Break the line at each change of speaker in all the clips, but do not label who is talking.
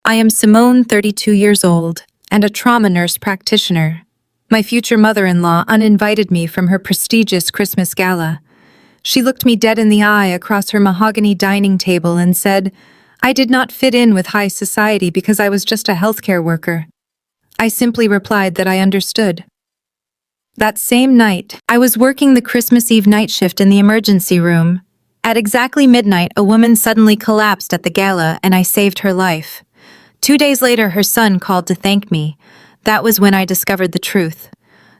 I am Simone, 32 years old, and a trauma nurse practitioner. My future mother-in-law uninvited me from her prestigious Christmas Gala. She looked me dead in the eye across her mahogany dining table and said, I did not fit in with high society because I was just a healthcare worker. I simply replied that I understood. That same night, I was working the Christmas Eve night shift in the emergency room. At exactly midnight, a woman suddenly collapsed at the gala and I saved her life. 2 days later, her son called to thank me. That was when I discovered the truth.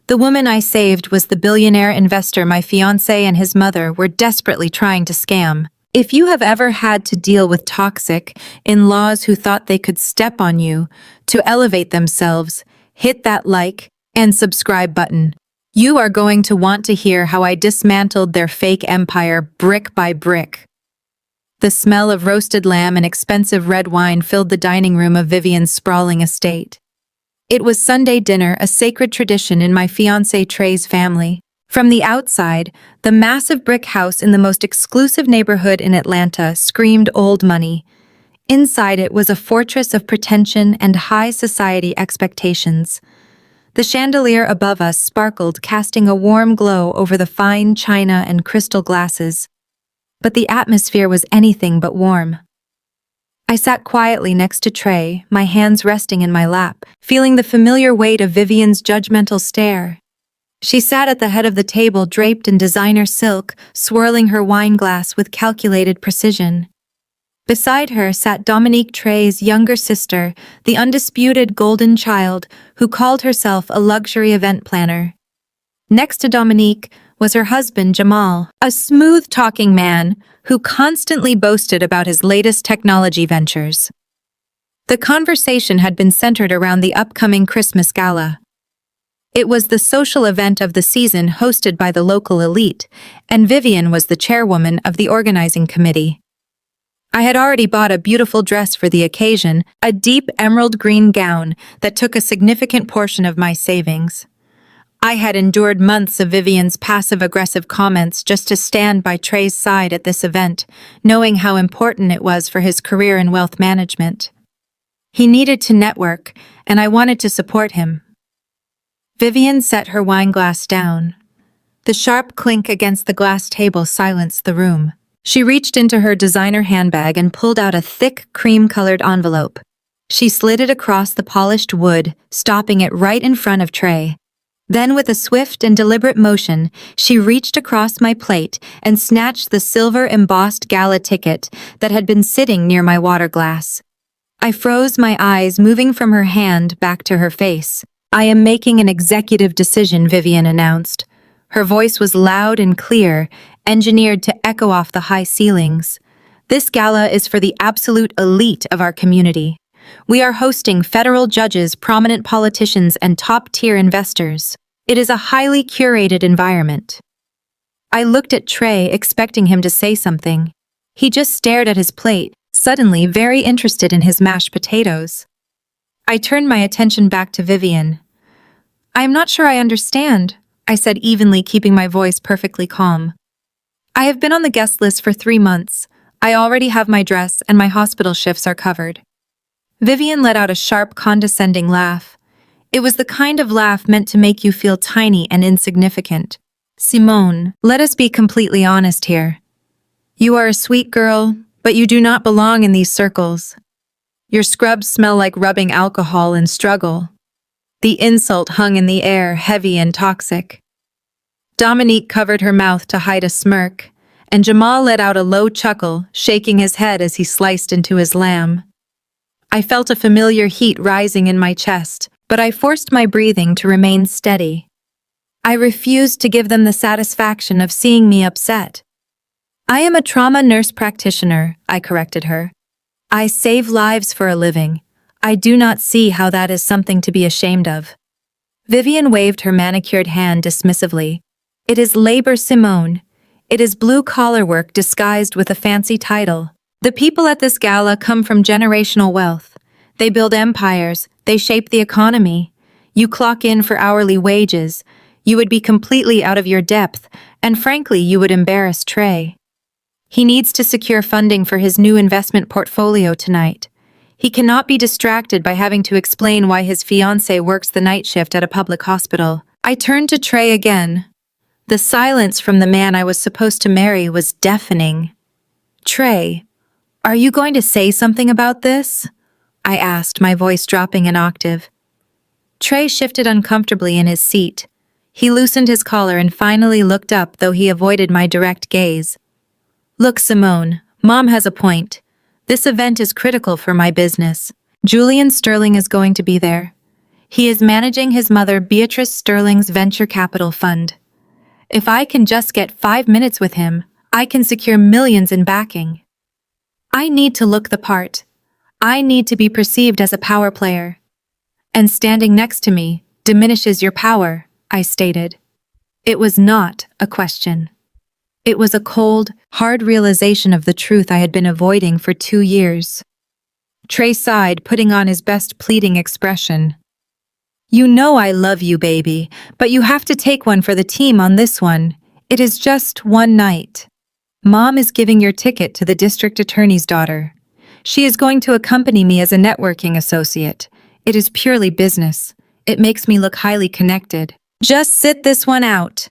The woman I saved was the billionaire investor my fiancé and his mother were desperately trying to scam. If you have ever had to deal with toxic in-laws who thought they could step on you to elevate themselves, hit that like and subscribe button. You are going to want to hear how I dismantled their fake empire brick by brick. The smell of roasted lamb and expensive red wine filled the dining room of Vivian's sprawling estate. It was Sunday dinner, a sacred tradition in my fiancé Trey's family. From the outside, the massive brick house in the most exclusive neighborhood in Atlanta screamed old money. Inside it was a fortress of pretension and high society expectations. The chandelier above us sparkled, casting a warm glow over the fine china and crystal glasses. But the atmosphere was anything but warm. I sat quietly next to Trey, my hands resting in my lap, feeling the familiar weight of Vivian's judgmental stare. She sat at the head of the table, draped in designer silk, swirling her wine glass with calculated precision. Beside her sat Dominique, Trey's younger sister, the undisputed golden child who called herself a luxury event planner. Next to Dominique was her husband, Jamal, a smooth-talking man who constantly boasted about his latest technology ventures. The conversation had been centered around the upcoming Christmas Gala. It was the social event of the season hosted by the local elite, and Vivian was the chairwoman of the organizing committee. I had already bought a beautiful dress for the occasion, a deep emerald green gown that took a significant portion of my savings. I had endured months of Vivian's passive-aggressive comments just to stand by Trey's side at this event, knowing how important it was for his career in wealth management. He needed to network, and I wanted to support him. Vivian set her wine glass down. The sharp clink against the glass table silenced the room. She reached into her designer handbag and pulled out a thick, cream-colored envelope. She slid it across the polished wood, stopping it right in front of Trey. Then, with a swift and deliberate motion, she reached across my plate and snatched the silver-embossed gala ticket that had been sitting near my water glass. I froze, my eyes moving from her hand back to her face. I am making an executive decision, Vivian announced. Her voice was loud and clear, engineered to echo off the high ceilings. This gala is for the absolute elite of our community. We are hosting federal judges, prominent politicians, and top-tier investors. It is a highly curated environment. I looked at Trey, expecting him to say something. He just stared at his plate, suddenly very interested in his mashed potatoes. I turned my attention back to Vivian. I am not sure I understand, I said evenly, keeping my voice perfectly calm. I have been on the guest list for 3 months. I already have my dress and my hospital shifts are covered. Vivian let out a sharp, condescending laugh. It was the kind of laugh meant to make you feel tiny and insignificant. Simone, let us be completely honest here. You are a sweet girl, but you do not belong in these circles. Your scrubs smell like rubbing alcohol and struggle. The insult hung in the air, heavy and toxic. Dominique covered her mouth to hide a smirk, and Jamal let out a low chuckle, shaking his head as he sliced into his lamb. I felt a familiar heat rising in my chest, but I forced my breathing to remain steady. I refused to give them the satisfaction of seeing me upset. I am a trauma nurse practitioner, I corrected her. I save lives for a living. I do not see how that is something to be ashamed of. Vivian waved her manicured hand dismissively. It is labor, Simone. It is blue-collar work disguised with a fancy title. The people at this gala come from generational wealth. They build empires. They shape the economy. You clock in for hourly wages. You would be completely out of your depth, and frankly, you would embarrass Trey. He needs to secure funding for his new investment portfolio tonight. He cannot be distracted by having to explain why his fiancé works the night shift at a public hospital. I turned to Trey again. The silence from the man I was supposed to marry was deafening. Trey, are you going to say something about this? I asked, my voice dropping an octave. Trey shifted uncomfortably in his seat. He loosened his collar and finally looked up, though he avoided my direct gaze. Look, Simone, Mom has a point. This event is critical for my business. Julian Sterling is going to be there. He is managing his mother Beatrice Sterling's venture capital fund. If I can just get 5 minutes with him, I can secure millions in backing. I need to look the part. I need to be perceived as a power player. And standing next to me diminishes your power, I stated. It was not a question. It was a cold, hard realization of the truth I had been avoiding for 2 years. Trey sighed, putting on his best pleading expression. You know I love you, baby, but you have to take one for the team on this one. It is just one night. Mom is giving your ticket to the district attorney's daughter. She is going to accompany me as a networking associate. It is purely business. It makes me look highly connected. Just sit this one out.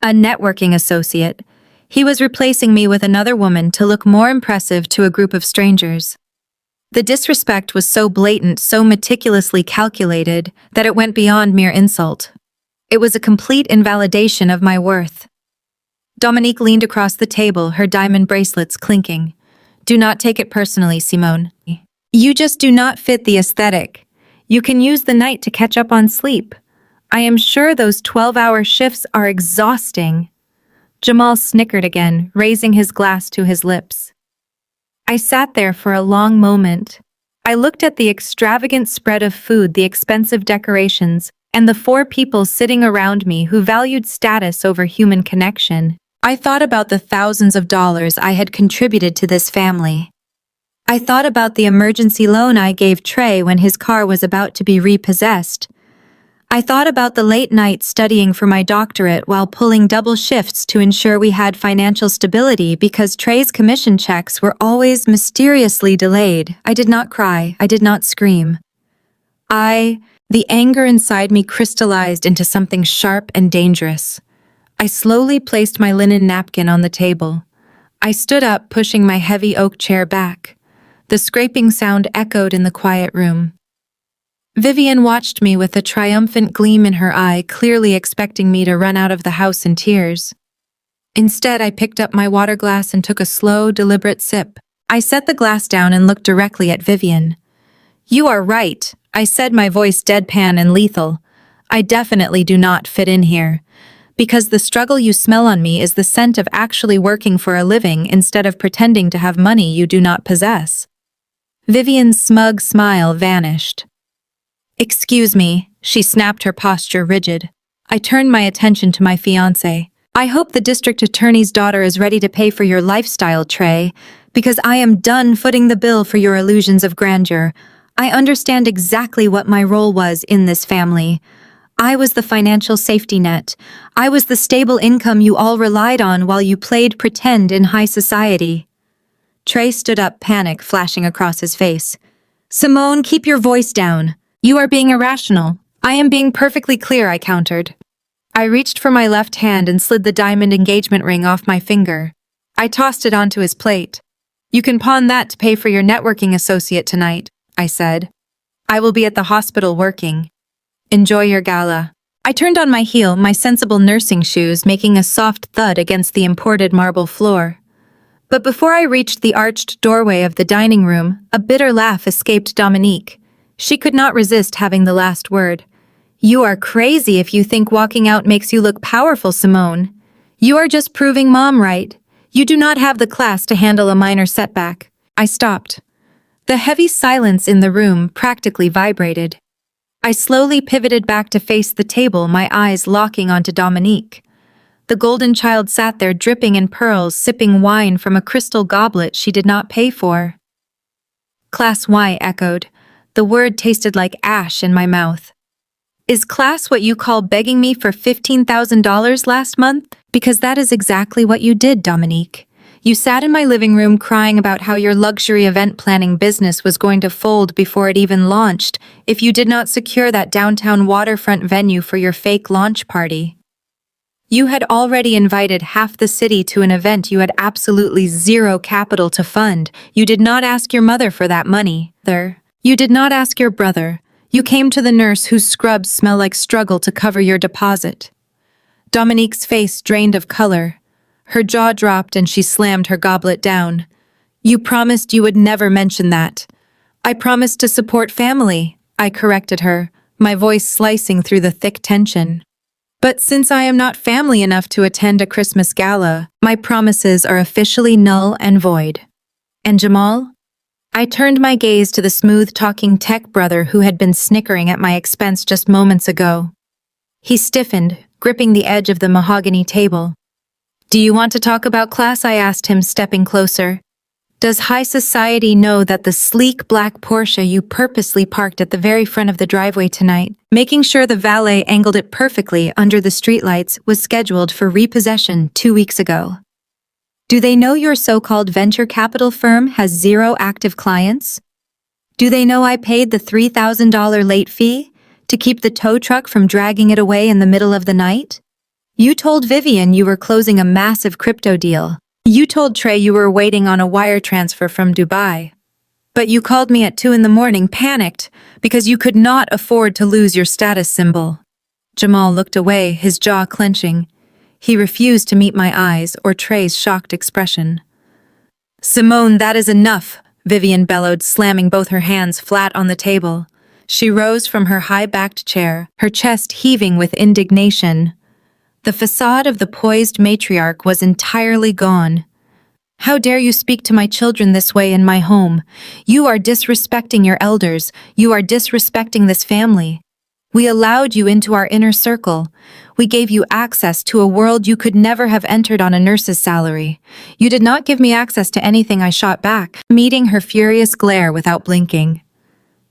A networking associate. He was replacing me with another woman to look more impressive to a group of strangers. The disrespect was so blatant, so meticulously calculated, that it went beyond mere insult. It was a complete invalidation of my worth. Dominique leaned across the table, her diamond bracelets clinking. Do not take it personally, Simone. You just do not fit the aesthetic. You can use the night to catch up on sleep. I am sure those 12-hour shifts are exhausting. Jamal snickered again, raising his glass to his lips. I sat there for a long moment. I looked at the extravagant spread of food, the expensive decorations, and the 4 people sitting around me who valued status over human connection. I thought about the thousands of dollars I had contributed to this family. I thought about the emergency loan I gave Trey when his car was about to be repossessed. I thought about the late nights studying for my doctorate while pulling double shifts to ensure we had financial stability because Trey's commission checks were always mysteriously delayed. I did not cry. I did not scream. The anger inside me crystallized into something sharp and dangerous. I slowly placed my linen napkin on the table. I stood up, pushing my heavy oak chair back. The scraping sound echoed in the quiet room. Vivian watched me with a triumphant gleam in her eye, clearly expecting me to run out of the house in tears. Instead, I picked up my water glass and took a slow, deliberate sip. I set the glass down and looked directly at Vivian. You are right, I said, my voice deadpan and lethal. I definitely do not fit in here. Because the struggle you smell on me is the scent of actually working for a living instead of pretending to have money you do not possess. Vivian's smug smile vanished. Excuse me, she snapped, her posture rigid. I turned my attention to my fiancé. I hope the district attorney's daughter is ready to pay for your lifestyle, Trey, because I am done footing the bill for your illusions of grandeur. I understand exactly what my role was in this family. I was the financial safety net. I was the stable income you all relied on while you played pretend in high society. Trey stood up, panic flashing across his face. Simone, keep your voice down. You are being irrational. I am being perfectly clear, I countered. I reached for my left hand and slid the diamond engagement ring off my finger. I tossed it onto his plate. You can pawn that to pay for your networking associate tonight, I said. I will be at the hospital working. Enjoy your gala. I turned on my heel, my sensible nursing shoes making a soft thud against the imported marble floor. But before I reached the arched doorway of the dining room, a bitter laugh escaped Dominique. She could not resist having the last word. You are crazy if you think walking out makes you look powerful, Simone. You are just proving Mom right. You do not have the class to handle a minor setback. I stopped. The heavy silence in the room practically vibrated. I slowly pivoted back to face the table, my eyes locking onto Dominique. The golden child sat there dripping in pearls, sipping wine from a crystal goblet she did not pay for. Class Y echoed. The word tasted like ash in my mouth. Is class what you call begging me for $15,000 last month? Because that is exactly what you did, Dominique. You sat in my living room crying about how your luxury event planning business was going to fold before it even launched if you did not secure that downtown waterfront venue for your fake launch party. You had already invited half the city to an event you had absolutely zero capital to fund. You did not ask your mother for that money. You did not ask your brother. You came to the nurse whose scrubs smell like struggle to cover your deposit. Dominique's face drained of color. Her jaw dropped and she slammed her goblet down. You promised you would never mention that. I promised to support family, I corrected her, my voice slicing through the thick tension. But since I am not family enough to attend a Christmas gala, my promises are officially null and void. And Jamal? I turned my gaze to the smooth-talking tech brother who had been snickering at my expense just moments ago. He stiffened, gripping the edge of the mahogany table. Do you want to talk about class? I asked him, stepping closer. Does high society know that the sleek black Porsche you purposely parked at the very front of the driveway tonight, making sure the valet angled it perfectly under the streetlights, was scheduled for repossession 2 weeks ago? Do they know your so-called venture capital firm has 0 active clients? Do they know I paid the $3,000 late fee to keep the tow truck from dragging it away in the middle of the night? You told Vivian you were closing a massive crypto deal. You told Trey you were waiting on a wire transfer from Dubai. But you called me at 2 in the morning, panicked, because you could not afford to lose your status symbol. Jamal looked away, his jaw clenching. He refused to meet my eyes or Trey's shocked expression. Simone, that is enough, Vivian bellowed, slamming both her hands flat on the table. She rose from her high-backed chair, her chest heaving with indignation. The facade of the poised matriarch was entirely gone. How dare you speak to my children this way in my home? You are disrespecting your elders. You are disrespecting this family. We allowed you into our inner circle. We gave you access to a world you could never have entered on a nurse's salary. You did not give me access to anything. I shot back, meeting her furious glare without blinking.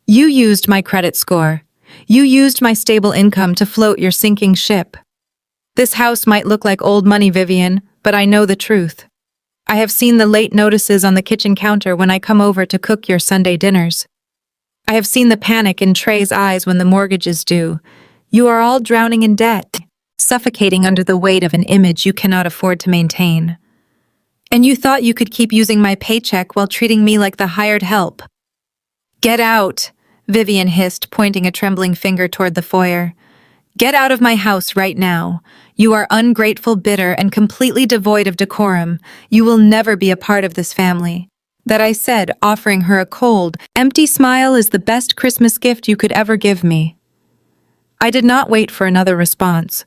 You used my credit score. You used my stable income to float your sinking ship. This house might look like old money, Vivian, but I know the truth. I have seen the late notices on the kitchen counter when I come over to cook your Sunday dinners. I have seen the panic in Trey's eyes when the mortgage is due. You are all drowning in debt, suffocating under the weight of an image you cannot afford to maintain. And you thought you could keep using my paycheck while treating me like the hired help. Get out, Vivian hissed, pointing a trembling finger toward the foyer. Get out of my house right now. You are ungrateful, bitter, and completely devoid of decorum. You will never be a part of this family. That I said, offering her a cold, empty smile is the best Christmas gift you could ever give me. I did not wait for another response.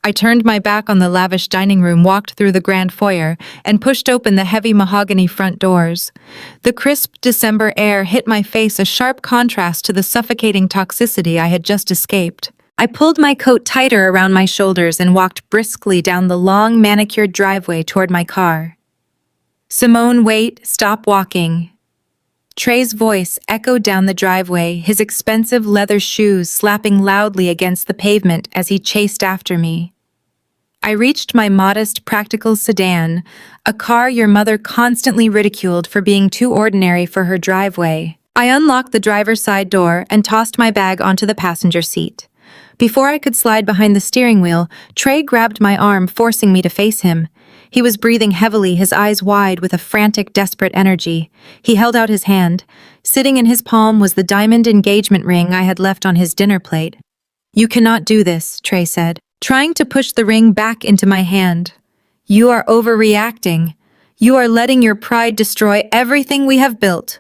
I turned my back on the lavish dining room, walked through the grand foyer, and pushed open the heavy mahogany front doors. The crisp December air hit my face, a sharp contrast to the suffocating toxicity I had just escaped. I pulled my coat tighter around my shoulders and walked briskly down the long, manicured driveway toward my car. Simone, wait, stop walking. Trey's voice echoed down the driveway, his expensive leather shoes slapping loudly against the pavement as he chased after me. I reached my modest, practical sedan, a car your mother constantly ridiculed for being too ordinary for her driveway. I unlocked the driver's side door and tossed my bag onto the passenger seat. Before I could slide behind the steering wheel, Trey grabbed my arm, forcing me to face him. He was breathing heavily, his eyes wide with a frantic, desperate energy. He held out his hand. Sitting in his palm was the diamond engagement ring I had left on his dinner plate. You cannot do this, Trey said, trying to push the ring back into my hand. You are overreacting. You are letting your pride destroy everything we have built.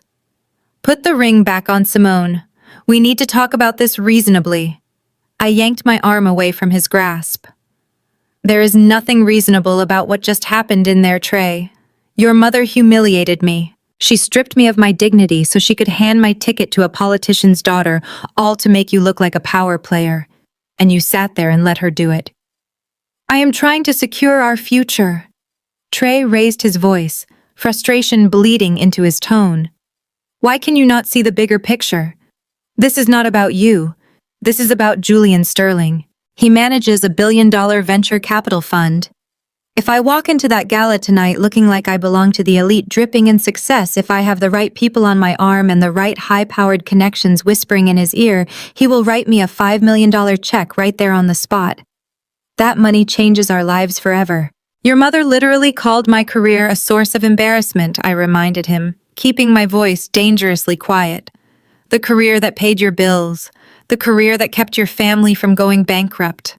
Put the ring back on, Simone. We need to talk about this reasonably. I yanked my arm away from his grasp. There is nothing reasonable about what just happened in there, Trey. Your mother humiliated me. She stripped me of my dignity so she could hand my ticket to a politician's daughter, all to make you look like a power player. And you sat there and let her do it. I am trying to secure our future. Trey raised his voice, frustration bleeding into his tone. Why can you not see the bigger picture? This is not about you. This is about Julian Sterling. He manages a $1 billion venture capital fund. If I walk into that gala tonight looking like I belong to the elite, dripping in success, if I have the right people on my arm and the right high-powered connections whispering in his ear, he will write me a $5 million check right there on the spot. That money changes our lives forever. Your mother literally called my career a source of embarrassment, I reminded him, keeping my voice dangerously quiet. The career that paid your bills. The career that kept your family from going bankrupt.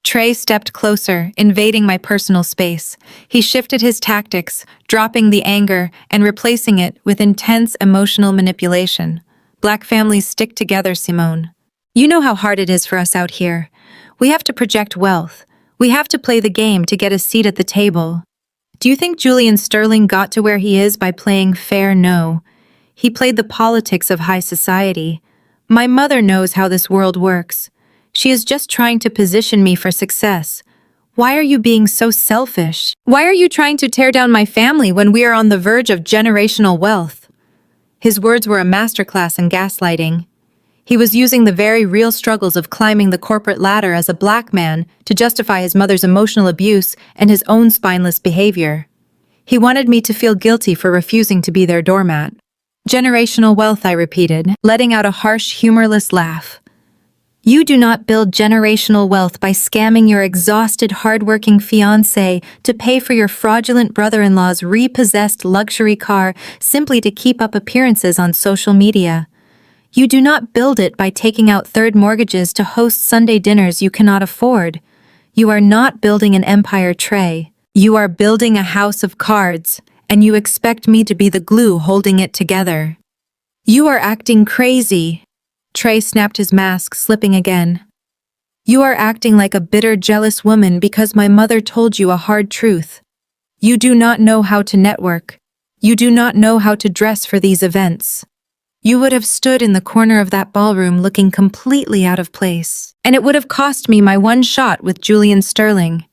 Trey stepped closer, invading my personal space. He shifted his tactics, dropping the anger and replacing it with intense emotional manipulation. Black families stick together, Simone. You know how hard it is for us out here. We have to project wealth. We have to play the game to get a seat at the table. Do you think Julian Sterling got to where he is by playing fair? No. He played the politics of high society. My mother knows how this world works. She is just trying to position me for success. Why are you being so selfish? Why are you trying to tear down my family when we are on the verge of generational wealth? His words were a masterclass in gaslighting. He was using the very real struggles of climbing the corporate ladder as a black man to justify his mother's emotional abuse and his own spineless behavior. He wanted me to feel guilty for refusing to be their doormat. Generational wealth, I repeated, letting out a harsh, humorless laugh. You do not build generational wealth by scamming your exhausted, hardworking fiancé to pay for your fraudulent brother-in-law's repossessed luxury car simply to keep up appearances on social media. You do not build it by taking out third mortgages to host Sunday dinners you cannot afford. You are not building an empire, Trey. You are building a house of cards, and you expect me to be the glue holding it together. You are acting crazy. Trey snapped his mask, slipping again. You are acting like a bitter, jealous woman because my mother told you a hard truth. You do not know how to network. You do not know how to dress for these events. You would have stood in the corner of that ballroom looking completely out of place, and it would have cost me my one shot with Julian Sterling.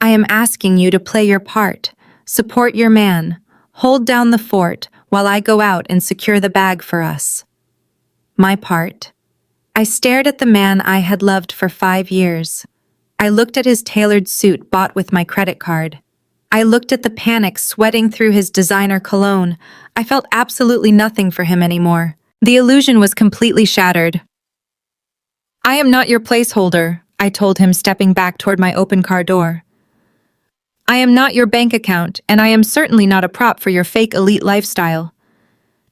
I am asking you to play your part, support your man, hold down the fort while I go out and secure the bag for us. My part. I stared at the man I had loved for 5 years. I looked at his tailored suit bought with my credit card. I looked at the panic sweating through his designer cologne. I felt absolutely nothing for him anymore. The illusion was completely shattered. I am not your placeholder, I told him, stepping back toward my open car door. I am not your bank account, and I am certainly not a prop for your fake elite lifestyle.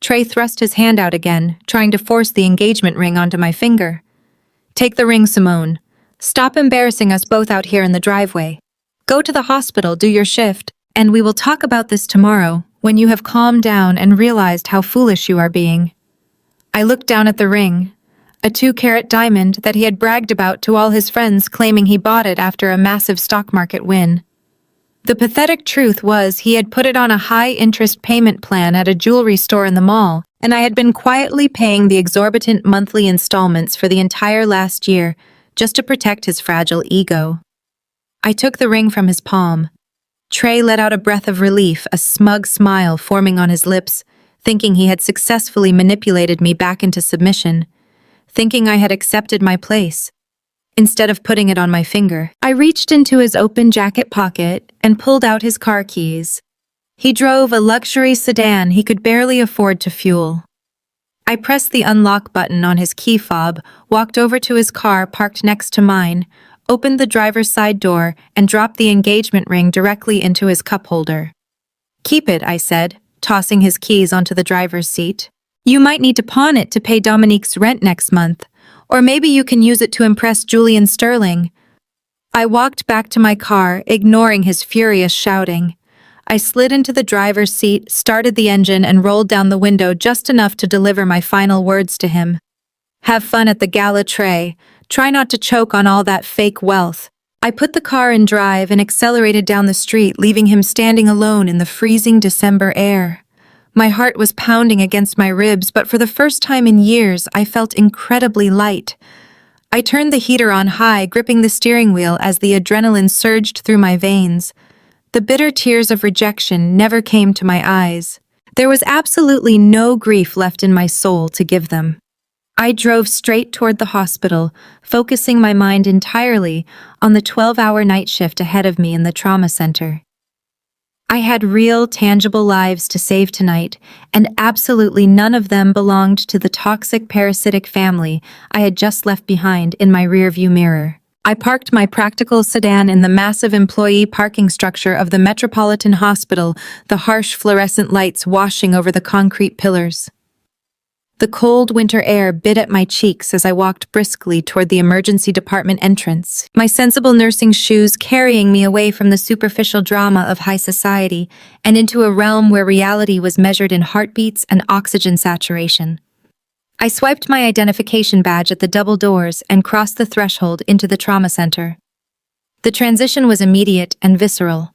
Trey thrust his hand out again, trying to force the engagement ring onto my finger. Take the ring, Simone. Stop embarrassing us both out here in the driveway. Go to the hospital, do your shift, and we will talk about this tomorrow, when you have calmed down and realized how foolish you are being. I looked down at the ring, a 2-carat diamond that he had bragged about to all his friends, claiming he bought it after a massive stock market win. The pathetic truth was he had put it on a high-interest payment plan at a jewelry store in the mall, and I had been quietly paying the exorbitant monthly installments for the entire last year, just to protect his fragile ego. I took the ring from his palm. Trey let out a breath of relief, a smug smile forming on his lips, thinking he had successfully manipulated me back into submission, thinking I had accepted my place. Instead of putting it on my finger, I reached into his open jacket pocket and pulled out his car keys. He drove a luxury sedan he could barely afford to fuel. I pressed the unlock button on his key fob, walked over to his car parked next to mine, opened the driver's side door, and dropped the engagement ring directly into his cup holder. Keep it, I said, tossing his keys onto the driver's seat. You might need to pawn it to pay Dominique's rent next month. Or maybe you can use it to impress Julian Sterling. I walked back to my car, ignoring his furious shouting. I slid into the driver's seat, started the engine, and rolled down the window just enough to deliver my final words to him. Have fun at the gala, Trey. Try not to choke on all that fake wealth. I put the car in drive and accelerated down the street, leaving him standing alone in the freezing December air. My heart was pounding against my ribs, but for the first time in years, I felt incredibly light. I turned the heater on high, gripping the steering wheel as the adrenaline surged through my veins. The bitter tears of rejection never came to my eyes. There was absolutely no grief left in my soul to give them. I drove straight toward the hospital, focusing my mind entirely on the 12-hour night shift ahead of me in the trauma center. I had real, tangible lives to save tonight, and absolutely none of them belonged to the toxic parasitic family I had just left behind in my rearview mirror. I parked my practical sedan in the massive employee parking structure of the Metropolitan Hospital, the harsh fluorescent lights washing over the concrete pillars. The cold winter air bit at my cheeks as I walked briskly toward the emergency department entrance, my sensible nursing shoes carrying me away from the superficial drama of high society and into a realm where reality was measured in heartbeats and oxygen saturation. I swiped my identification badge at the double doors and crossed the threshold into the trauma center. The transition was immediate and visceral.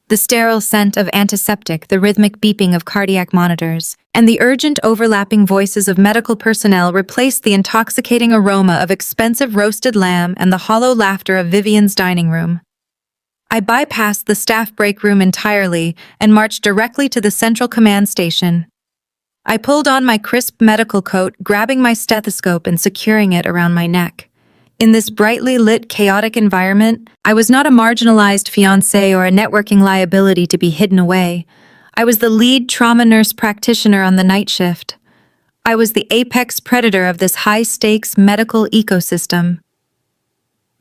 The sterile scent of antiseptic, the rhythmic beeping of cardiac monitors, and the urgent overlapping voices of medical personnel replaced the intoxicating aroma of expensive roasted lamb and the hollow laughter of Vivian's dining room. I bypassed the staff break room entirely and marched directly to the central command station. I pulled on my crisp medical coat, grabbing my stethoscope and securing it around my neck. In this brightly lit, chaotic environment, I was not a marginalized fiancé or a networking liability to be hidden away. I was the lead trauma nurse practitioner on the night shift. I was the apex predator of this high-stakes medical ecosystem.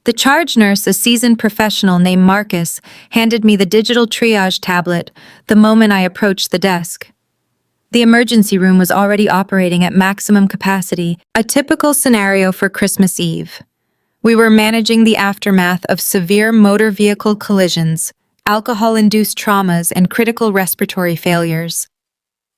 The charge nurse, a seasoned professional named Marcus, handed me the digital triage tablet the moment I approached the desk. The emergency room was already operating at maximum capacity, a typical scenario for Christmas Eve. We were managing the aftermath of severe motor vehicle collisions, alcohol-induced traumas, and critical respiratory failures.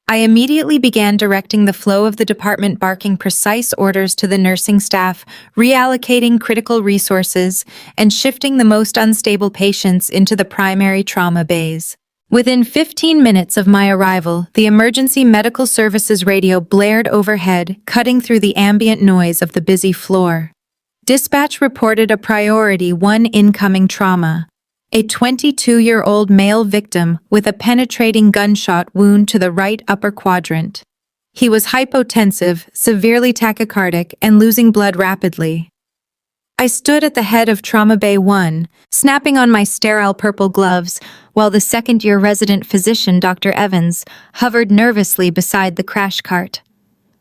I immediately began directing the flow of the department, barking precise orders to the nursing staff, reallocating critical resources, and shifting the most unstable patients into the primary trauma bays. Within 15 minutes of my arrival, the emergency medical services radio blared overhead, cutting through the ambient noise of the busy floor. Dispatch reported a priority 1 incoming trauma. A 22-year-old male victim with a penetrating gunshot wound to the right upper quadrant. He was hypotensive, severely tachycardic, and losing blood rapidly. I stood at the head of Trauma Bay 1, snapping on my sterile purple gloves, while the second-year resident physician, Dr. Evans, hovered nervously beside the crash cart.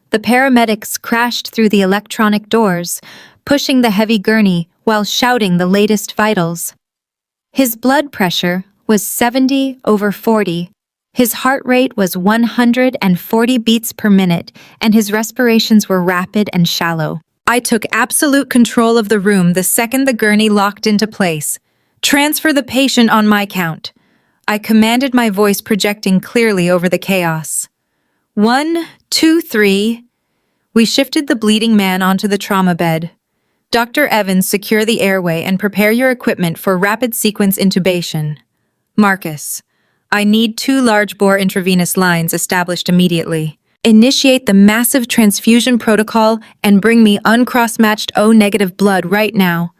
The paramedics crashed through the electronic doors, pushing the heavy gurney while shouting the latest vitals. His blood pressure was 70/40. His heart rate was 140 beats per minute, and his respirations were rapid and shallow. I took absolute control of the room the second the gurney locked into place. "Transfer the patient on my count," I commanded, my voice projecting clearly over the chaos. 1, 2, 3. We shifted the bleeding man onto the trauma bed. Dr. Evans, secure the airway and prepare your equipment for rapid sequence intubation. Marcus, I need 2 large-bore intravenous lines established immediately. Initiate the massive transfusion protocol and bring me uncross-matched O-negative blood right now.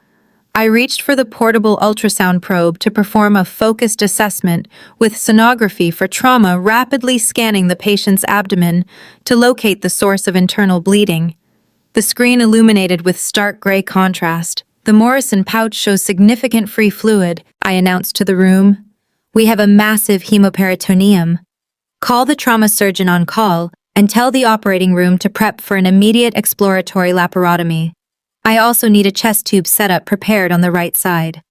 I reached for the portable ultrasound probe to perform a focused assessment, with sonography for trauma rapidly scanning the patient's abdomen to locate the source of internal bleeding. The screen illuminated with stark gray contrast. "The Morrison pouch shows significant free fluid," I announced to the room. "We have a massive hemoperitoneum. Call the trauma surgeon on call and tell the operating room to prep for an immediate exploratory laparotomy. I also need a chest tube setup prepared on the right side."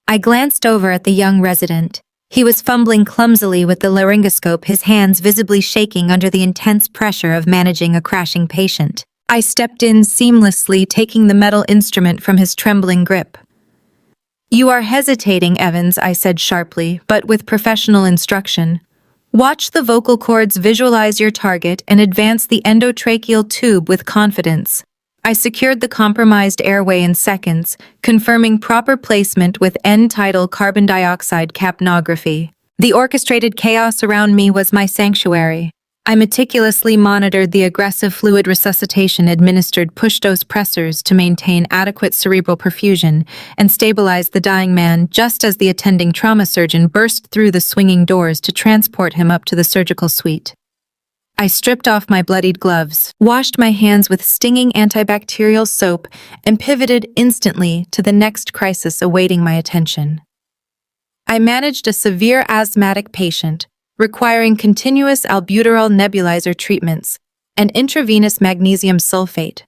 I glanced over at the young resident. He was fumbling clumsily with the laryngoscope, his hands visibly shaking under the intense pressure of managing a crashing patient. I stepped in seamlessly, taking the metal instrument from his trembling grip. "You are hesitating, Evans," I said sharply, but with professional instruction. "Watch the vocal cords, visualize your target, and advance the endotracheal tube with confidence." I secured the compromised airway in seconds, confirming proper placement with end-tidal carbon dioxide capnography. The orchestrated chaos around me was my sanctuary. I meticulously monitored the aggressive fluid resuscitation, administered push-dose pressors to maintain adequate cerebral perfusion, and stabilized the dying man just as the attending trauma surgeon burst through the swinging doors to transport him up to the surgical suite. I stripped off my bloodied gloves, washed my hands with stinging antibacterial soap, and pivoted instantly to the next crisis awaiting my attention. I managed a severe asthmatic patient, requiring continuous albuterol nebulizer treatments and intravenous magnesium sulfate.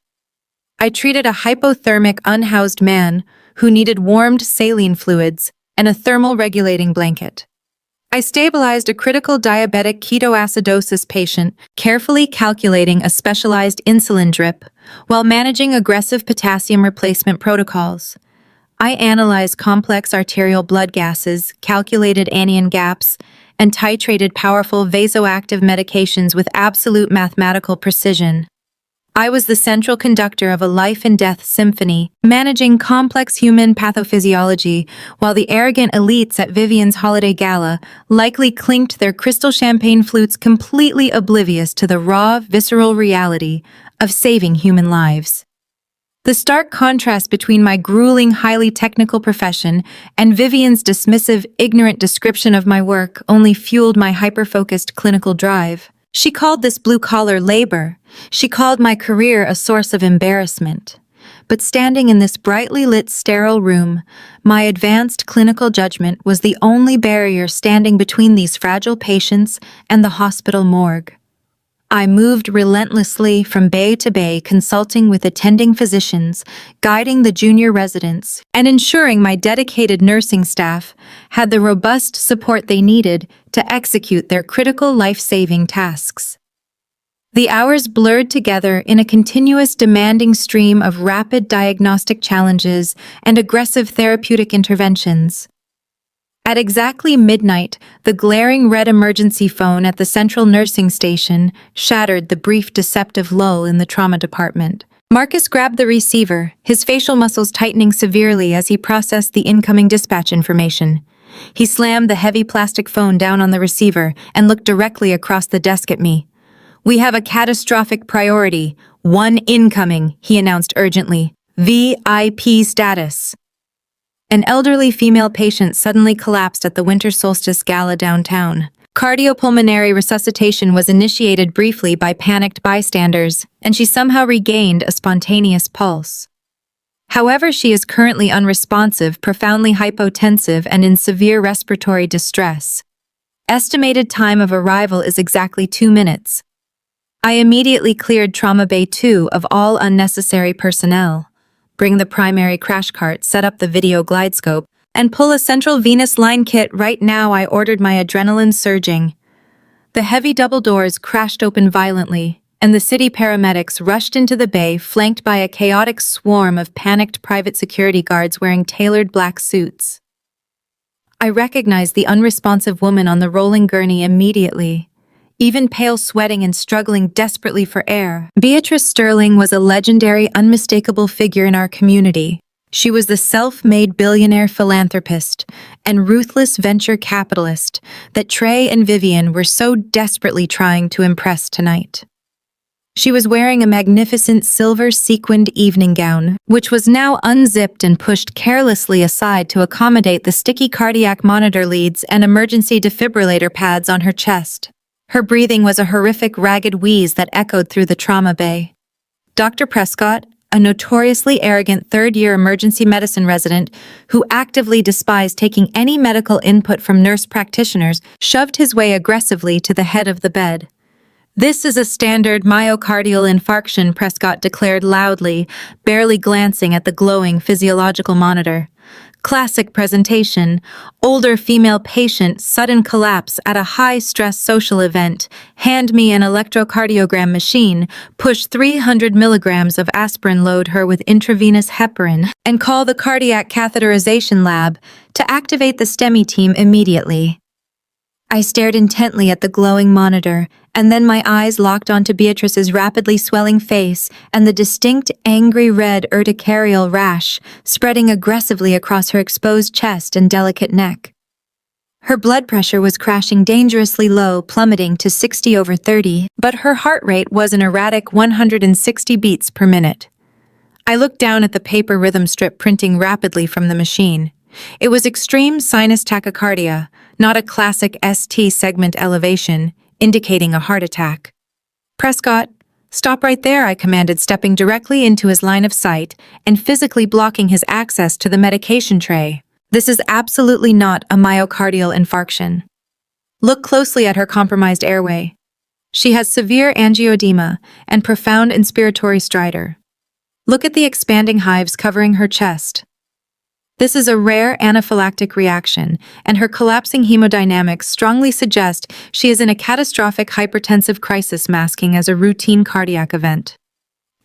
I treated a hypothermic unhoused man who needed warmed saline fluids and a thermal regulating blanket. I stabilized a critical diabetic ketoacidosis patient, carefully calculating a specialized insulin drip while managing aggressive potassium replacement protocols. I analyzed complex arterial blood gases, calculated anion gaps, and titrated powerful vasoactive medications with absolute mathematical precision. I was the central conductor of a life-and-death symphony, managing complex human pathophysiology, while the arrogant elites at Vivian's holiday gala likely clinked their crystal champagne flutes, completely oblivious to the raw, visceral reality of saving human lives. The stark contrast between my grueling, highly technical profession and Vivian's dismissive, ignorant description of my work only fueled my hyper-focused clinical drive. She called this blue-collar labor. She called my career a source of embarrassment. But standing in this brightly lit, sterile room, my advanced clinical judgment was the only barrier standing between these fragile patients and the hospital morgue. I moved relentlessly from bay to bay, consulting with attending physicians, guiding the junior residents, and ensuring my dedicated nursing staff had the robust support they needed to execute their critical life-saving tasks. The hours blurred together in a continuous demanding stream of rapid diagnostic challenges and aggressive therapeutic interventions. At exactly midnight, the glaring red emergency phone at the central nursing station shattered the brief deceptive lull in the trauma department. Marcus grabbed the receiver, his facial muscles tightening severely as he processed the incoming dispatch information. He slammed the heavy plastic phone down on the receiver and looked directly across the desk at me. "We have a catastrophic priority. One incoming," he announced urgently. "VIP status." An elderly female patient suddenly collapsed at the winter solstice gala downtown. Cardiopulmonary resuscitation was initiated briefly by panicked bystanders, and she somehow regained a spontaneous pulse. However, she is currently unresponsive, profoundly hypotensive, and in severe respiratory distress. Estimated time of arrival is exactly 2 minutes. I immediately cleared Trauma Bay 2 of all unnecessary personnel. Bring the primary crash cart, set up the video glidescope, and pull a central venous line kit right now. I ordered, my adrenaline surging. The heavy double doors crashed open violently, and the city paramedics rushed into the bay, flanked by a chaotic swarm of panicked private security guards wearing tailored black suits. I recognized the unresponsive woman on the rolling gurney immediately. Even pale, sweating, and struggling desperately for air, Beatrice Sterling was a legendary, unmistakable figure in our community. She was the self-made billionaire philanthropist and ruthless venture capitalist that Trey and Vivian were so desperately trying to impress tonight. She was wearing a magnificent silver sequined evening gown, which was now unzipped and pushed carelessly aside to accommodate the sticky cardiac monitor leads and emergency defibrillator pads on her chest. Her breathing was a horrific, ragged wheeze that echoed through the trauma bay. Dr. Prescott, a notoriously arrogant third-year emergency medicine resident who actively despised taking any medical input from nurse practitioners, shoved his way aggressively to the head of the bed. "This is a standard myocardial infarction," Prescott declared loudly, barely glancing at the glowing physiological monitor. Classic presentation. Older female patient, sudden collapse at a high-stress social event. Hand me an electrocardiogram machine. Push 300 milligrams of aspirin. Load her with intravenous heparin. And call the cardiac catheterization lab to activate the STEMI team immediately. I stared intently at the glowing monitor, and then my eyes locked onto Beatrice's rapidly swelling face and the distinct angry red urticarial rash spreading aggressively across her exposed chest and delicate neck. Her blood pressure was crashing dangerously low, plummeting to 60/30, but her heart rate was an erratic 160 beats per minute. I looked down at the paper rhythm strip printing rapidly from the machine. It was extreme sinus tachycardia, not a classic ST segment elevation, indicating a heart attack. "Prescott, stop right there," I commanded, stepping directly into his line of sight and physically blocking his access to the medication tray. "This is absolutely not a myocardial infarction. Look closely at her compromised airway. She has severe angioedema and profound inspiratory stridor. Look at the expanding hives covering her chest. This is a rare anaphylactic reaction, and her collapsing hemodynamics strongly suggest she is in a catastrophic hypertensive crisis masking as a routine cardiac event."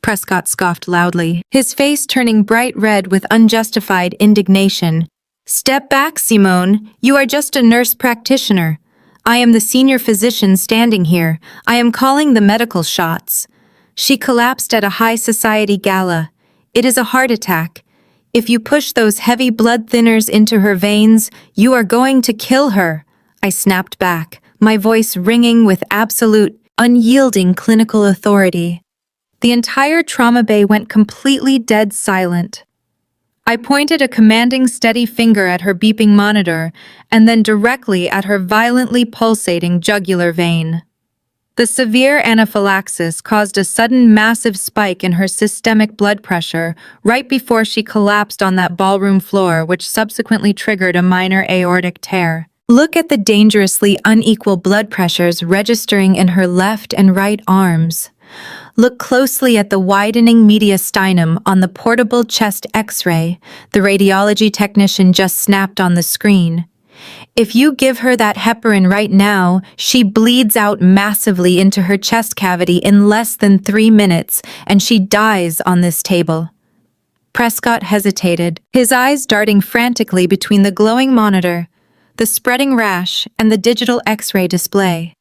Prescott scoffed loudly, his face turning bright red with unjustified indignation. "Step back, Simone. You are just a nurse practitioner. I am the senior physician standing here. I am calling the medical shots. She collapsed at a high society gala. It is a heart attack. If you push those heavy blood thinners into her veins, you are going to kill her." I snapped back, my voice ringing with absolute, unyielding clinical authority. The entire trauma bay went completely dead silent. I pointed a commanding steady finger at her beeping monitor and then directly at her violently pulsating jugular vein. The severe anaphylaxis caused a sudden massive spike in her systemic blood pressure right before she collapsed on that ballroom floor, which subsequently triggered a minor aortic tear. Look at the dangerously unequal blood pressures registering in her left and right arms. Look closely at the widening mediastinum on the portable chest X-ray the radiology technician just snapped on the screen. If you give her that heparin right now, she bleeds out massively into her chest cavity in less than 3 minutes, and she dies on this table. Prescott hesitated, his eyes darting frantically between the glowing monitor, the spreading rash, and the digital X-ray display.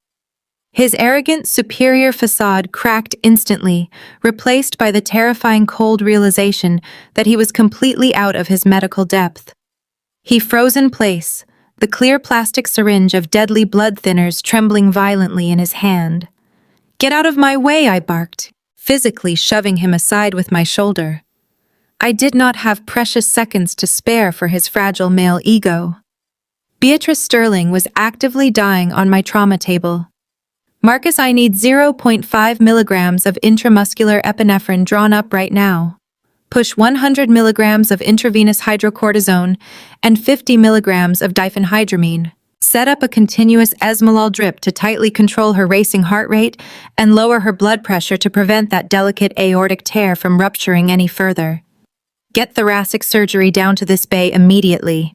His arrogant, superior facade cracked instantly, replaced by the terrifying cold realization that he was completely out of his medical depth. He froze in place, the clear plastic syringe of deadly blood thinners trembling violently in his hand. "Get out of my way," I barked, physically shoving him aside with my shoulder. I did not have precious seconds to spare for his fragile male ego. Beatrice Sterling was actively dying on my trauma table. "Marcus, I need 0.5 milligrams of intramuscular epinephrine drawn up right now. Push 100 milligrams of intravenous hydrocortisone and 50 milligrams of diphenhydramine. Set up a continuous esmolol drip to tightly control her racing heart rate and lower her blood pressure to prevent that delicate aortic tear from rupturing any further. Get thoracic surgery down to this bay immediately."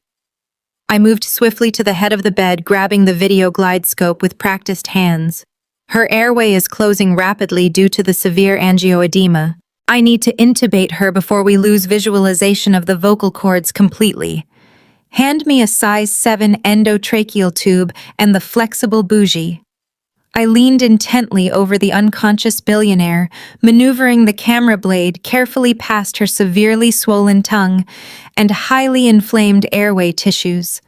I moved swiftly to the head of the bed, grabbing the video glide scope with practiced hands. Her airway is closing rapidly due to the severe angioedema. I need to intubate her before we lose visualization of the vocal cords completely. Hand me a size 7 endotracheal tube and the flexible bougie. I leaned intently over the unconscious billionaire, maneuvering the camera blade carefully past her severely swollen tongue and highly inflamed airway tissues.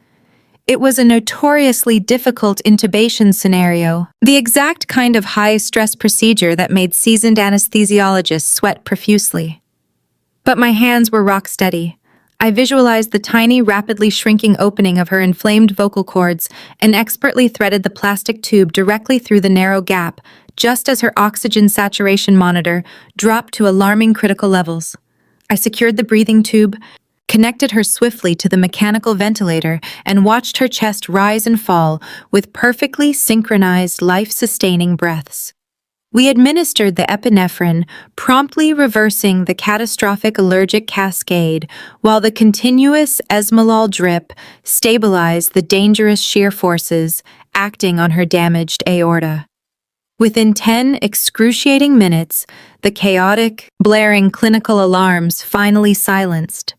It was a notoriously difficult intubation scenario, the exact kind of high-stress procedure that made seasoned anesthesiologists sweat profusely. But my hands were rock steady. I visualized the tiny, rapidly shrinking opening of her inflamed vocal cords and expertly threaded the plastic tube directly through the narrow gap, just as her oxygen saturation monitor dropped to alarming critical levels. I secured the breathing tube, connected her swiftly to the mechanical ventilator, and watched her chest rise and fall with perfectly synchronized, life-sustaining breaths. We administered the epinephrine, promptly reversing the catastrophic allergic cascade, while the continuous esmolol drip stabilized the dangerous shear forces acting on her damaged aorta. Within 10 excruciating minutes, the chaotic, blaring clinical alarms finally silenced.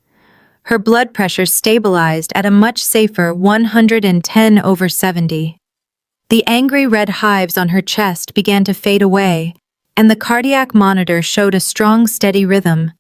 Her blood pressure stabilized at a much safer 110/70. The angry red hives on her chest began to fade away, and the cardiac monitor showed a strong, steady rhythm.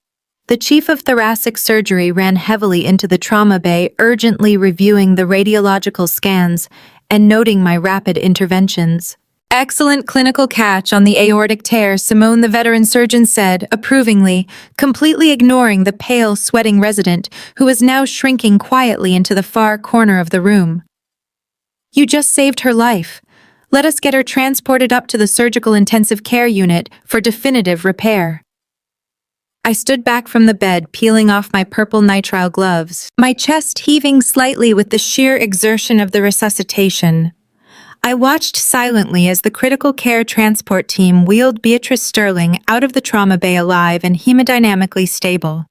The chief of thoracic surgery ran heavily into the trauma bay, urgently reviewing the radiological scans and noting my rapid interventions. "Excellent clinical catch on the aortic tear," Simone, the veteran surgeon, said, approvingly, completely ignoring the pale, sweating resident who was now shrinking quietly into the far corner of the room. "You just saved her life. Let us get her transported up to the surgical intensive care unit for definitive repair. I stood back from the bed, peeling off my purple nitrile gloves, my chest heaving slightly with the sheer exertion of the resuscitation. I watched silently as the critical care transport team wheeled Beatrice Sterling out of the trauma bay alive and hemodynamically stable.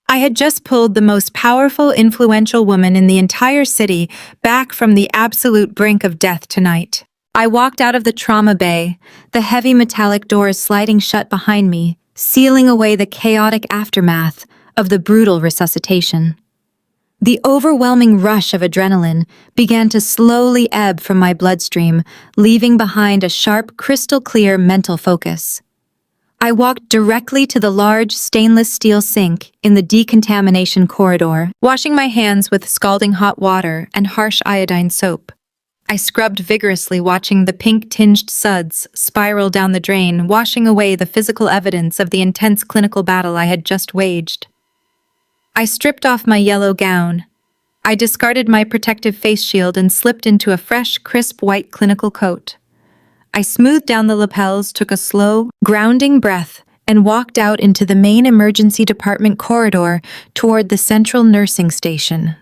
I had just pulled the most powerful, influential woman in the entire city back from the absolute brink of death tonight. I walked out of the trauma bay, the heavy metallic doors sliding shut behind me, sealing away the chaotic aftermath of the brutal resuscitation. The overwhelming rush of adrenaline began to slowly ebb from my bloodstream, leaving behind a sharp, crystal-clear mental focus. I walked directly to the large stainless steel sink in the decontamination corridor, washing my hands with scalding hot water and harsh iodine soap. I scrubbed vigorously, watching the pink-tinged suds spiral down the drain, washing away the physical evidence of the intense clinical battle I had just waged. I stripped off my yellow gown. I discarded my protective face shield and slipped into a fresh, crisp white clinical coat. I smoothed down the lapels, took a slow, grounding breath, and walked out into the main emergency department corridor toward the central nursing station.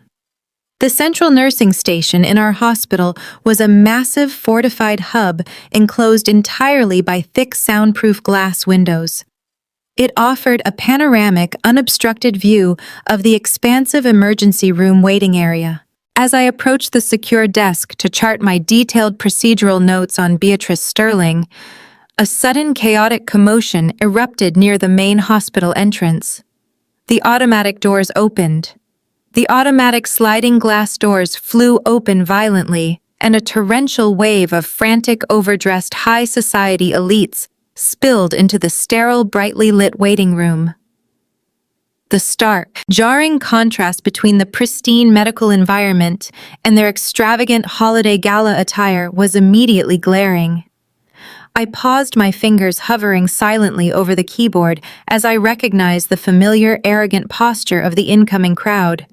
The central nursing station in our hospital was a massive fortified hub enclosed entirely by thick soundproof glass windows. It offered a panoramic, unobstructed view of the expansive emergency room waiting area. As I approached the secure desk to chart my detailed procedural notes on Beatrice Sterling, a sudden chaotic commotion erupted near the main hospital entrance. The automatic doors opened. The automatic sliding glass doors flew open violently, and a torrential wave of frantic, overdressed high society elites spilled into the sterile, brightly lit waiting room. The stark, jarring contrast between the pristine medical environment and their extravagant holiday gala attire was immediately glaring. I paused, my fingers hovering silently over the keyboard as I recognized the familiar, arrogant posture of the incoming crowd.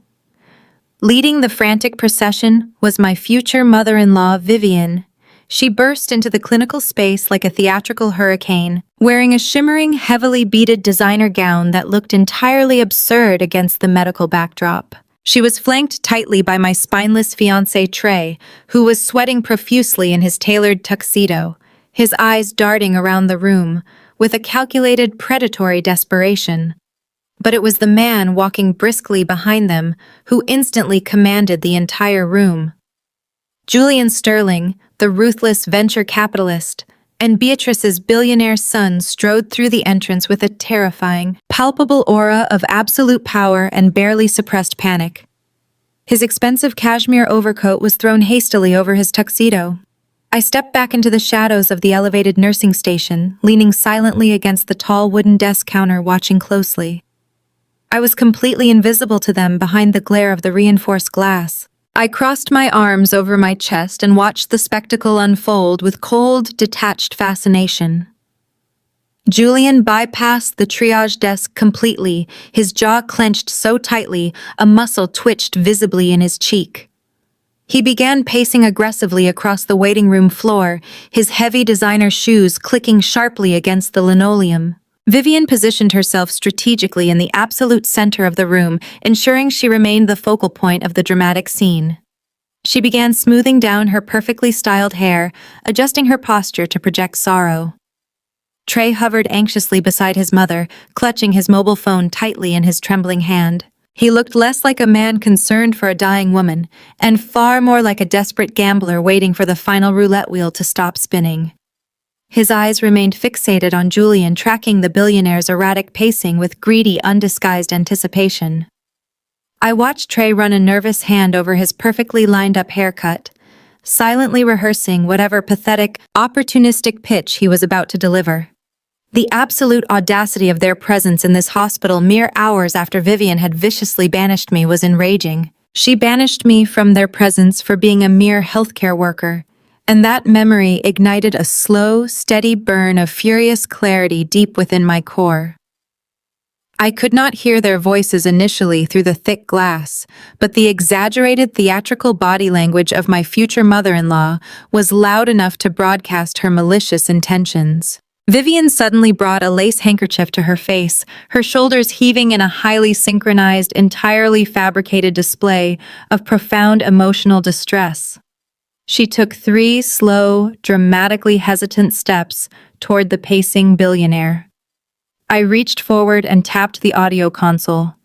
Leading the frantic procession was my future mother-in-law, Vivian. She burst into the clinical space like a theatrical hurricane, wearing a shimmering, heavily beaded designer gown that looked entirely absurd against the medical backdrop. She was flanked tightly by my spineless fiancé Trey, who was sweating profusely in his tailored tuxedo, his eyes darting around the room with a calculated, predatory desperation. But it was the man walking briskly behind them who instantly commanded the entire room. Julian Sterling, the ruthless venture capitalist, and Beatrice's billionaire son strode through the entrance with a terrifying, palpable aura of absolute power and barely suppressed panic. His expensive cashmere overcoat was thrown hastily over his tuxedo. I stepped back into the shadows of the elevated nursing station, leaning silently against the tall wooden desk counter, watching closely. I was completely invisible to them behind the glare of the reinforced glass. I crossed my arms over my chest and watched the spectacle unfold with cold, detached fascination. Julian bypassed the triage desk completely, his jaw clenched so tightly a muscle twitched visibly in his cheek. He began pacing aggressively across the waiting room floor, his heavy designer shoes clicking sharply against the linoleum. Vivian positioned herself strategically in the absolute center of the room, ensuring she remained the focal point of the dramatic scene. She began smoothing down her perfectly styled hair, adjusting her posture to project sorrow. Trey hovered anxiously beside his mother, clutching his mobile phone tightly in his trembling hand. He looked less like a man concerned for a dying woman, and far more like a desperate gambler waiting for the final roulette wheel to stop spinning. His eyes remained fixated on Julian, tracking the billionaire's erratic pacing with greedy, undisguised anticipation. I watched Trey run a nervous hand over his perfectly lined-up haircut, silently rehearsing whatever pathetic, opportunistic pitch he was about to deliver. The absolute audacity of their presence in this hospital mere hours after Vivian had viciously banished me was enraging. She banished me from their presence for being a mere healthcare worker, and that memory ignited a slow, steady burn of furious clarity deep within my core. I could not hear their voices initially through the thick glass, but the exaggerated theatrical body language of my future mother-in-law was loud enough to broadcast her malicious intentions. Vivian suddenly brought a lace handkerchief to her face, her shoulders heaving in a highly synchronized, entirely fabricated display of profound emotional distress. She took 3 slow, dramatically hesitant steps toward the pacing billionaire. I reached forward and tapped the audio console.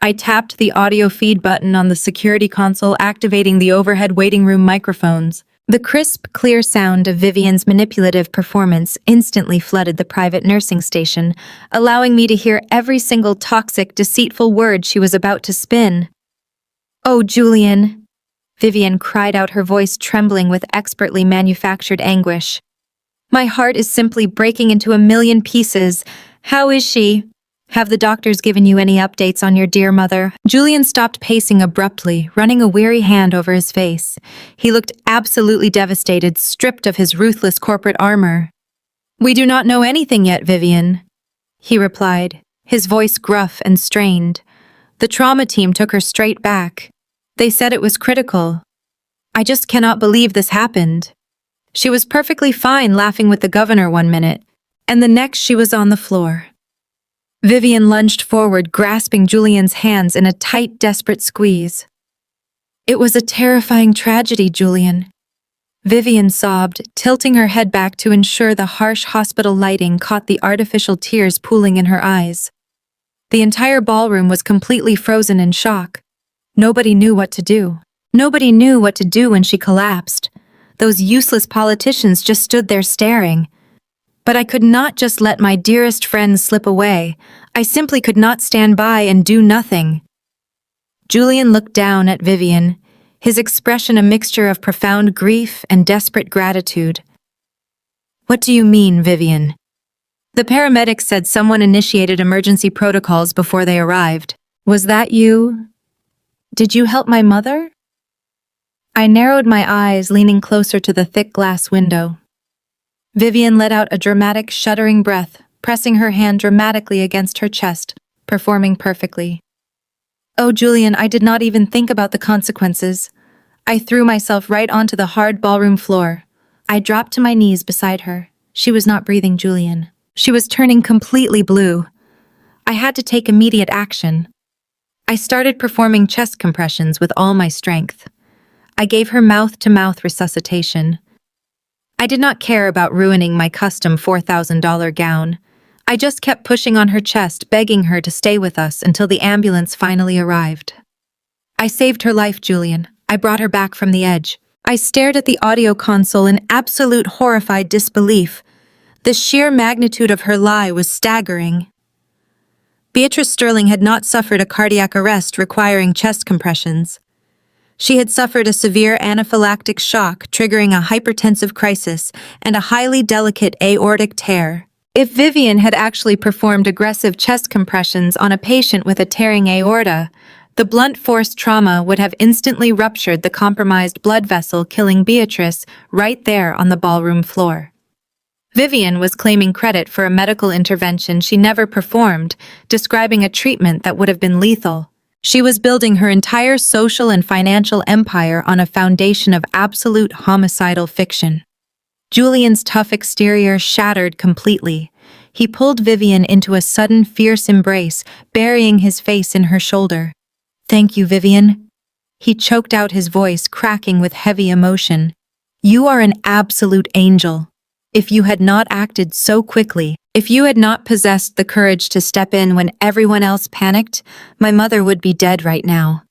I tapped the audio feed button on the security console, activating the overhead waiting room microphones. The crisp, clear sound of Vivian's manipulative performance instantly flooded the private nursing station, allowing me to hear every single toxic, deceitful word she was about to spin. "Oh, Julian," Vivian cried out, her voice trembling with expertly manufactured anguish. "My heart is simply breaking into a million pieces. How is she? Have the doctors given you any updates on your dear mother?" Julian stopped pacing abruptly, running a weary hand over his face. He looked absolutely devastated, stripped of his ruthless corporate armor. "We do not know anything yet, Vivian," he replied, his voice gruff and strained. "The trauma team took her straight back. They said it was critical. I just cannot believe this happened. She was perfectly fine laughing with the governor one minute, and the next she was on the floor." Vivian lunged forward, grasping Julian's hands in a tight, desperate squeeze. "It was a terrifying tragedy, Julian," Vivian sobbed, tilting her head back to ensure the harsh hospital lighting caught the artificial tears pooling in her eyes. The entire ballroom was completely frozen in shock. Nobody knew what to do. Nobody knew what to do when she collapsed. Those useless politicians just stood there staring. But I could not just let my dearest friend slip away. I simply could not stand by and do nothing. Julian looked down at Vivian, his expression a mixture of profound grief and desperate gratitude. "What do you mean, Vivian?" "The paramedics said someone initiated emergency protocols before they arrived. Was that you? Did you help my mother?" I narrowed my eyes, leaning closer to the thick glass window. Vivian let out a dramatic, shuddering breath, pressing her hand dramatically against her chest, performing perfectly. "Oh, Julian, I did not even think about the consequences. I threw myself right onto the hard ballroom floor. I dropped to my knees beside her. She was not breathing, Julian. She was turning completely blue. I had to take immediate action. I started performing chest compressions with all my strength. I gave her mouth-to-mouth resuscitation. I did not care about ruining my custom $4,000 gown. I just kept pushing on her chest, begging her to stay with us until the ambulance finally arrived. I saved her life, Julian. I brought her back from the edge." I stared at the audio console in absolute horrified disbelief. The sheer magnitude of her lie was staggering. Beatrice Sterling had not suffered a cardiac arrest requiring chest compressions. She had suffered a severe anaphylactic shock, triggering a hypertensive crisis and a highly delicate aortic tear. If Vivian had actually performed aggressive chest compressions on a patient with a tearing aorta, the blunt force trauma would have instantly ruptured the compromised blood vessel, killing Beatrice right there on the ballroom floor. Vivian was claiming credit for a medical intervention she never performed, describing a treatment that would have been lethal. She was building her entire social and financial empire on a foundation of absolute homicidal fiction. Julian's tough exterior shattered completely. He pulled Vivian into a sudden, fierce embrace, burying his face in her shoulder. "Thank you, Vivian." He choked out, his voice cracking with heavy emotion. "You are an absolute angel. If you had not acted so quickly, if you had not possessed the courage to step in when everyone else panicked, my mother would be dead right now.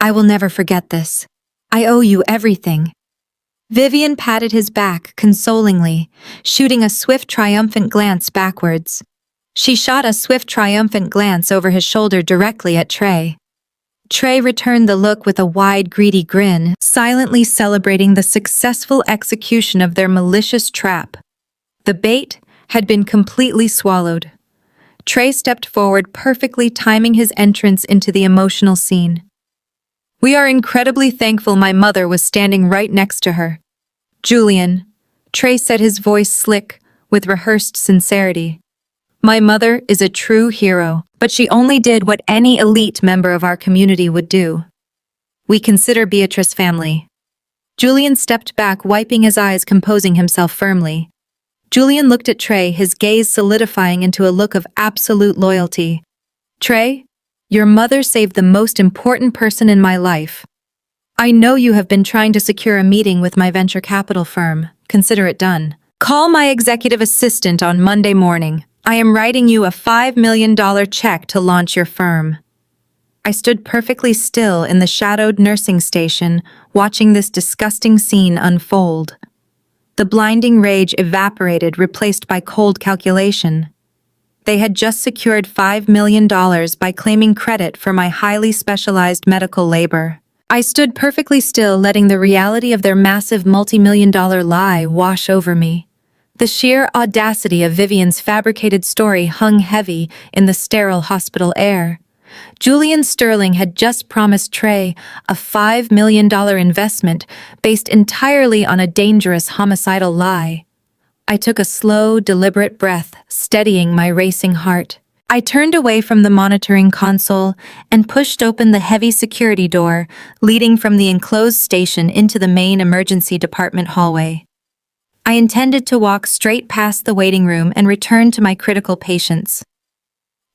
I will never forget this. I owe you everything." Vivian patted his back consolingly, shooting a swift, triumphant glance backwards. She shot a swift, triumphant glance over his shoulder directly at Trey. Trey returned the look with a wide, greedy grin, silently celebrating the successful execution of their malicious trap. The bait had been completely swallowed. Trey stepped forward, perfectly timing his entrance into the emotional scene. "We are incredibly thankful my mother was standing right next to her. Julian," Trey said, his voice slick with rehearsed sincerity. My mother is a true hero, but she only did what any elite member of our community would do. We consider Beatrice family. Julian stepped back, wiping his eyes, composing himself firmly. Julian looked at Trey, his gaze solidifying into a look of absolute loyalty. Trey, your mother saved the most important person in my life. I know you have been trying to secure a meeting with my venture capital firm. Consider it done. Call my executive assistant on Monday morning. I am writing you a $5 million check to launch your firm. I stood perfectly still in the shadowed nursing station, watching this disgusting scene unfold. The blinding rage evaporated, replaced by cold calculation. They had just secured $5 million by claiming credit for my highly specialized medical labor. I stood perfectly still, letting the reality of their massive multi-million-dollar lie wash over me. The sheer audacity of Vivian's fabricated story hung heavy in the sterile hospital air. Julian Sterling had just promised Trey a $5 million investment based entirely on a dangerous homicidal lie. I took a slow, deliberate breath, steadying my racing heart. I turned away from the monitoring console and pushed open the heavy security door leading from the enclosed station into the main emergency department hallway. I intended to walk straight past the waiting room and return to my critical patients.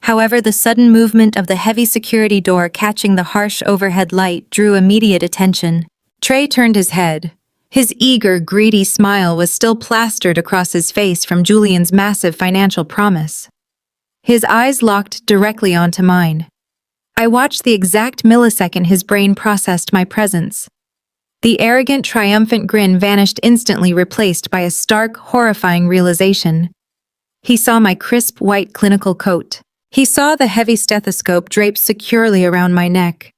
However, the sudden movement of the heavy security door catching the harsh overhead light drew immediate attention. Trey turned his head. His eager, greedy smile was still plastered across his face from Julian's massive financial promise. His eyes locked directly onto mine. I watched the exact millisecond his brain processed my presence. The arrogant, triumphant grin vanished instantly, replaced by a stark, horrifying realization. He saw my crisp, white clinical coat. He saw the heavy stethoscope draped securely around my neck.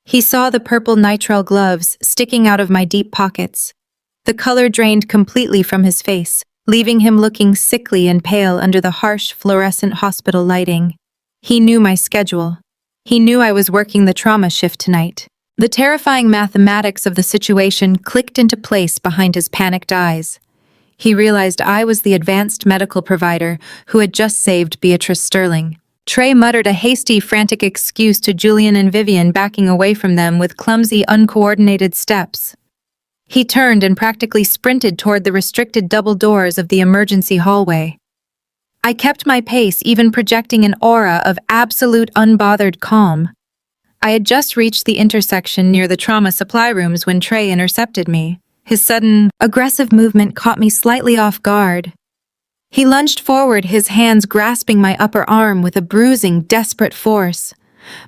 He saw the purple nitrile gloves sticking out of my deep pockets. The color drained completely from his face, leaving him looking sickly and pale under the harsh, fluorescent hospital lighting. He knew my schedule. He knew I was working the trauma shift tonight. The terrifying mathematics of the situation clicked into place behind his panicked eyes. He realized I was the advanced medical provider who had just saved Beatrice Sterling. Trey muttered a hasty, frantic excuse to Julian and Vivian, backing away from them with clumsy, uncoordinated steps. He turned and practically sprinted toward the restricted double doors of the emergency hallway. I kept my pace, even projecting an aura of absolute unbothered calm. I had just reached the intersection near the trauma supply rooms when Trey intercepted me. His sudden, aggressive movement caught me slightly off guard. He lunged forward, his hands grasping my upper arm with a bruising, desperate force.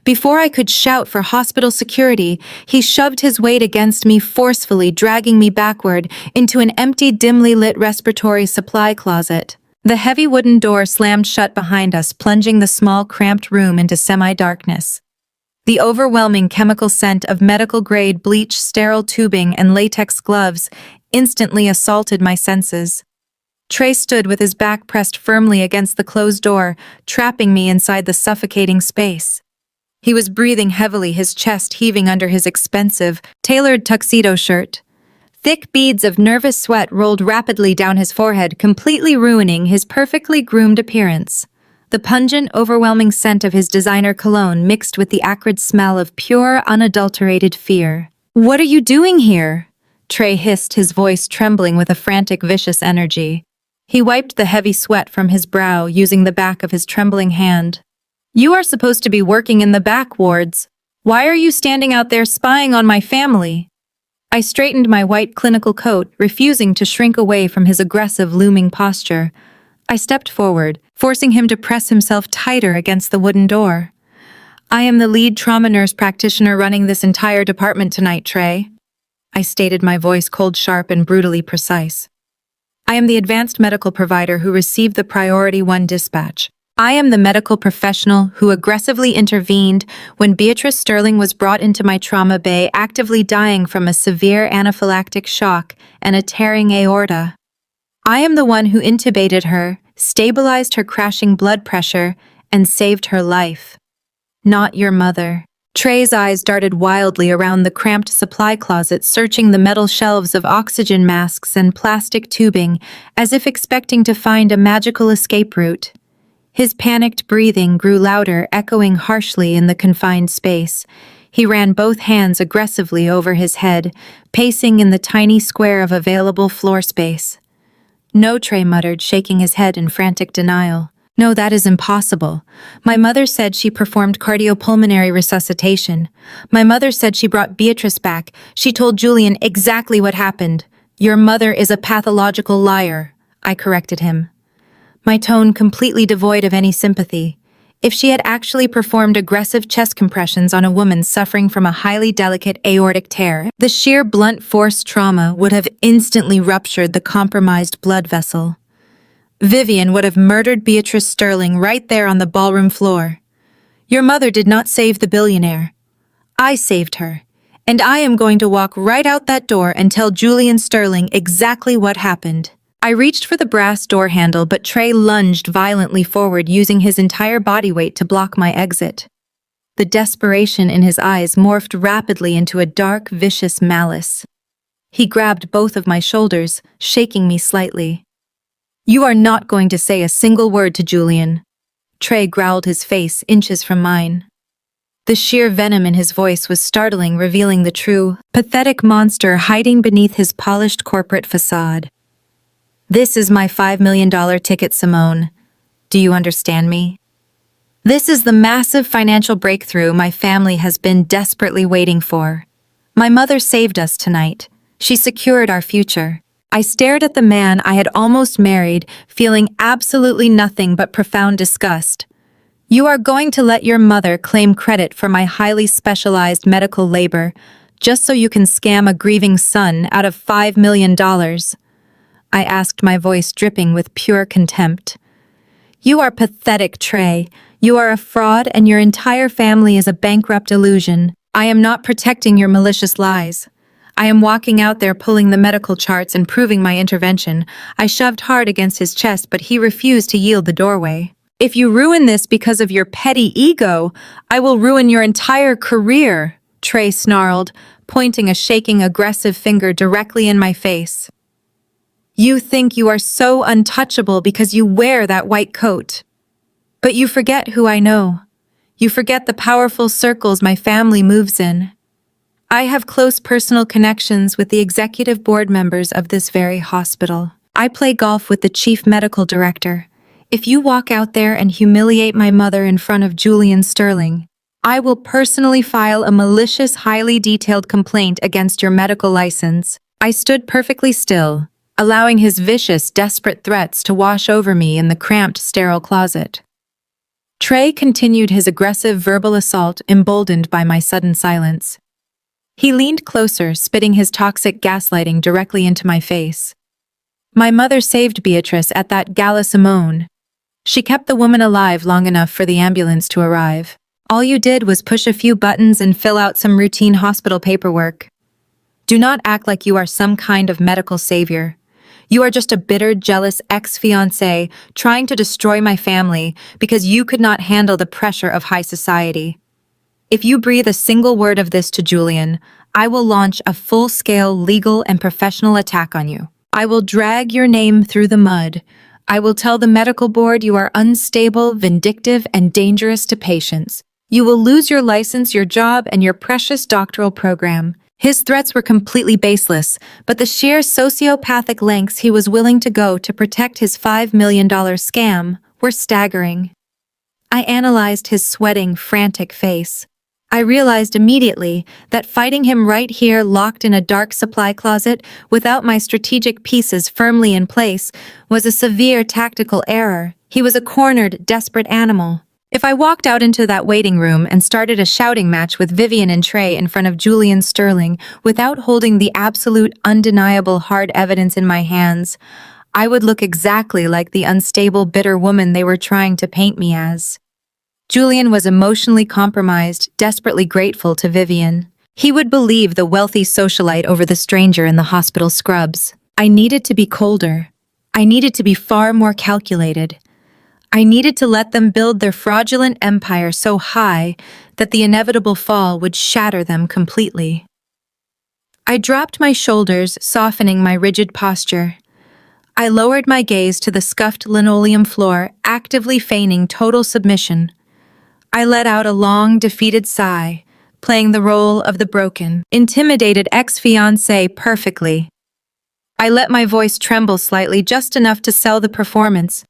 Before I could shout for hospital security, he shoved his weight against me forcefully, dragging me backward into an empty, dimly lit respiratory supply closet. The heavy wooden door slammed shut behind us, plunging the small, cramped room into semi-darkness. The overwhelming chemical scent of medical-grade bleach, sterile tubing, and latex gloves instantly assaulted my senses. Trey stood with his back pressed firmly against the closed door, trapping me inside the suffocating space. He was breathing heavily, his chest heaving under his expensive, tailored tuxedo shirt. Thick beads of nervous sweat rolled rapidly down his forehead, completely ruining his perfectly groomed appearance. The pungent, overwhelming scent of his designer cologne mixed with the acrid smell of pure, unadulterated fear. "What are you doing here?" Trey hissed, his voice trembling with a frantic, vicious energy. He wiped the heavy sweat from his brow using the back of his trembling hand. "You are supposed to be working in the back wards. Why are you standing out there spying on my family?" I straightened my white clinical coat, refusing to shrink away from his aggressive, looming posture. I stepped forward, forcing him to press himself tighter against the wooden door. "I am the lead trauma nurse practitioner running this entire department tonight, Trey," I stated, my voice cold, sharp, and brutally precise. "I am the advanced medical provider who received the Priority 1 dispatch. I am the medical professional who aggressively intervened when Beatrice Sterling was brought into my trauma bay, actively dying from a severe anaphylactic shock and a tearing aorta. I am the one who intubated her, stabilized her crashing blood pressure, and saved her life. Not your mother." Trey's eyes darted wildly around the cramped supply closet, searching the metal shelves of oxygen masks and plastic tubing, as if expecting to find a magical escape route. His panicked breathing grew louder, echoing harshly in the confined space. He ran both hands aggressively over his head, pacing in the tiny square of available floor space. "No," Trey muttered, shaking his head in frantic denial. "No, that is impossible. My mother said she performed cardiopulmonary resuscitation. My mother said she brought Beatrice back. She told Julian exactly what happened. Your mother is a pathological liar," I corrected him, my tone completely devoid of any sympathy. If she had actually performed aggressive chest compressions on a woman suffering from a highly delicate aortic tear, the sheer blunt force trauma would have instantly ruptured the compromised blood vessel. Vivian would have murdered Beatrice Sterling right there on the ballroom floor. Your mother did not save the billionaire. I saved her. And I am going to walk right out that door and tell Julian Sterling exactly what happened. I reached for the brass door handle, but Trey lunged violently forward, using his entire body weight to block my exit. The desperation in his eyes morphed rapidly into a dark, vicious malice. He grabbed both of my shoulders, shaking me slightly. "You are not going to say a single word to Julian." Trey growled, his face inches from mine. The sheer venom in his voice was startling, revealing the true, pathetic monster hiding beneath his polished corporate facade. "This is my $5 million ticket, Simone. Do you understand me? This is the massive financial breakthrough my family has been desperately waiting for. My mother saved us tonight. She secured our future." I stared at the man I had almost married, feeling absolutely nothing but profound disgust. "You are going to let your mother claim credit for my highly specialized medical labor, just so you can scam a grieving son out of $5 million? I asked, my voice dripping with pure contempt. "You are pathetic, Trey. You are a fraud, and your entire family is a bankrupt illusion. I am not protecting your malicious lies." I am walking out there, pulling the medical charts and proving my intervention. I shoved hard against his chest, but he refused to yield the doorway. "If you ruin this because of your petty ego, I will ruin your entire career," Trey snarled, pointing a shaking, aggressive finger directly in my face. "You think you are so untouchable because you wear that white coat. But you forget who I know. You forget the powerful circles my family moves in. I have close personal connections with the executive board members of this very hospital. I play golf with the chief medical director. If you walk out there and humiliate my mother in front of Julian Sterling, I will personally file a malicious, highly detailed complaint against your medical license." I stood perfectly still, allowing his vicious, desperate threats to wash over me in the cramped, sterile closet. Trey continued his aggressive verbal assault, emboldened by my sudden silence. He leaned closer, spitting his toxic gaslighting directly into my face. "My mother saved Beatrice at that gala, Simone. She kept the woman alive long enough for the ambulance to arrive. All you did was push a few buttons and fill out some routine hospital paperwork. Do not act like you are some kind of medical savior. You are just a bitter, jealous ex-fiancé trying to destroy my family because you could not handle the pressure of high society. If you breathe a single word of this to Julian, I will launch a full-scale legal and professional attack on you. I will drag your name through the mud. I will tell the medical board you are unstable, vindictive, and dangerous to patients. You will lose your license, your job, and your precious doctoral program." His threats were completely baseless, but the sheer sociopathic lengths he was willing to go to protect his $5 million scam were staggering. I analyzed his sweating, frantic face. I realized immediately that fighting him right here, locked in a dark supply closet without my strategic pieces firmly in place, was a severe tactical error. He was a cornered, desperate animal. If I walked out into that waiting room and started a shouting match with Vivian and Trey in front of Julian Sterling without holding the absolute, undeniable hard evidence in my hands, I would look exactly like the unstable, bitter woman they were trying to paint me as. Julian was emotionally compromised, desperately grateful to Vivian. He would believe the wealthy socialite over the stranger in the hospital scrubs. I needed to be colder. I needed to be far more calculated. I needed to let them build their fraudulent empire so high that the inevitable fall would shatter them completely. I dropped my shoulders, softening my rigid posture. I lowered my gaze to the scuffed linoleum floor, actively feigning total submission. I let out a long, defeated sigh, playing the role of the broken, intimidated ex-fiancé perfectly. I let my voice tremble slightly, just enough to sell the performance.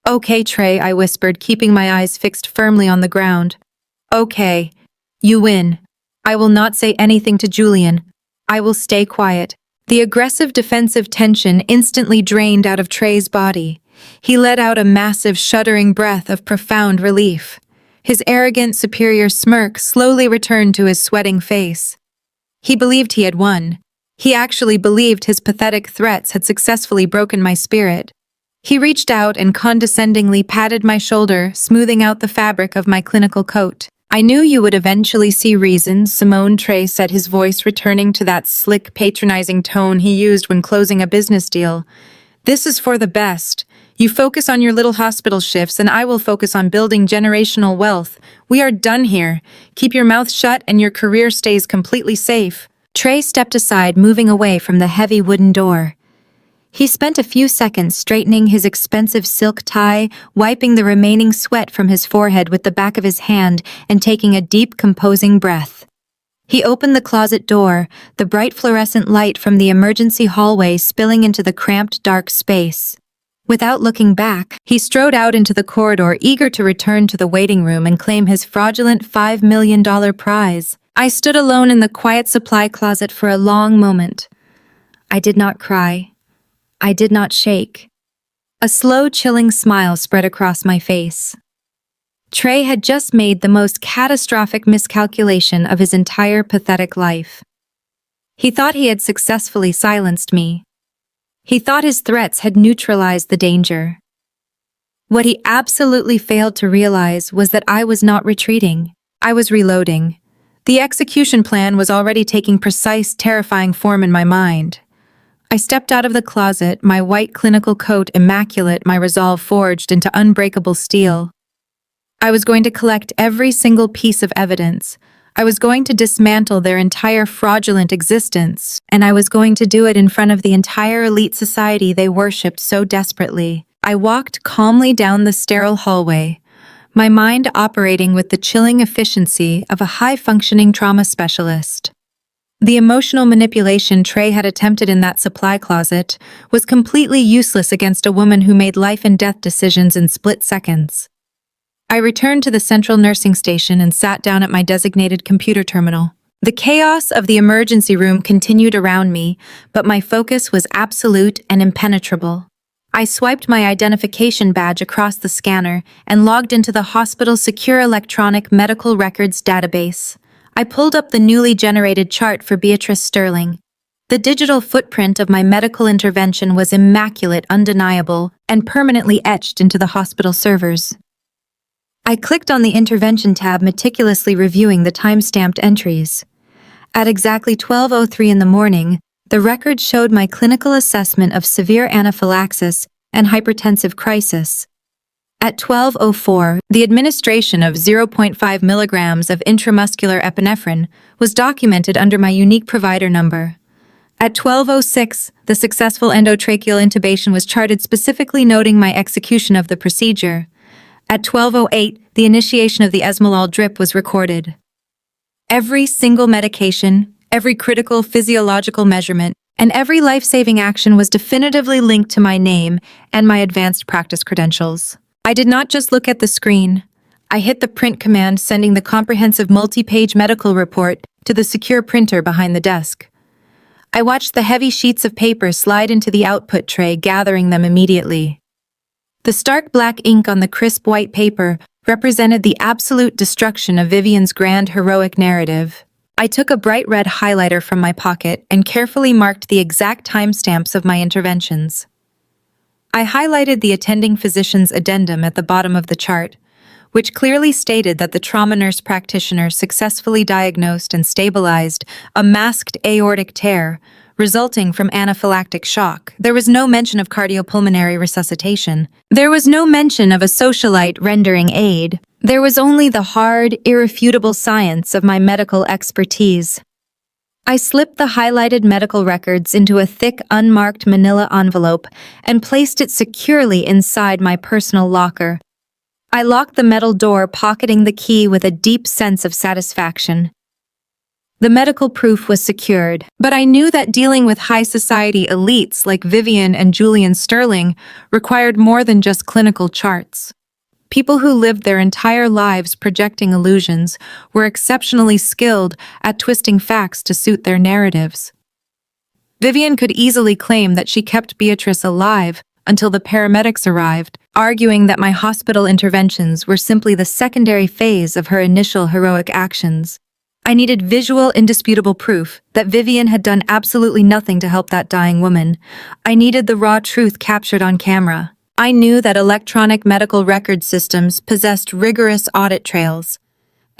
"Okay, Trey," I whispered, keeping my eyes fixed firmly on the ground. "Okay, you win. I will not say anything to Julian. I will stay quiet." The aggressive defensive tension instantly drained out of Trey's body. He let out a massive, shuddering breath of profound relief. His arrogant, superior smirk slowly returned to his sweating face. He believed he had won. He actually believed his pathetic threats had successfully broken my spirit. He reached out and condescendingly patted my shoulder, smoothing out the fabric of my clinical coat. "I knew you would eventually see reason," Simone, Trey said, his voice returning to that slick, patronizing tone he used when closing a business deal. "This is for the best. You focus on your little hospital shifts, and I will focus on building generational wealth. We are done here. Keep your mouth shut and your career stays completely safe." Trey stepped aside, moving away from the heavy wooden door. He spent a few seconds straightening his expensive silk tie, wiping the remaining sweat from his forehead with the back of his hand and taking a deep, composing breath. He opened the closet door, the bright fluorescent light from the emergency hallway spilling into the cramped, dark space. Without looking back, he strode out into the corridor, eager to return to the waiting room and claim his fraudulent $5 million prize. I stood alone in the quiet supply closet for a long moment. I did not cry. I did not shake. A slow, chilling smile spread across my face. Trey had just made the most catastrophic miscalculation of his entire pathetic life. He thought he had successfully silenced me. He thought his threats had neutralized the danger. What he absolutely failed to realize was that I was not retreating. I was reloading. The execution plan was already taking precise, terrifying form in my mind. I stepped out of the closet, my white clinical coat immaculate, my resolve forged into unbreakable steel. I was going to collect every single piece of evidence. I was going to dismantle their entire fraudulent existence, and I was going to do it in front of the entire elite society they worshipped so desperately. I walked calmly down the sterile hallway, my mind operating with the chilling efficiency of a high-functioning trauma specialist. The emotional manipulation Trey had attempted in that supply closet was completely useless against a woman who made life-and-death decisions in split seconds. I returned to the central nursing station and sat down at my designated computer terminal. The chaos of the emergency room continued around me, but my focus was absolute and impenetrable. I swiped my identification badge across the scanner and logged into the hospital's secure electronic medical records database. I pulled up the newly generated chart for Beatrice Sterling. The digital footprint of my medical intervention was immaculate, undeniable, and permanently etched into the hospital servers. I clicked on the intervention tab, meticulously reviewing the time-stamped entries. At exactly 12:03 in the morning, the record showed my clinical assessment of severe anaphylaxis and hypertensive crisis. At 12:04, the administration of 0.5 milligrams of intramuscular epinephrine was documented under my unique provider number. At 12:06, the successful endotracheal intubation was charted, specifically noting my execution of the procedure. At 12:08, the initiation of the esmolol drip was recorded. Every single medication, every critical physiological measurement, and every life-saving action was definitively linked to my name and my advanced practice credentials. I did not just look at the screen. I hit the print command, sending the comprehensive multi-page medical report to the secure printer behind the desk. I watched the heavy sheets of paper slide into the output tray, gathering them immediately. The stark black ink on the crisp white paper represented the absolute destruction of Vivian's grand heroic narrative. I took a bright red highlighter from my pocket and carefully marked the exact timestamps of my interventions. I highlighted the attending physician's addendum at the bottom of the chart, which clearly stated that the trauma nurse practitioner successfully diagnosed and stabilized a masked aortic tear resulting from anaphylactic shock. There was no mention of cardiopulmonary resuscitation. There was no mention of a socialite rendering aid. There was only the hard, irrefutable science of my medical expertise. I slipped the highlighted medical records into a thick, unmarked manila envelope and placed it securely inside my personal locker. I locked the metal door, pocketing the key with a deep sense of satisfaction. The medical proof was secured, but I knew that dealing with high society elites like Vivian and Julian Sterling required more than just clinical charts. People who lived their entire lives projecting illusions were exceptionally skilled at twisting facts to suit their narratives. Vivian could easily claim that she kept Beatrice alive until the paramedics arrived, arguing that my hospital interventions were simply the secondary phase of her initial heroic actions. I needed visual, indisputable proof that Vivian had done absolutely nothing to help that dying woman. I needed the raw truth captured on camera. I knew that electronic medical record systems possessed rigorous audit trails.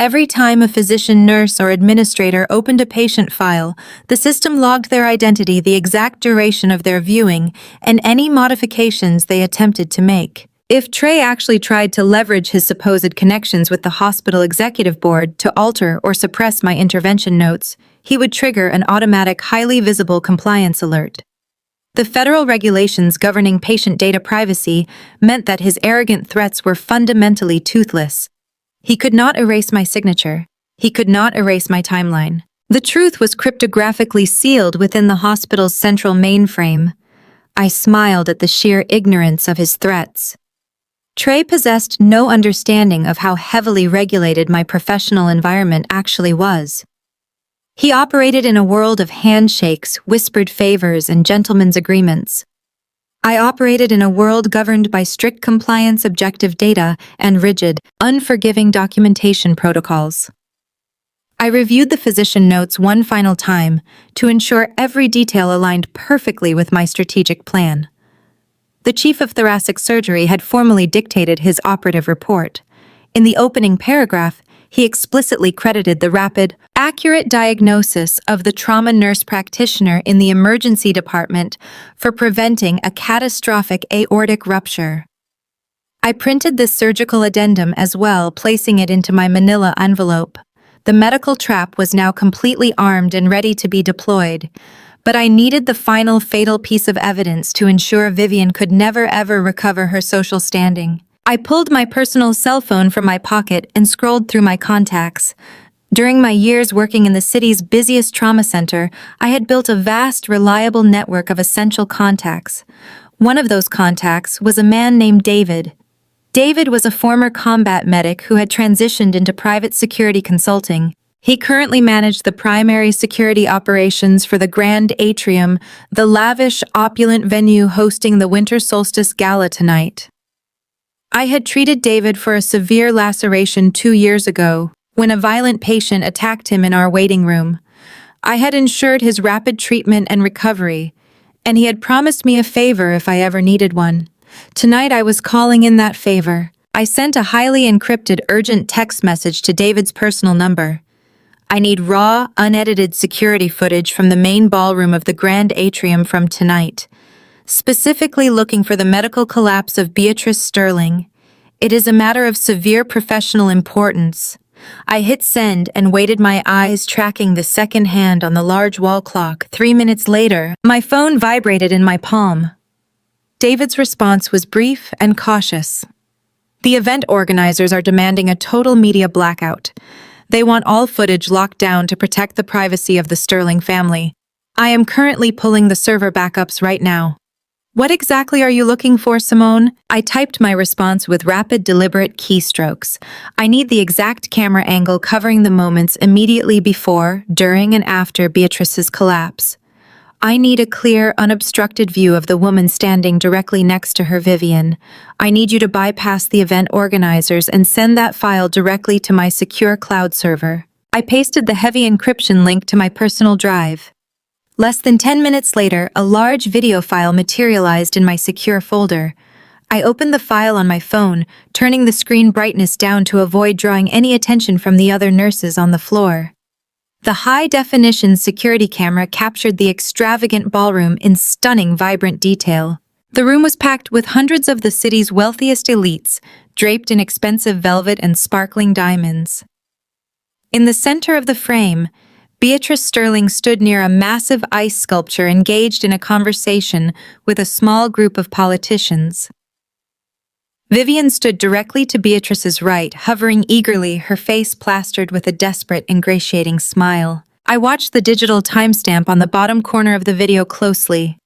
Every time a physician, nurse, or administrator opened a patient file, the system logged their identity, the exact duration of their viewing, and any modifications they attempted to make. If Trey actually tried to leverage his supposed connections with the hospital executive board to alter or suppress my intervention notes, he would trigger an automatic, highly visible compliance alert. The federal regulations governing patient data privacy meant that his arrogant threats were fundamentally toothless. He could not erase my signature. He could not erase my timeline. The truth was cryptographically sealed within the hospital's central mainframe. I smiled at the sheer ignorance of his threats. Trey possessed no understanding of how heavily regulated my professional environment actually was. He operated in a world of handshakes, whispered favors, and gentlemen's agreements. I operated in a world governed by strict compliance, objective data, and rigid, unforgiving documentation protocols. I reviewed the physician notes one final time to ensure every detail aligned perfectly with my strategic plan. The chief of thoracic surgery had formally dictated his operative report. In the opening paragraph, he explicitly credited the rapid, accurate diagnosis of the trauma nurse practitioner in the emergency department for preventing a catastrophic aortic rupture. I printed this surgical addendum as well, placing it into my manila envelope. The medical trap was now completely armed and ready to be deployed, but I needed the final fatal piece of evidence to ensure Vivian could never ever recover her social standing. I pulled my personal cell phone from my pocket and scrolled through my contacts. During my years working in the city's busiest trauma center, I had built a vast, reliable network of essential contacts. One of those contacts was a man named David. David was a former combat medic who had transitioned into private security consulting. He currently managed the primary security operations for the Grand Atrium, the lavish, opulent venue hosting the Winter Solstice Gala tonight. I had treated David for a severe laceration 2 years ago, when a violent patient attacked him in our waiting room. I had ensured his rapid treatment and recovery, and he had promised me a favor if I ever needed one. Tonight I was calling in that favor. I sent a highly encrypted urgent text message to David's personal number. I need raw, unedited security footage from the main ballroom of the Grand Atrium from tonight. Specifically looking for the medical collapse of Beatrice Sterling. It is a matter of severe professional importance. I hit send and waited, my eyes tracking the second hand on the large wall clock. 3 minutes later, my phone vibrated in my palm. David's response was brief and cautious. The event organizers are demanding a total media blackout. They want all footage locked down to protect the privacy of the Sterling family. I am currently pulling the server backups right now. What exactly are you looking for, Simone? I typed my response with rapid, deliberate keystrokes. I need the exact camera angle covering the moments immediately before, during, and after Beatrice's collapse. I need a clear, unobstructed view of the woman standing directly next to her, Vivian. I need you to bypass the event organizers and send that file directly to my secure cloud server. I pasted the heavy encryption link to my personal drive. Less than 10 minutes later, a large video file materialized in my secure folder. I opened the file on my phone, turning the screen brightness down to avoid drawing any attention from the other nurses on the floor. The high-definition security camera captured the extravagant ballroom in stunning, vibrant detail. The room was packed with hundreds of the city's wealthiest elites, draped in expensive velvet and sparkling diamonds. In the center of the frame, Beatrice Sterling stood near a massive ice sculpture engaged in a conversation with a small group of politicians. Vivian stood directly to Beatrice's right, hovering eagerly, her face plastered with a desperate, ingratiating smile. I watched the digital timestamp on the bottom corner of the video closely.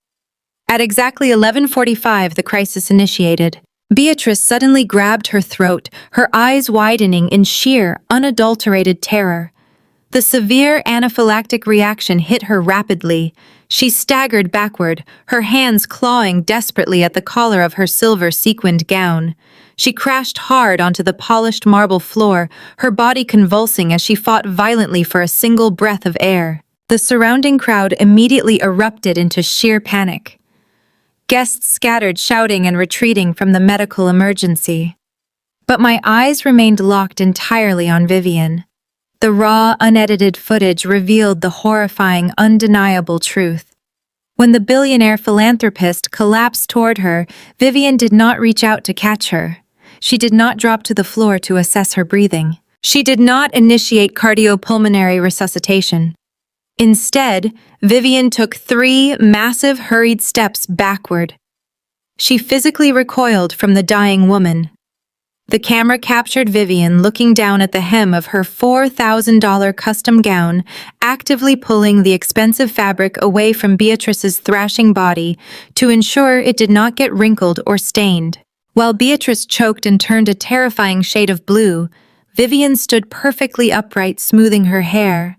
At exactly 11:45, the crisis initiated. Beatrice suddenly grabbed her throat, her eyes widening in sheer, unadulterated terror. The severe anaphylactic reaction hit her rapidly. She staggered backward, her hands clawing desperately at the collar of her silver sequined gown. She crashed hard onto the polished marble floor, her body convulsing as she fought violently for a single breath of air. The surrounding crowd immediately erupted into sheer panic. Guests scattered, shouting and retreating from the medical emergency. But my eyes remained locked entirely on Vivian. The raw, unedited footage revealed the horrifying, undeniable truth. When the billionaire philanthropist collapsed toward her, Vivian did not reach out to catch her. She did not drop to the floor to assess her breathing. She did not initiate cardiopulmonary resuscitation. Instead, Vivian took 3 massive, hurried steps backward. She physically recoiled from the dying woman. The camera captured Vivian looking down at the hem of her $4,000 custom gown, actively pulling the expensive fabric away from Beatrice's thrashing body to ensure it did not get wrinkled or stained. While Beatrice choked and turned a terrifying shade of blue, Vivian stood perfectly upright, smoothing her hair.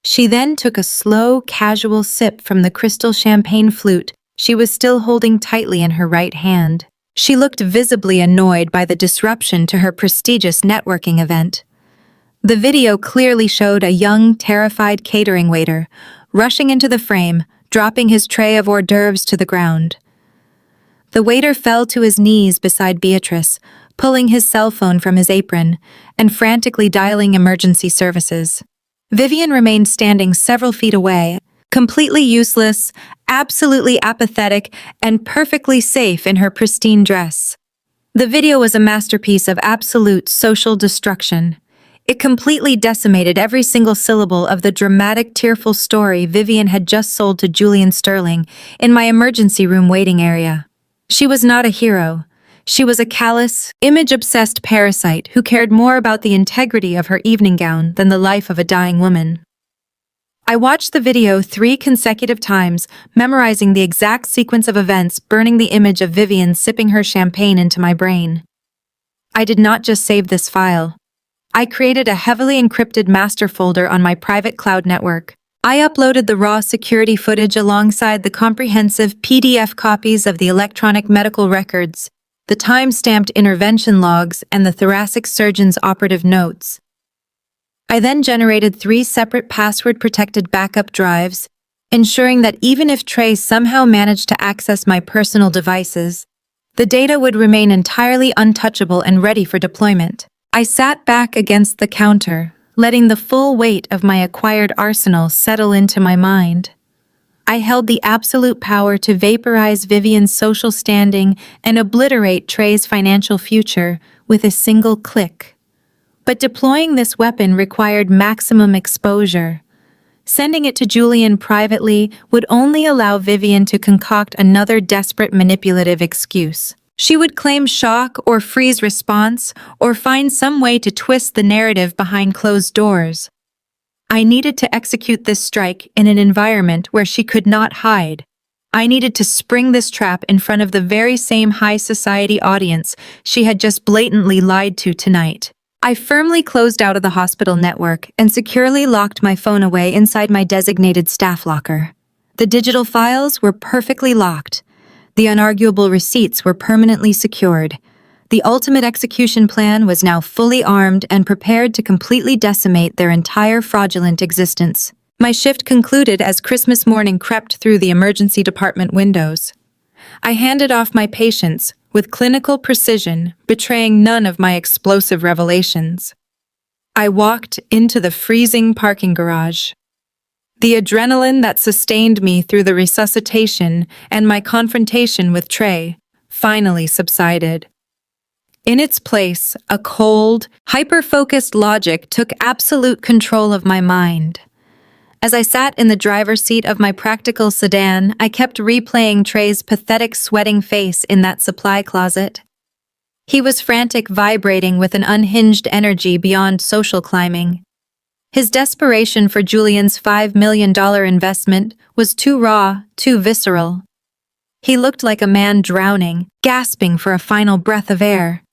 She then took a slow, casual sip from the crystal champagne flute she was still holding tightly in her right hand. She looked visibly annoyed by the disruption to her prestigious networking event. The video clearly showed a young, terrified catering waiter rushing into the frame, dropping his tray of hors d'oeuvres to the ground. The waiter fell to his knees beside Beatrice, pulling his cell phone from his apron and frantically dialing emergency services. Vivian remained standing several feet away, completely useless, absolutely apathetic, and perfectly safe in her pristine dress. The video was a masterpiece of absolute social destruction. It completely decimated every single syllable of the dramatic, tearful story Vivian had just sold to Julian Sterling in my emergency room waiting area. She was not a hero. She was a callous, image-obsessed parasite who cared more about the integrity of her evening gown than the life of a dying woman. I watched the video 3 consecutive times, memorizing the exact sequence of events, burning the image of Vivian sipping her champagne into my brain. I did not just save this file. I created a heavily encrypted master folder on my private cloud network. I uploaded the raw security footage alongside the comprehensive PDF copies of the electronic medical records, the time-stamped intervention logs, and the thoracic surgeon's operative notes. I then generated 3 separate password-protected backup drives, ensuring that even if Trey somehow managed to access my personal devices, the data would remain entirely untouchable and ready for deployment. I sat back against the counter, letting the full weight of my acquired arsenal settle into my mind. I held the absolute power to vaporize Vivian's social standing and obliterate Trey's financial future with a single click. But deploying this weapon required maximum exposure. Sending it to Julian privately would only allow Vivian to concoct another desperate manipulative excuse. She would claim shock or freeze response or find some way to twist the narrative behind closed doors. I needed to execute this strike in an environment where she could not hide. I needed to spring this trap in front of the very same high society audience she had just blatantly lied to tonight. I firmly closed out of the hospital network and securely locked my phone away inside my designated staff locker. The digital files were perfectly locked. The unarguable receipts were permanently secured. The ultimate execution plan was now fully armed and prepared to completely decimate their entire fraudulent existence. My shift concluded as Christmas morning crept through the emergency department windows. I handed off my patients with clinical precision, betraying none of my explosive revelations. I walked into the freezing parking garage. The adrenaline that sustained me through the resuscitation and my confrontation with Trey finally subsided. In its place, a cold, hyper-focused logic took absolute control of my mind. As I sat in the driver's seat of my practical sedan, I kept replaying Trey's pathetic sweating face in that supply closet. He was frantic, vibrating with an unhinged energy beyond social climbing. His desperation for Julian's $5 million investment was too raw, too visceral. He looked like a man drowning, gasping for a final breath of air.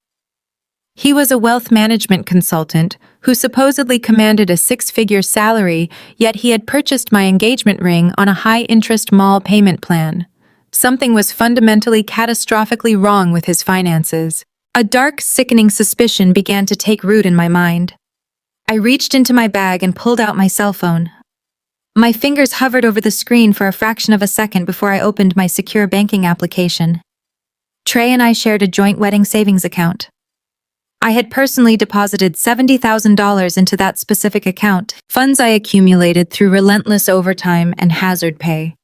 He was a wealth management consultant who supposedly commanded a six-figure salary, yet he had purchased my engagement ring on a high-interest mall payment plan. Something was fundamentally catastrophically wrong with his finances. A dark, sickening suspicion began to take root in my mind. I reached into my bag and pulled out my cell phone. My fingers hovered over the screen for a fraction of a second before I opened my secure banking application. Trey and I shared a joint wedding savings account. I had personally deposited $70,000 into that specific account, funds I accumulated through relentless overtime and hazard pay.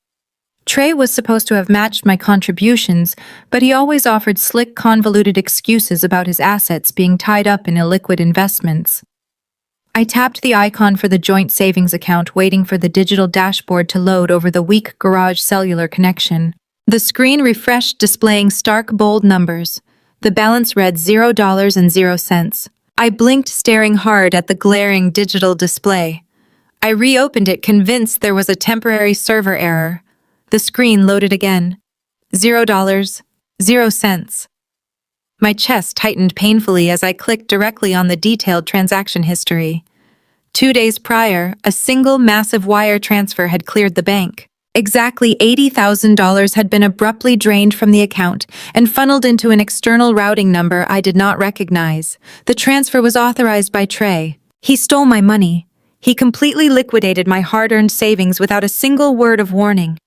Trey was supposed to have matched my contributions, but he always offered slick, convoluted excuses about his assets being tied up in illiquid investments. I tapped the icon for the joint savings account, waiting for the digital dashboard to load over the weak garage cellular connection. The screen refreshed, displaying stark, bold numbers. The balance read $0.00. I blinked, staring hard at the glaring digital display. I reopened it, convinced there was a temporary server error. The screen loaded again. $0.00. My chest tightened painfully as I clicked directly on the detailed transaction history. 2 days prior, a single massive wire transfer had cleared the bank. Exactly $80,000 had been abruptly drained from the account and funneled into an external routing number I did not recognize. The transfer was authorized by Trey. He stole my money. He completely liquidated my hard-earned savings without a single word of warning.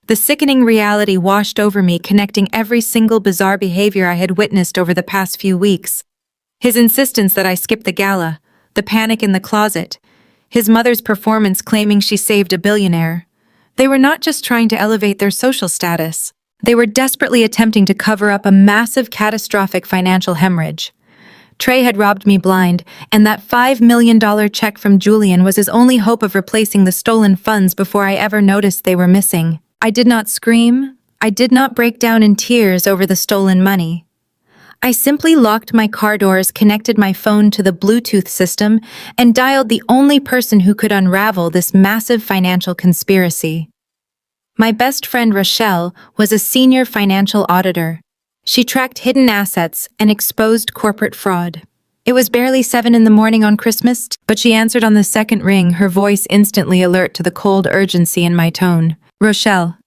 The sickening reality washed over me, connecting every single bizarre behavior I had witnessed over the past few weeks. His insistence that I skip the gala, the panic in the closet, his mother's performance claiming she saved a billionaire. They were not just trying to elevate their social status. They were desperately attempting to cover up a massive, catastrophic financial hemorrhage. Trey had robbed me blind, and that $5 million check from Julian was his only hope of replacing the stolen funds before I ever noticed they were missing. I did not scream. I did not break down in tears over the stolen money. I simply locked my car doors, connected my phone to the Bluetooth system, and dialed the only person who could unravel this massive financial conspiracy. My best friend Rochelle was a senior financial auditor. She tracked hidden assets and exposed corporate fraud. It was barely 7 a.m. on Christmas, but she answered on the second ring, her voice instantly alert to the cold urgency in my tone. "Rochelle,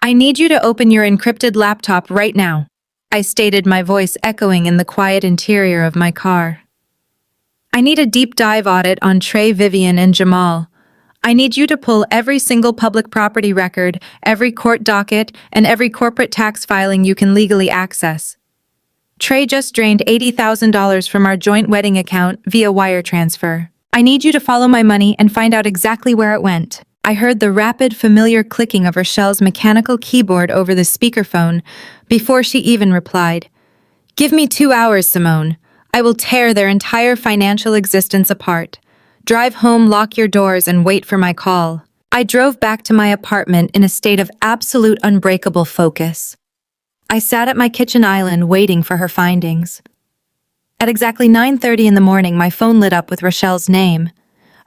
I need you to open your encrypted laptop right now," I stated, my voice echoing in the quiet interior of my car. "I need a deep dive audit on Trey, Vivian, and Jamal. I need you to pull every single public property record, every court docket, and every corporate tax filing you can legally access. Trey just drained $80,000 from our joint wedding account via wire transfer. I need you to follow my money and find out exactly where it went." I heard the rapid, familiar clicking of Rochelle's mechanical keyboard over the speakerphone before she even replied. "Give me 2 hours, Simone. I will tear their entire financial existence apart. Drive home, lock your doors, and wait for my call." I drove back to my apartment in a state of absolute unbreakable focus. I sat at my kitchen island waiting for her findings. At exactly 9:30 in the morning, my phone lit up with Rochelle's name.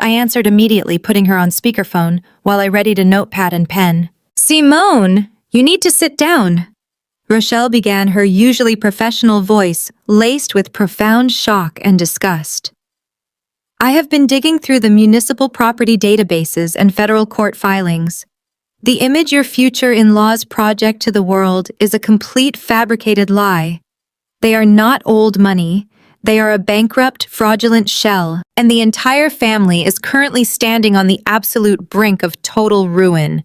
I answered immediately, putting her on speakerphone while I readied a notepad and pen. "Simone, you need to sit down." Rochelle began, her usually professional voice laced with profound shock and disgust. "I have been digging through the municipal property databases and federal court filings. The image your future in-laws project to the world is a complete fabricated lie. They are not old money. They are a bankrupt, fraudulent shell, and the entire family is currently standing on the absolute brink of total ruin.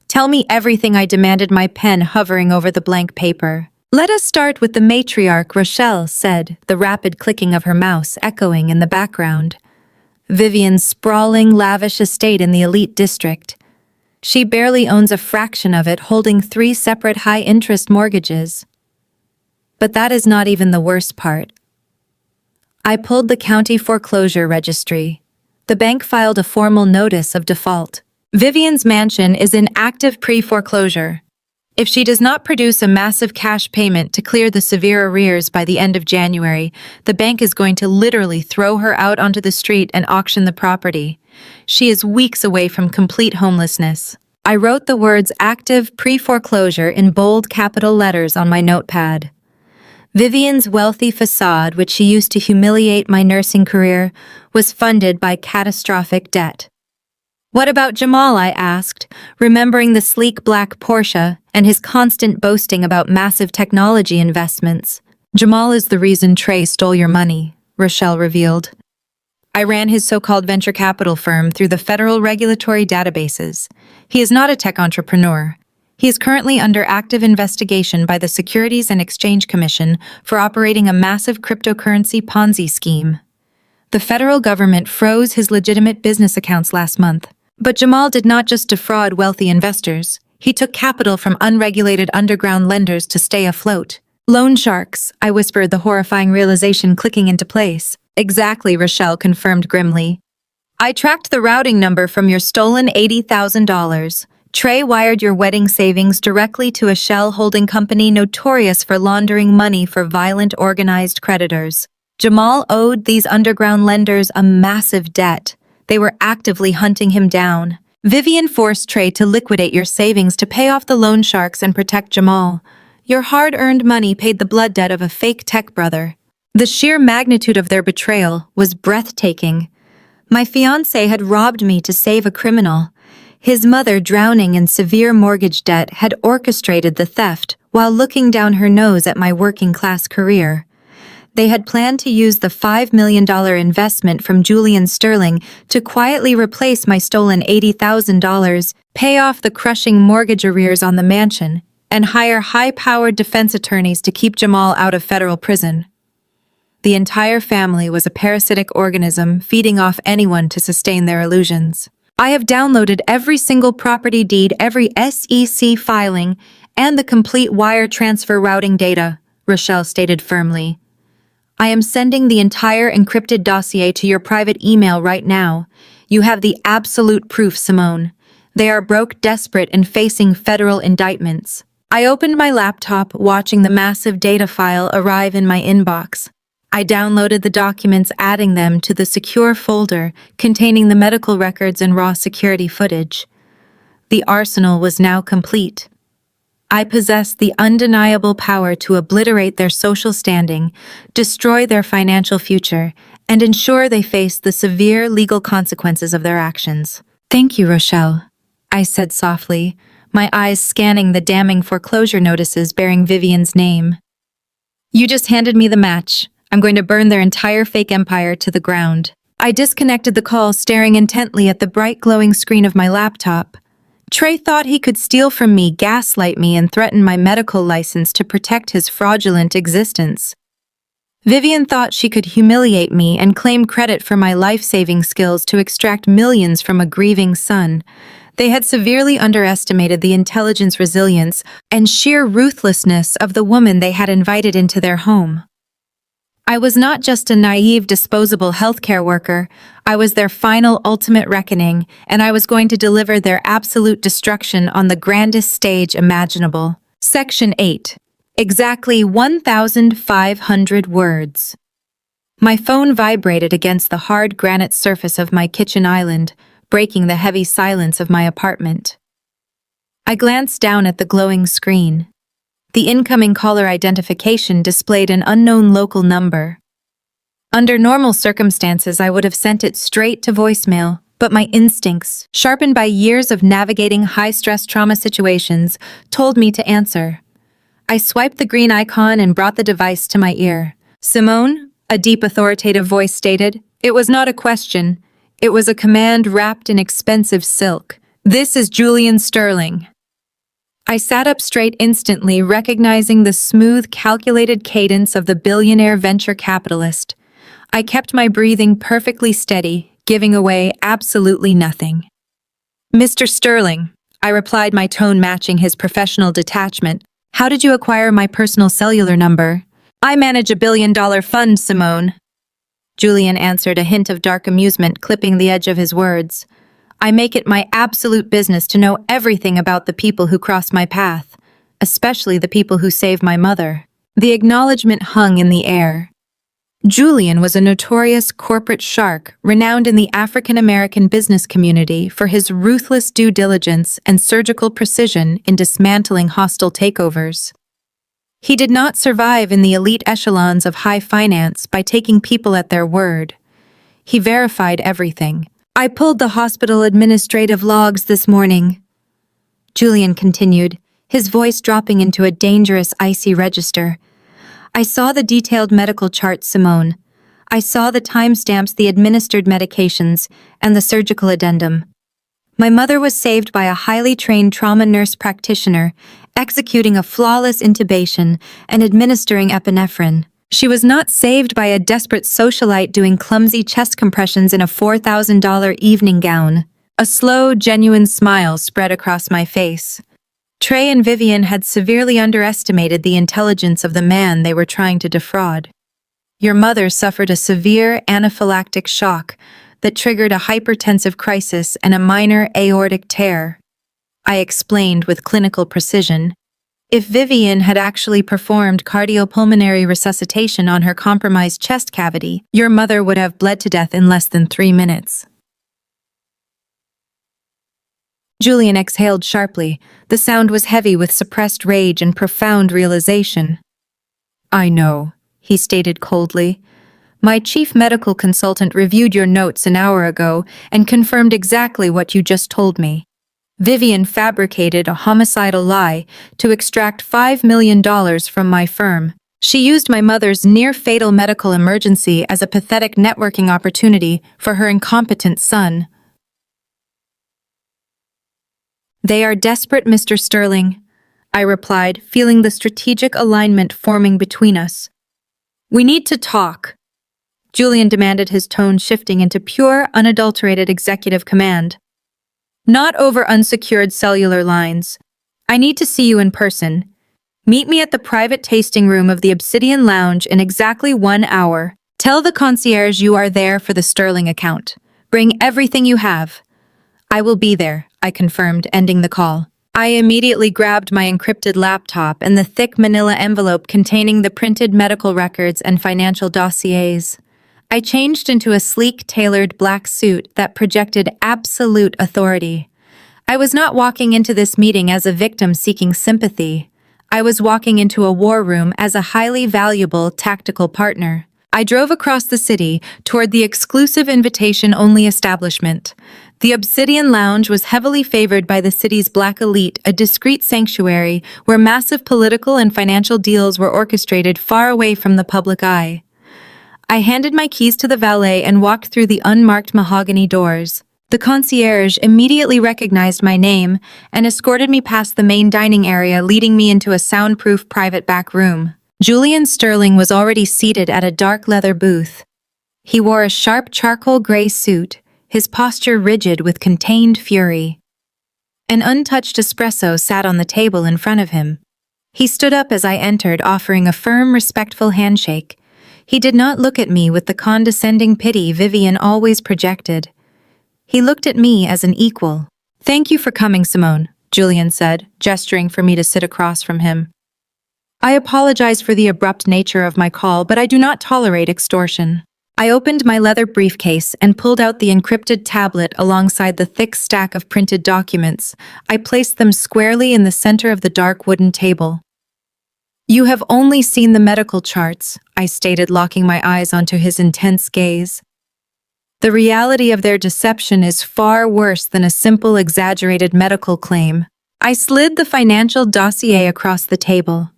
Tell me everything," I demanded, my pen hovering over the blank paper. "Let us start with the matriarch," Rochelle said, the rapid clicking of her mouse echoing in the background. "Vivian's sprawling, lavish estate in the elite district. She barely owns a fraction of it, holding 3 separate high-interest mortgages. But that is not even the worst part. I pulled the county foreclosure registry. The bank filed a formal notice of default. Vivian's mansion is in active pre-foreclosure. If she does not produce a massive cash payment to clear the severe arrears by the end of January, the bank is going to literally throw her out onto the street and auction the property. She is weeks away from complete homelessness. I wrote the words active pre-foreclosure in bold capital letters on my notepad. Vivian's wealthy facade, which she used to humiliate my nursing career, was funded by catastrophic debt. What about Jamal? I asked, remembering the sleek black Porsche and his constant boasting about massive technology investments. Jamal is the reason Trey stole your money, Rochelle revealed. I ran his so-called venture capital firm through the federal regulatory databases. He is not a tech entrepreneur. He is currently under active investigation by the Securities and Exchange Commission for operating a massive cryptocurrency Ponzi scheme. The federal government froze his legitimate business accounts last month. But Jamal did not just defraud wealthy investors. He took capital from unregulated underground lenders to stay afloat. Loan sharks, I whispered, the horrifying realization clicking into place. Exactly, Rochelle confirmed grimly. I tracked the routing number from your stolen $80,000. Trey wired your wedding savings directly to a shell holding company notorious for laundering money for violent organized creditors. Jamal owed these underground lenders a massive debt. They were actively hunting him down. Vivian forced Trey to liquidate your savings to pay off the loan sharks and protect Jamal. Your hard-earned money paid the blood debt of a fake tech brother. The sheer magnitude of their betrayal was breathtaking. My fiancé had robbed me to save a criminal. His mother, drowning in severe mortgage debt, had orchestrated the theft while looking down her nose at my working-class career. They had planned to use the $5 million investment from Julian Sterling to quietly replace my stolen $80,000, pay off the crushing mortgage arrears on the mansion, and hire high-powered defense attorneys to keep Jamal out of federal prison. The entire family was a parasitic organism feeding off anyone to sustain their illusions. I have downloaded every single property deed, every SEC filing, and the complete wire transfer routing data, Rochelle stated firmly. I am sending the entire encrypted dossier to your private email right now. You have the absolute proof, Simone. They are broke, desperate, and facing federal indictments. I opened my laptop, watching the massive data file arrive in my inbox. I downloaded the documents, adding them to the secure folder containing the medical records and raw security footage. The arsenal was now complete. I possessed the undeniable power to obliterate their social standing, destroy their financial future, and ensure they face the severe legal consequences of their actions. Thank you, Rochelle, I said softly, my eyes scanning the damning foreclosure notices bearing Vivian's name. You just handed me the match. I'm going to burn their entire fake empire to the ground. I disconnected the call, staring intently at the bright glowing screen of my laptop. Trey thought he could steal from me, gaslight me, and threaten my medical license to protect his fraudulent existence. Vivian thought she could humiliate me and claim credit for my life-saving skills to extract millions from a grieving son. They had severely underestimated the intelligence, resilience, and sheer ruthlessness of the woman they had invited into their home. I was not just a naive, disposable healthcare worker. I was their final, ultimate reckoning, and I was going to deliver their absolute destruction on the grandest stage imaginable. Section 8. Exactly 1,500 words. My phone vibrated against the hard granite surface of my kitchen island, breaking the heavy silence of my apartment. I glanced down at the glowing screen. The incoming caller identification displayed an unknown local number. Under normal circumstances, I would have sent it straight to voicemail, but my instincts, sharpened by years of navigating high-stress trauma situations, told me to answer. I swiped the green icon and brought the device to my ear. Simone, a deep, authoritative voice stated. It was not a question. It was a command wrapped in expensive silk. This is Julian Sterling. I sat up straight instantly, recognizing the smooth, calculated cadence of the billionaire venture capitalist. I kept my breathing perfectly steady, giving away absolutely nothing. Mr. Sterling, I replied, my tone matching his professional detachment. How did you acquire my personal cellular number? I manage $1 billion fund, Simone. Julian answered, a hint of dark amusement clipping the edge of his words. I make it my absolute business to know everything about the people who cross my path, especially the people who save my mother. The acknowledgement hung in the air. Julian was a notorious corporate shark renowned in the African-American business community for his ruthless due diligence and surgical precision in dismantling hostile takeovers. He did not survive in the elite echelons of high finance by taking people at their word. He verified everything. I pulled the hospital administrative logs this morning, Julian continued, his voice dropping into a dangerous, icy register. I saw the detailed medical charts, Simone. I saw the timestamps, the administered medications, and the surgical addendum. My mother was saved by a highly trained trauma nurse practitioner, executing a flawless intubation and administering epinephrine. She was not saved by a desperate socialite doing clumsy chest compressions in a $4,000 evening gown. A slow, genuine smile spread across my face. Trey and Vivian had severely underestimated the intelligence of the man they were trying to defraud. Your mother suffered a severe anaphylactic shock that triggered a hypertensive crisis and a minor aortic tear, I explained with clinical precision. If Vivian had actually performed cardiopulmonary resuscitation on her compromised chest cavity, your mother would have bled to death in less than 3 minutes. Julian exhaled sharply. The sound was heavy with suppressed rage and profound realization. I know, he stated coldly. My chief medical consultant reviewed your notes an hour ago and confirmed exactly what you just told me. Vivian fabricated a homicidal lie to extract $5 million from my firm. She used my mother's near-fatal medical emergency as a pathetic networking opportunity for her incompetent son. They are desperate, Mr. Sterling, I replied, feeling the strategic alignment forming between us. We need to talk, Julian demanded, his tone shifting into pure, unadulterated executive command. Not over unsecured cellular lines. I need to see you in person. Meet me at the private tasting room of the Obsidian Lounge in exactly 1 hour. Tell the concierge you are there for the Sterling account. Bring everything you have. I will be there, I confirmed, ending the call. I immediately grabbed my encrypted laptop and the thick manila envelope containing the printed medical records and financial dossiers. I changed into a sleek, tailored black suit that projected absolute authority. I was not walking into this meeting as a victim seeking sympathy. I was walking into a war room as a highly valuable tactical partner. I drove across the city toward the exclusive invitation-only establishment. The Obsidian Lounge was heavily favored by the city's black elite, a discreet sanctuary where massive political and financial deals were orchestrated far away from the public eye. I handed my keys to the valet and walked through the unmarked mahogany doors. The concierge immediately recognized my name and escorted me past the main dining area, leading me into a soundproof private back room. Julian Sterling was already seated at a dark leather booth. He wore a sharp charcoal gray suit, his posture rigid with contained fury. An untouched espresso sat on the table in front of him. He stood up as I entered, offering a firm, respectful handshake. He did not look at me with the condescending pity Vivian always projected. He looked at me as an equal. Thank you for coming, Simone, Julian said, gesturing for me to sit across from him. I apologize for the abrupt nature of my call, but I do not tolerate extortion. I opened my leather briefcase and pulled out the encrypted tablet alongside the thick stack of printed documents. I placed them squarely in the center of the dark wooden table. You have only seen the medical charts, I stated, locking my eyes onto his intense gaze. The reality of their deception is far worse than a simple, exaggerated medical claim. I slid the financial dossier across the table.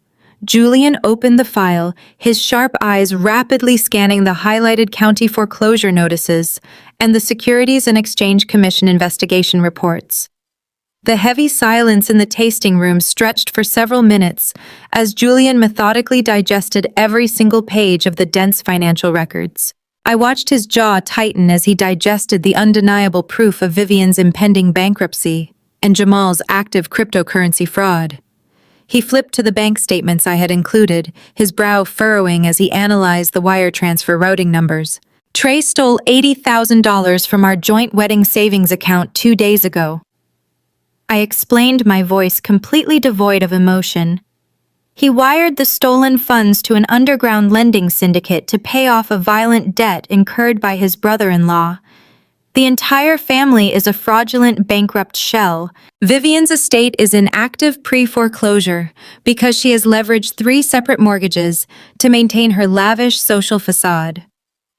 Julian opened the file, his sharp eyes rapidly scanning the highlighted county foreclosure notices and the Securities and Exchange Commission investigation reports. The heavy silence in the tasting room stretched for several minutes as Julian methodically digested every single page of the dense financial records. I watched his jaw tighten as he digested the undeniable proof of Vivian's impending bankruptcy and Jamal's active cryptocurrency fraud. He flipped to the bank statements I had included, his brow furrowing as he analyzed the wire transfer routing numbers. Trey stole $80,000 from our joint wedding savings account 2 days ago. I explained, my voice completely devoid of emotion. He wired the stolen funds to an underground lending syndicate to pay off a violent debt incurred by his brother-in-law. The entire family is a fraudulent, bankrupt shell. Vivian's estate is in active pre-foreclosure because she has leveraged 3 separate mortgages to maintain her lavish social facade.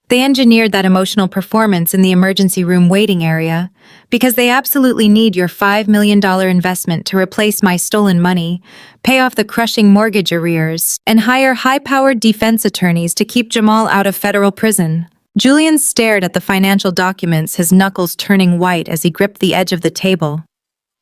They engineered that emotional performance in the emergency room waiting area because they absolutely need your $5 million investment to replace my stolen money, pay off the crushing mortgage arrears, and hire high-powered defense attorneys to keep Jamal out of federal prison. Julian stared at the financial documents, his knuckles turning white as he gripped the edge of the table.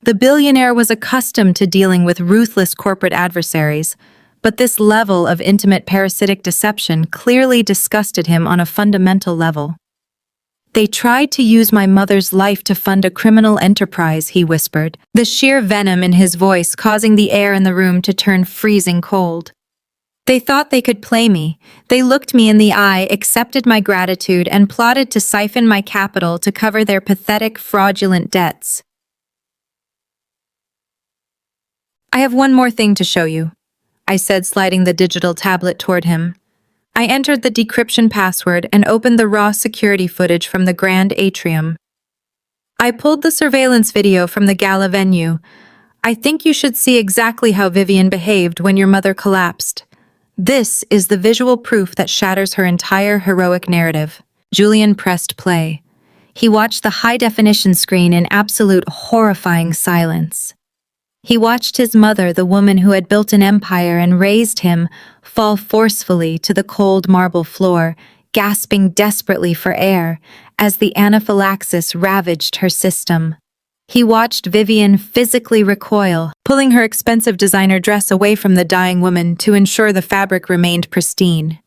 The billionaire was accustomed to dealing with ruthless corporate adversaries, but this level of intimate parasitic deception clearly disgusted him on a fundamental level. They tried to use my mother's life to fund a criminal enterprise, he whispered, the sheer venom in his voice causing the air in the room to turn freezing cold. They thought they could play me. They looked me in the eye, accepted my gratitude, and plotted to siphon my capital to cover their pathetic, fraudulent debts. I have one more thing to show you, I said, sliding the digital tablet toward him. I entered the decryption password and opened the raw security footage from the grand atrium. I pulled the surveillance video from the gala venue. I think you should see exactly how Vivian behaved when your mother collapsed. This is the visual proof that shatters her entire heroic narrative. Julian pressed play. He watched the high-definition screen in absolute horrifying silence. He watched his mother, the woman who had built an empire and raised him, fall forcefully to the cold marble floor, gasping desperately for air as the anaphylaxis ravaged her system. He watched Vivian physically recoil, pulling her expensive designer dress away from the dying woman to ensure the fabric remained pristine.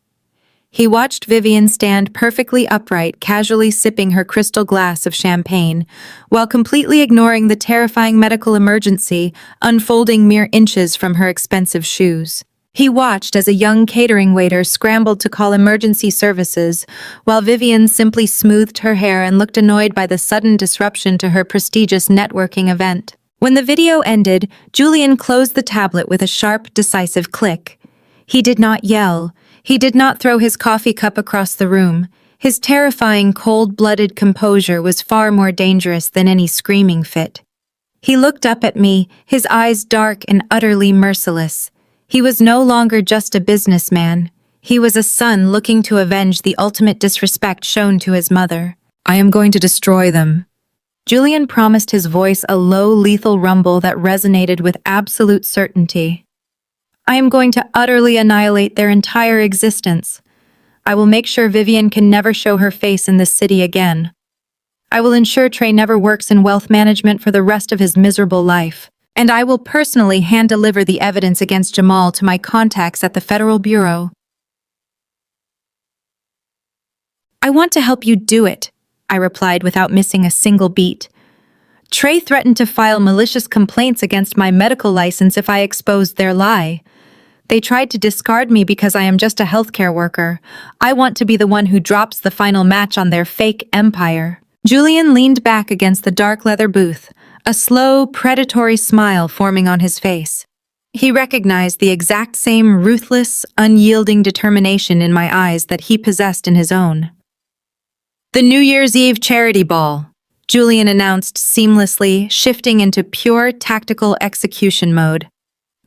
He watched Vivian stand perfectly upright, casually sipping her crystal glass of champagne, while completely ignoring the terrifying medical emergency unfolding mere inches from her expensive shoes. He watched as a young catering waiter scrambled to call emergency services, while Vivian simply smoothed her hair and looked annoyed by the sudden disruption to her prestigious networking event. When the video ended, Julian closed the tablet with a sharp, decisive click. He did not yell. He did not throw his coffee cup across the room. His terrifying, cold-blooded composure was far more dangerous than any screaming fit. He looked up at me, his eyes dark and utterly merciless. He was no longer just a businessman. He was a son looking to avenge the ultimate disrespect shown to his mother. I am going to destroy them. Julian promised, his voice a low, lethal rumble that resonated with absolute certainty. I am going to utterly annihilate their entire existence. I will make sure Vivian can never show her face in this city again. I will ensure Trey never works in wealth management for the rest of his miserable life. And I will personally hand-deliver the evidence against Jamal to my contacts at the Federal Bureau. I want to help you do it, I replied without missing a single beat. Trey threatened to file malicious complaints against my medical license if I exposed their lie. They tried to discard me because I am just a healthcare worker. I want to be the one who drops the final match on their fake empire. Julian leaned back against the dark leather booth, a slow, predatory smile forming on his face. He recognized the exact same ruthless, unyielding determination in my eyes that he possessed in his own. The New Year's Eve charity ball, Julian announced seamlessly, shifting into pure tactical execution mode.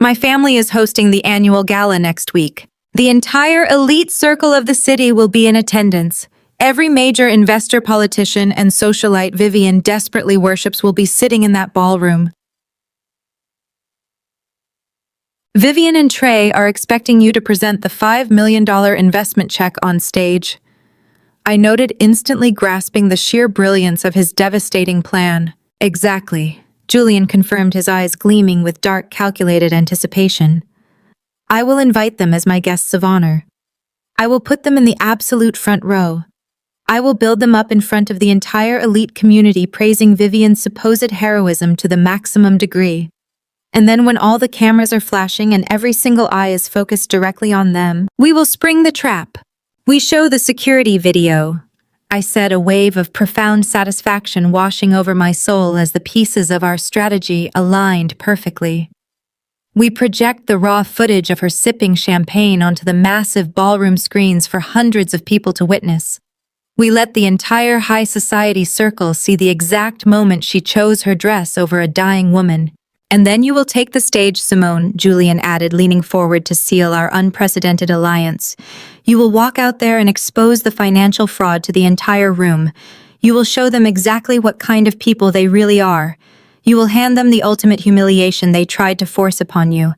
My family is hosting the annual gala next week. The entire elite circle of the city will be in attendance. Every major investor, politician, and socialite Vivian desperately worships will be sitting in that ballroom. Vivian and Trey are expecting you to present the $5 million investment check on stage. I noted, instantly grasping the sheer brilliance of his devastating plan. Exactly. Julian confirmed, his eyes gleaming with dark, calculated anticipation. I will invite them as my guests of honor. I will put them in the absolute front row. I will build them up in front of the entire elite community, praising Vivian's supposed heroism to the maximum degree. And then, when all the cameras are flashing and every single eye is focused directly on them, we will spring the trap. We show the security video. I said, a wave of profound satisfaction washing over my soul as the pieces of our strategy aligned perfectly. We project the raw footage of her sipping champagne onto the massive ballroom screens for hundreds of people to witness. We let the entire high society circle see the exact moment she chose her dress over a dying woman. And then you will take the stage, Simone, Julian added, leaning forward to seal our unprecedented alliance. You will walk out there and expose the financial fraud to the entire room. You will show them exactly what kind of people they really are. You will hand them the ultimate humiliation they tried to force upon you.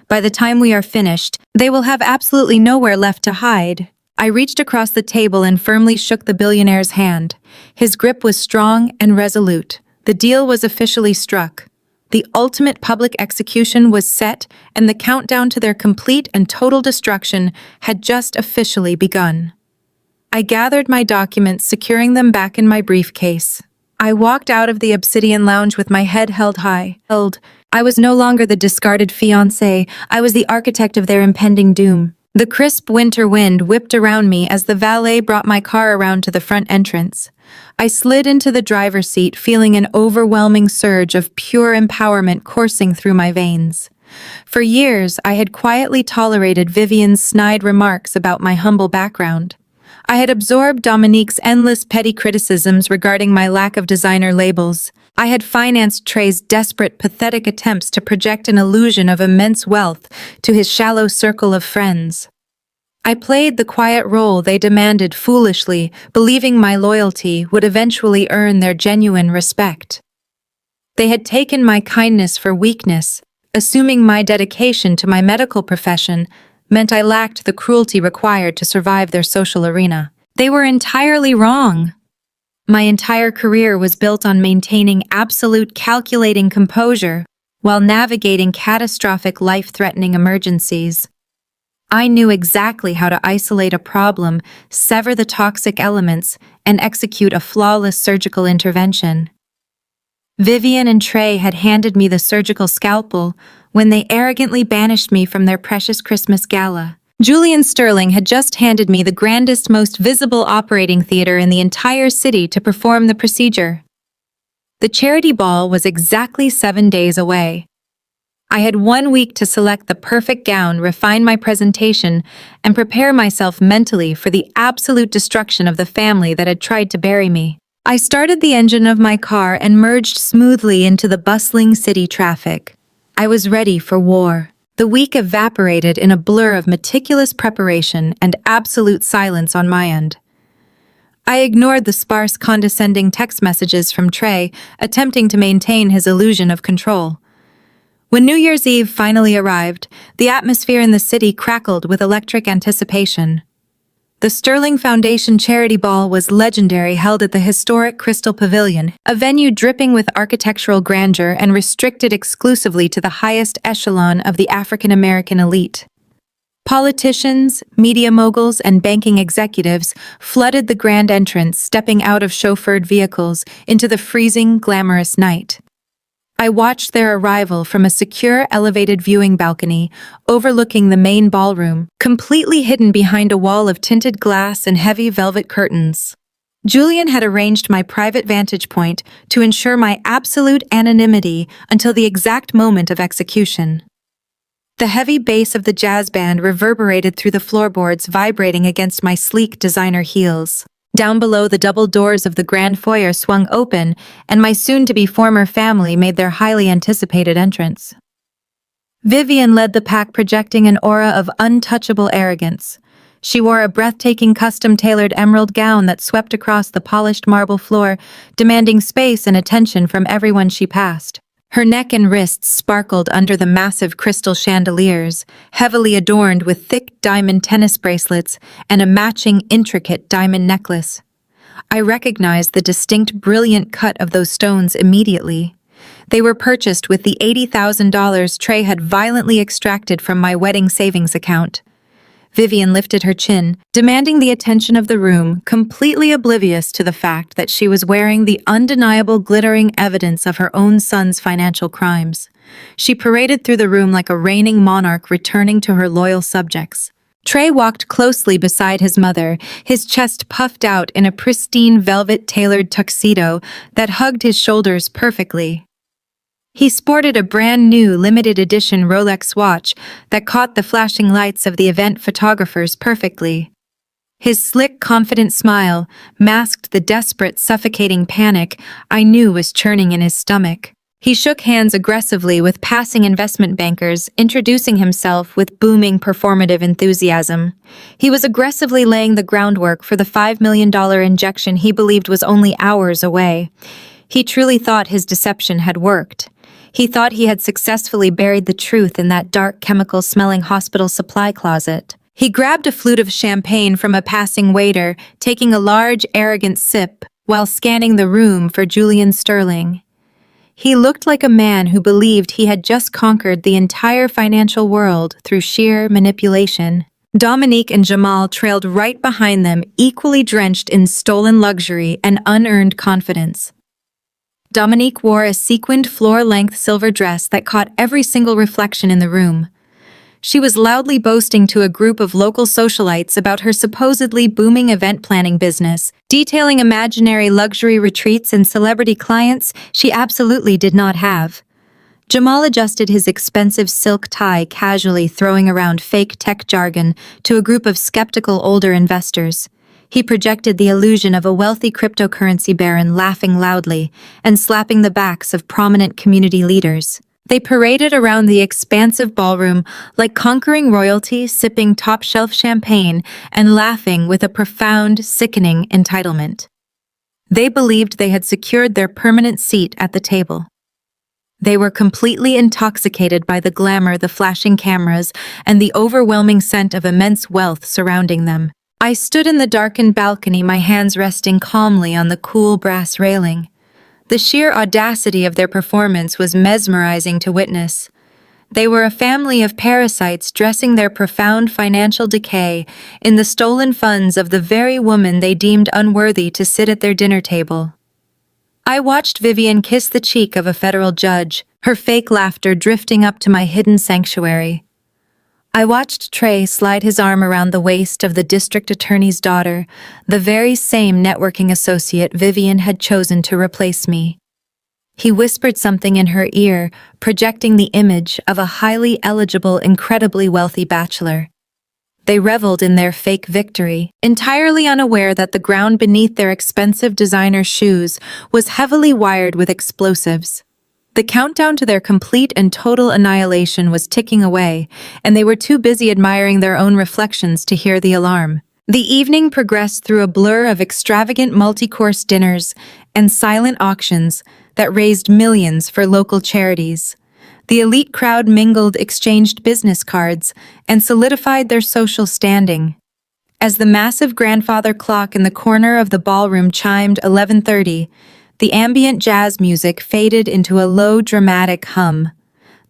By the time we are finished, they will have absolutely nowhere left to hide. I reached across the table and firmly shook the billionaire's hand. His grip was strong and resolute. The deal was officially struck. The ultimate public execution was set, and the countdown to their complete and total destruction had just officially begun. I gathered my documents, securing them back in my briefcase. I walked out of the obsidian lounge with my head held high. I was no longer the discarded fiancé, I was the architect of their impending doom. The crisp winter wind whipped around me as the valet brought my car around to the front entrance. I slid into the driver's seat, feeling an overwhelming surge of pure empowerment coursing through my veins. For years, I had quietly tolerated Vivian's snide remarks about my humble background. I had absorbed Dominique's endless petty criticisms regarding my lack of designer labels. I had financed Trey's desperate, pathetic attempts to project an illusion of immense wealth to his shallow circle of friends. I played the quiet role they demanded foolishly, believing my loyalty would eventually earn their genuine respect. They had taken my kindness for weakness, assuming my dedication to my medical profession meant I lacked the cruelty required to survive their social arena. They were entirely wrong. My entire career was built on maintaining absolute calculating composure while navigating catastrophic life-threatening emergencies. I knew exactly how to isolate a problem, sever the toxic elements, and execute a flawless surgical intervention. Vivian and Trey had handed me the surgical scalpel when they arrogantly banished me from their precious Christmas gala. Julian Sterling had just handed me the grandest, most visible operating theater in the entire city to perform the procedure. The charity ball was exactly 7 days away. I had 1 week to select the perfect gown, refine my presentation, and prepare myself mentally for the absolute destruction of the family that had tried to bury me. I started the engine of my car and merged smoothly into the bustling city traffic. I was ready for war. The week evaporated in a blur of meticulous preparation and absolute silence on my end. I ignored the sparse, condescending text messages from Trey, attempting to maintain his illusion of control. When New Year's Eve finally arrived, the atmosphere in the city crackled with electric anticipation. The Sterling Foundation Charity Ball was legendary, held at the historic Crystal Pavilion, a venue dripping with architectural grandeur and restricted exclusively to the highest echelon of the African-American elite. Politicians, media moguls, and banking executives flooded the grand entrance, stepping out of chauffeured vehicles into the freezing, glamorous night. I watched their arrival from a secure, elevated viewing balcony overlooking the main ballroom, completely hidden behind a wall of tinted glass and heavy velvet curtains. Julian had arranged my private vantage point to ensure my absolute anonymity until the exact moment of execution. The heavy bass of the jazz band reverberated through the floorboards, vibrating against my sleek designer heels. Down below, the double doors of the grand foyer swung open, and my soon-to-be former family made their highly anticipated entrance. Vivian led the pack, projecting an aura of untouchable arrogance. She wore a breathtaking custom-tailored emerald gown that swept across the polished marble floor, demanding space and attention from everyone she passed. Her neck and wrists sparkled under the massive crystal chandeliers, heavily adorned with thick diamond tennis bracelets and a matching intricate diamond necklace. I recognized the distinct brilliant cut of those stones immediately. They were purchased with the $80,000 Trey had violently extracted from my wedding savings account. Vivian lifted her chin, demanding the attention of the room, completely oblivious to the fact that she was wearing the undeniable glittering evidence of her own son's financial crimes. She paraded through the room like a reigning monarch returning to her loyal subjects. Trey walked closely beside his mother, his chest puffed out in a pristine velvet-tailored tuxedo that hugged his shoulders perfectly. He sported a brand-new limited-edition Rolex watch that caught the flashing lights of the event photographers perfectly. His slick, confident smile masked the desperate, suffocating panic I knew was churning in his stomach. He shook hands aggressively with passing investment bankers, introducing himself with booming performative enthusiasm. He was aggressively laying the groundwork for the $5 million injection he believed was only hours away. He truly thought his deception had worked. He thought he had successfully buried the truth in that dark, chemical-smelling hospital supply closet. He grabbed a flute of champagne from a passing waiter, taking a large, arrogant sip while scanning the room for Julian Sterling. He looked like a man who believed he had just conquered the entire financial world through sheer manipulation. Dominique and Jamal trailed right behind them, equally drenched in stolen luxury and unearned confidence. Dominique wore a sequined floor-length silver dress that caught every single reflection in the room. She was loudly boasting to a group of local socialites about her supposedly booming event planning business, detailing imaginary luxury retreats and celebrity clients she absolutely did not have. Jamal adjusted his expensive silk tie casually, throwing around fake tech jargon to a group of skeptical older investors. He projected the illusion of a wealthy cryptocurrency baron, laughing loudly and slapping the backs of prominent community leaders. They paraded around the expansive ballroom like conquering royalty, sipping top-shelf champagne and laughing with a profound, sickening entitlement. They believed they had secured their permanent seat at the table. They were completely intoxicated by the glamour, the flashing cameras, and the overwhelming scent of immense wealth surrounding them. I stood in the darkened balcony, my hands resting calmly on the cool brass railing. The sheer audacity of their performance was mesmerizing to witness. They were a family of parasites dressing their profound financial decay in the stolen funds of the very woman they deemed unworthy to sit at their dinner table. I watched Vivian kiss the cheek of a federal judge, her fake laughter drifting up to my hidden sanctuary. I watched Trey slide his arm around the waist of the district attorney's daughter, the very same networking associate Vivian had chosen to replace me. He whispered something in her ear, projecting the image of a highly eligible, incredibly wealthy bachelor. They reveled in their fake victory, entirely unaware that the ground beneath their expensive designer shoes was heavily wired with explosives. The countdown to their complete and total annihilation was ticking away, and they were too busy admiring their own reflections to hear the alarm. The evening progressed through a blur of extravagant multi-course dinners and silent auctions that raised millions for local charities. The elite crowd mingled, exchanged business cards, and solidified their social standing. As the massive grandfather clock in the corner of the ballroom chimed 11:30, the ambient jazz music faded into a low, dramatic hum.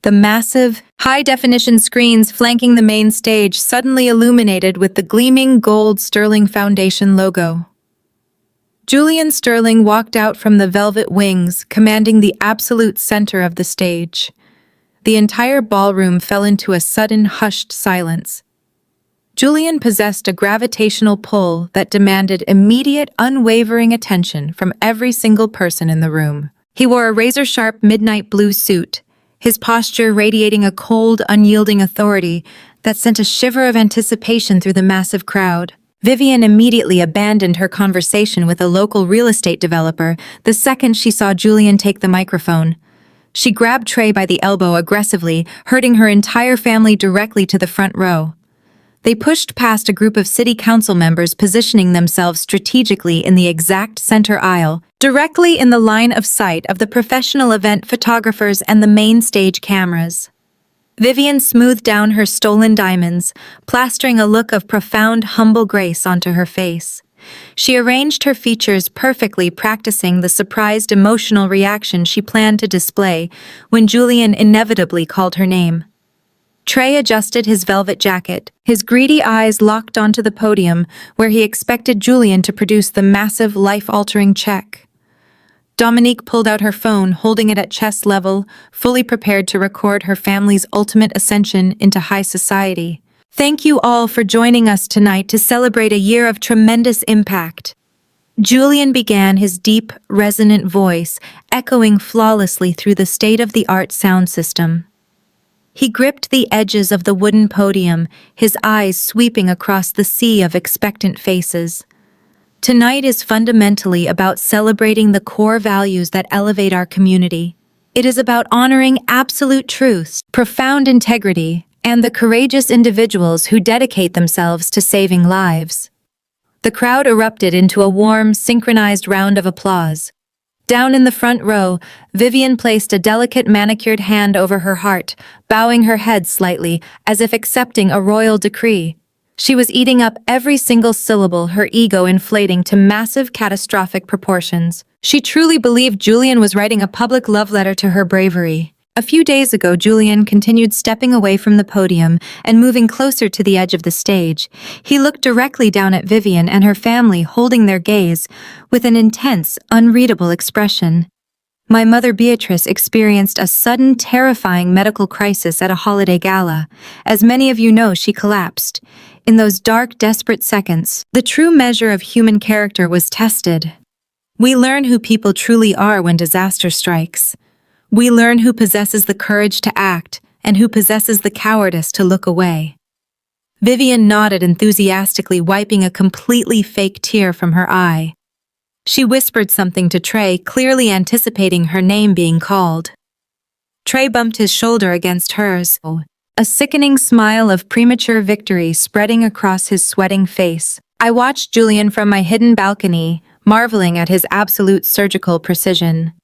The massive, high-definition screens flanking the main stage suddenly illuminated with the gleaming gold Sterling Foundation logo. Julian Sterling walked out from the velvet wings, commanding the absolute center of the stage. The entire ballroom fell into a sudden, hushed silence. Julian possessed a gravitational pull that demanded immediate, unwavering attention from every single person in the room. He wore a razor-sharp midnight blue suit, his posture radiating a cold, unyielding authority that sent a shiver of anticipation through the massive crowd. Vivian immediately abandoned her conversation with a local real estate developer the second she saw Julian take the microphone. She grabbed Trey by the elbow aggressively, herding her entire family directly to the front row. They pushed past a group of city council members positioning themselves strategically in the exact center aisle, directly in the line of sight of the professional event photographers and the main stage cameras. Vivian smoothed down her stolen diamonds, plastering a look of profound, humble grace onto her face. She arranged her features perfectly, practicing the surprised emotional reaction she planned to display when Julian inevitably called her name. Trey adjusted his velvet jacket, his greedy eyes locked onto the podium where he expected Julian to produce the massive, life-altering check. Dominique pulled out her phone, holding it at chest level, fully prepared to record her family's ultimate ascension into high society. Thank you all for joining us tonight to celebrate a year of tremendous impact. Julian began, his deep, resonant voice echoing flawlessly through the state-of-the-art sound system. He gripped the edges of the wooden podium, his eyes sweeping across the sea of expectant faces. Tonight is fundamentally about celebrating the core values that elevate our community. It is about honoring absolute truths, profound integrity, and the courageous individuals who dedicate themselves to saving lives. The crowd erupted into a warm, synchronized round of applause. Down in the front row, Vivian placed a delicate manicured hand over her heart, bowing her head slightly, as if accepting a royal decree. She was eating up every single syllable, her ego inflating to massive, catastrophic proportions. She truly believed Julian was writing a public love letter to her bravery. A few days ago, Julian continued stepping away from the podium and moving closer to the edge of the stage. He looked directly down at Vivian and her family, holding their gaze with an intense, unreadable expression. My mother Beatrice experienced a sudden, terrifying medical crisis at a holiday gala. As many of you know, she collapsed. In those dark, desperate seconds, the true measure of human character was tested. We learn who people truly are when disaster strikes. We learn who possesses the courage to act and who possesses the cowardice to look away. Vivian nodded enthusiastically, wiping a completely fake tear from her eye. She whispered something to Trey, clearly anticipating her name being called. Trey bumped his shoulder against hers, a sickening smile of premature victory spreading across his sweating face. I watched Julian from my hidden balcony, marveling at his absolute surgical precision.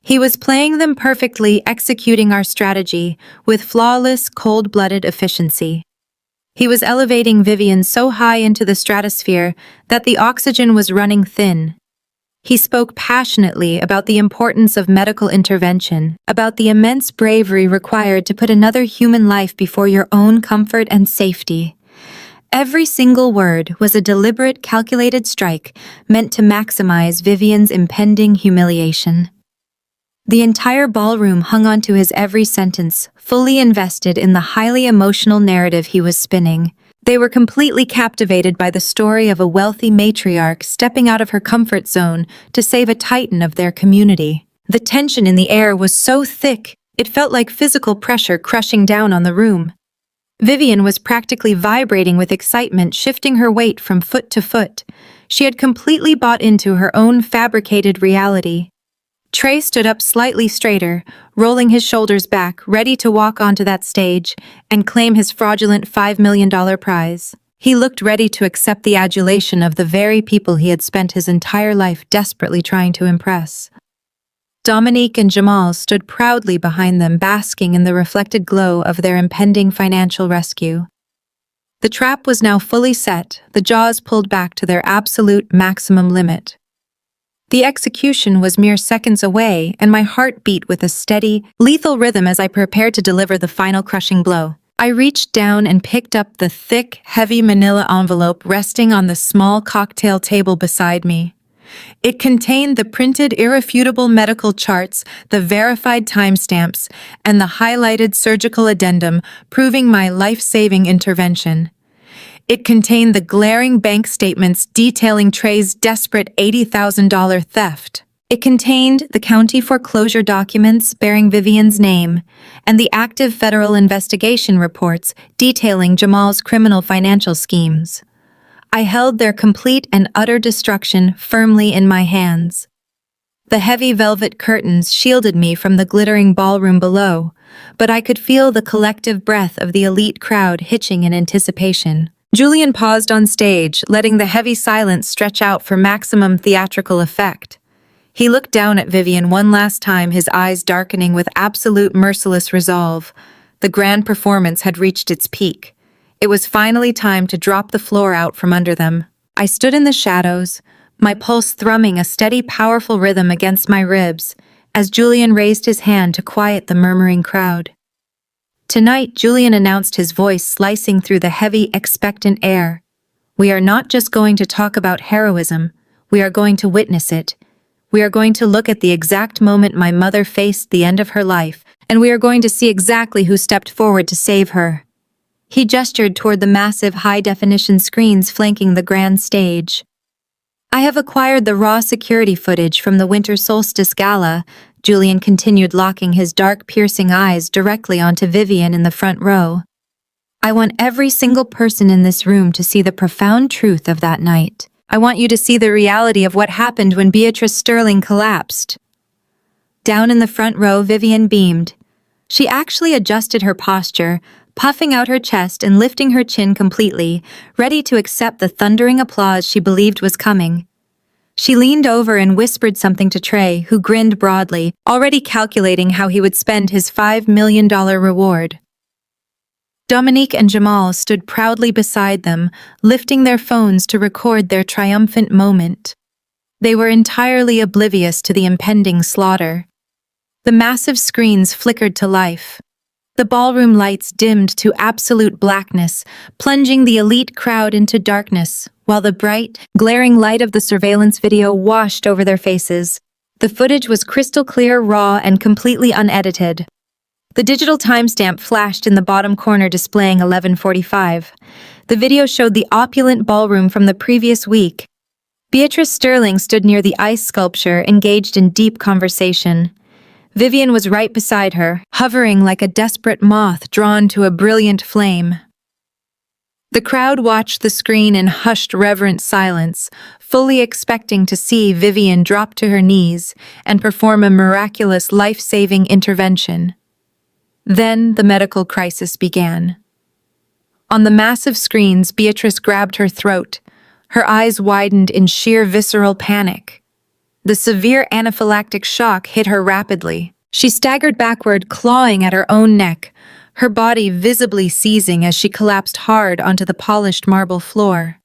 He was playing them perfectly, executing our strategy with flawless, cold-blooded efficiency. He was elevating Vivian so high into the stratosphere that the oxygen was running thin. He spoke passionately about the importance of medical intervention, about the immense bravery required to put another human life before your own comfort and safety. Every single word was a deliberate, calculated strike meant to maximize Vivian's impending humiliation. The entire ballroom hung on to his every sentence, fully invested in the highly emotional narrative he was spinning. They were completely captivated by the story of a wealthy matriarch stepping out of her comfort zone to save a titan of their community. The tension in the air was so thick, it felt like physical pressure crushing down on the room. Vivian was practically vibrating with excitement, shifting her weight from foot to foot. She had completely bought into her own fabricated reality. Trey stood up slightly straighter, rolling his shoulders back, ready to walk onto that stage and claim his fraudulent $5 million prize. He looked ready to accept the adulation of the very people he had spent his entire life desperately trying to impress. Dominique and Jamal stood proudly behind them, basking in the reflected glow of their impending financial rescue. The trap was now fully set, the jaws pulled back to their absolute maximum limit. The execution was mere seconds away, and my heart beat with a steady, lethal rhythm as I prepared to deliver the final crushing blow. I reached down and picked up the thick, heavy manila envelope resting on the small cocktail table beside me. It contained the printed, irrefutable medical charts, the verified timestamps, and the highlighted surgical addendum proving my life-saving intervention. It contained the glaring bank statements detailing Trey's desperate $80,000 theft. It contained the county foreclosure documents bearing Vivian's name and the active federal investigation reports detailing Jamal's criminal financial schemes. I held their complete and utter destruction firmly in my hands. The heavy velvet curtains shielded me from the glittering ballroom below, but I could feel the collective breath of the elite crowd hitching in anticipation. Julian paused on stage, letting the heavy silence stretch out for maximum theatrical effect. He looked down at Vivian one last time, his eyes darkening with absolute merciless resolve. The grand performance had reached its peak. It was finally time to drop the floor out from under them. I stood in the shadows, my pulse thrumming a steady, powerful rhythm against my ribs, as Julian raised his hand to quiet the murmuring crowd. Tonight, Julian announced, his voice slicing through the heavy, expectant air. We are not just going to talk about heroism, we are going to witness it. We are going to look at the exact moment my mother faced the end of her life, and we are going to see exactly who stepped forward to save her. He gestured toward the massive high-definition screens flanking the grand stage. I have acquired the raw security footage from the Winter Solstice Gala, Julian continued, locking his dark, piercing eyes directly onto Vivian in the front row. I want every single person in this room to see the profound truth of that night. I want you to see the reality of what happened when Beatrice Sterling collapsed. Down in the front row, Vivian beamed. She actually adjusted her posture, puffing out her chest and lifting her chin completely, ready to accept the thundering applause she believed was coming. She leaned over and whispered something to Trey, who grinned broadly, already calculating how he would spend his $5 million reward. Dominique and Jamal stood proudly beside them, lifting their phones to record their triumphant moment. They were entirely oblivious to the impending slaughter. The massive screens flickered to life. The ballroom lights dimmed to absolute blackness, plunging the elite crowd into darkness, while the bright, glaring light of the surveillance video washed over their faces. The footage was crystal clear, raw, and completely unedited. The digital timestamp flashed in the bottom corner, displaying 11:45. The video showed the opulent ballroom from the previous week. Beatrice Sterling stood near the ice sculpture, engaged in deep conversation. Vivian was right beside her, hovering like a desperate moth drawn to a brilliant flame. The crowd watched the screen in hushed, reverent silence, fully expecting to see Vivian drop to her knees and perform a miraculous, life-saving intervention. Then the medical crisis began. On the massive screens, Beatrice grabbed her throat. Her eyes widened in sheer visceral panic. The severe anaphylactic shock hit her rapidly. She staggered backward, clawing at her own neck, her body visibly seizing as she collapsed hard onto the polished marble floor.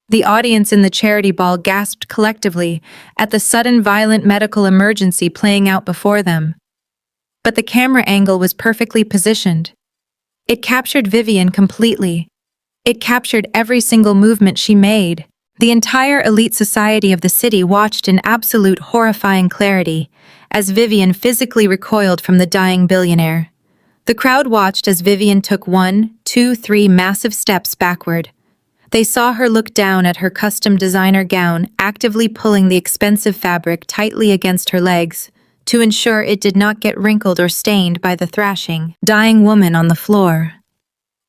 The audience in the charity ball gasped collectively at the sudden violent medical emergency playing out before them. But the camera angle was perfectly positioned. It captured Vivian completely. It captured every single movement she made. The entire elite society of the city watched in absolute horrifying clarity as Vivian physically recoiled from the dying billionaire. The crowd watched as Vivian took 1, 2, 3 massive steps backward. They saw her look down at her custom designer gown, actively pulling the expensive fabric tightly against her legs to ensure it did not get wrinkled or stained by the thrashing, dying woman on the floor.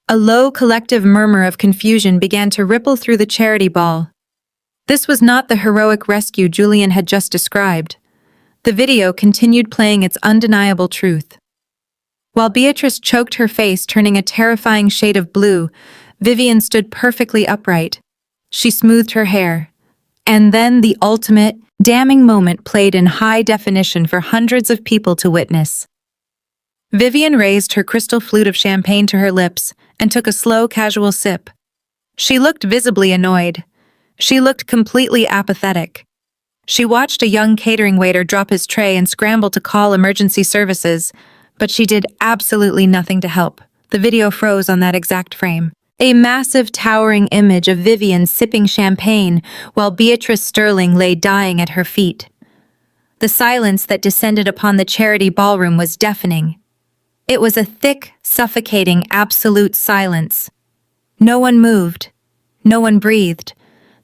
A low collective murmur of confusion began to ripple through the charity ball. This was not the heroic rescue Julian had just described. The video continued playing its undeniable truth. While Beatrice choked her face, turning a terrifying shade of blue, Vivian stood perfectly upright. She smoothed her hair. And then the ultimate, damning moment played in high definition for hundreds of people to witness. Vivian raised her crystal flute of champagne to her lips and took a slow, casual sip. She looked visibly annoyed. She looked completely apathetic. She watched a young catering waiter drop his tray and scramble to call emergency services, but she did absolutely nothing to help. The video froze on that exact frame. A massive, towering image of Vivian sipping champagne while Beatrice Sterling lay dying at her feet. The silence that descended upon the charity ballroom was deafening. It was a thick, suffocating, absolute silence. No one moved. No one breathed.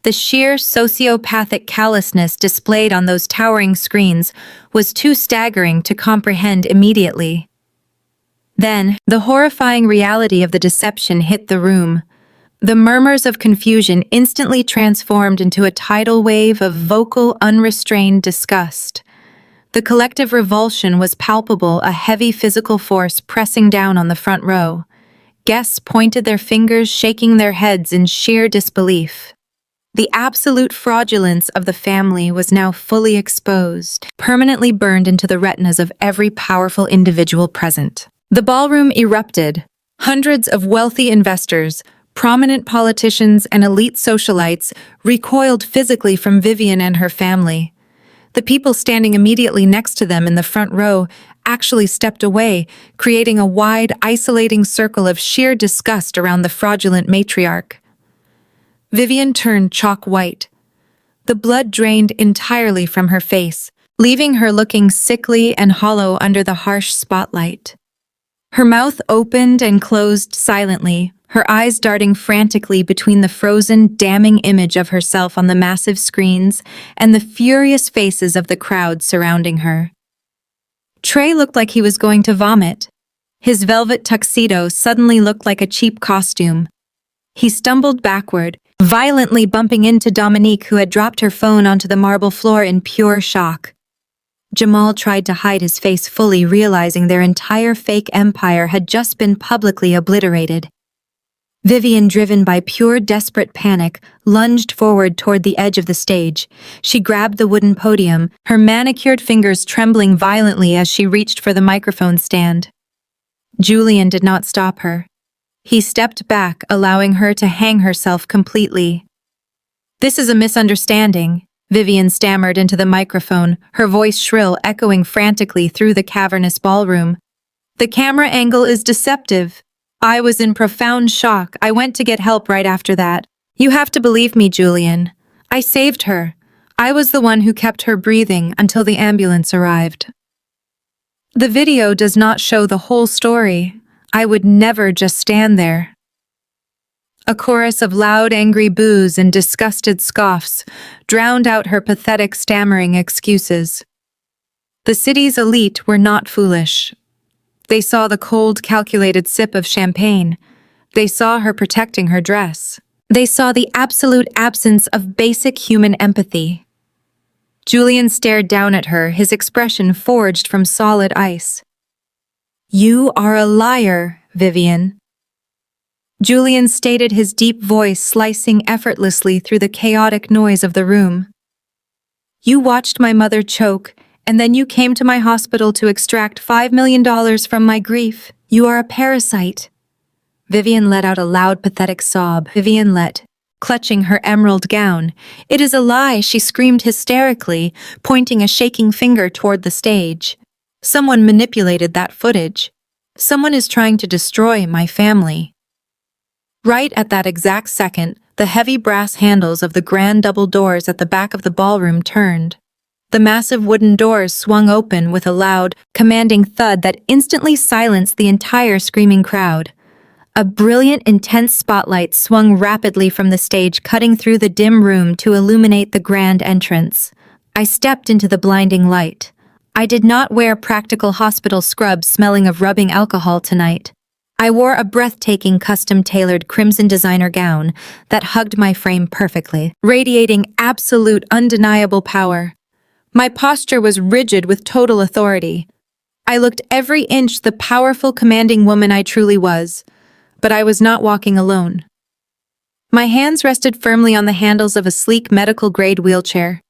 The sheer sociopathic callousness displayed on those towering screens was too staggering to comprehend immediately. Then, the horrifying reality of the deception hit the room. The murmurs of confusion instantly transformed into a tidal wave of vocal, unrestrained disgust. The collective revulsion was palpable, a heavy physical force pressing down on the front row. Guests pointed their fingers, shaking their heads in sheer disbelief. The absolute fraudulence of the family was now fully exposed, permanently burned into the retinas of every powerful individual present. The ballroom erupted. Hundreds of wealthy investors, prominent politicians, and elite socialites recoiled physically from Vivian and her family. The people standing immediately next to them in the front row actually stepped away, creating a wide, isolating circle of sheer disgust around the fraudulent matriarch. Vivian turned chalk white. The blood drained entirely from her face, leaving her looking sickly and hollow under the harsh spotlight. Her mouth opened and closed silently, her eyes darting frantically between the frozen, damning image of herself on the massive screens and the furious faces of the crowd surrounding her. Trey looked like he was going to vomit. His velvet tuxedo suddenly looked like a cheap costume. He stumbled backward, violently bumping into Dominique, who had dropped her phone onto the marble floor in pure shock. Jamal tried to hide his face fully, realizing their entire fake empire had just been publicly obliterated. Vivian, driven by pure desperate panic, lunged forward toward the edge of the stage. She grabbed the wooden podium, her manicured fingers trembling violently as she reached for the microphone stand. Julian did not stop her. He stepped back, allowing her to hang herself completely. "This is a misunderstanding," Vivian stammered into the microphone, her voice shrill, echoing frantically through the cavernous ballroom. "The camera angle is deceptive. I was in profound shock. I went to get help right after that. You have to believe me, Julian. I saved her. I was the one who kept her breathing until the ambulance arrived." The video does not show the whole story. I would never just stand there. A chorus of loud, angry boos and disgusted scoffs drowned out her pathetic, stammering excuses. The city's elite were not foolish. They saw the cold, calculated sip of champagne. They saw her protecting her dress. They saw the absolute absence of basic human empathy. Julian stared down at her, his expression forged from solid ice. "You are a liar, Vivian." Julian stated, his deep voice slicing effortlessly through the chaotic noise of the room. "You watched my mother choke, and then you came to my hospital to extract $5 million from my grief. You are a parasite." Vivian let out a loud, pathetic sob. Clutching her emerald gown. "It is a lie," she screamed hysterically, pointing a shaking finger toward the stage. "Someone manipulated that footage. Someone is trying to destroy my family." Right at that exact second, the heavy brass handles of the grand double doors at the back of the ballroom turned. The massive wooden doors swung open with a loud, commanding thud that instantly silenced the entire screaming crowd. A brilliant, intense spotlight swung rapidly from the stage, cutting through the dim room to illuminate the grand entrance. I stepped into the blinding light. I did not wear practical hospital scrubs smelling of rubbing alcohol tonight. I wore a breathtaking, custom-tailored crimson designer gown that hugged my frame perfectly, radiating absolute, undeniable power. My posture was rigid with total authority. I looked every inch the powerful, commanding woman I truly was, but I was not walking alone. My hands rested firmly on the handles of a sleek medical-grade wheelchair.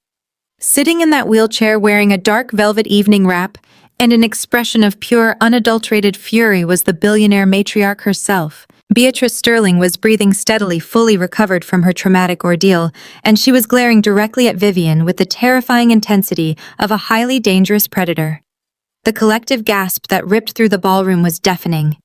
Sitting in that wheelchair, wearing a dark velvet evening wrap and an expression of pure, unadulterated fury, was the billionaire matriarch herself. Beatrice Sterling was breathing steadily, fully recovered from her traumatic ordeal, and she was glaring directly at Vivian with the terrifying intensity of a highly dangerous predator. The collective gasp that ripped through the ballroom was deafening.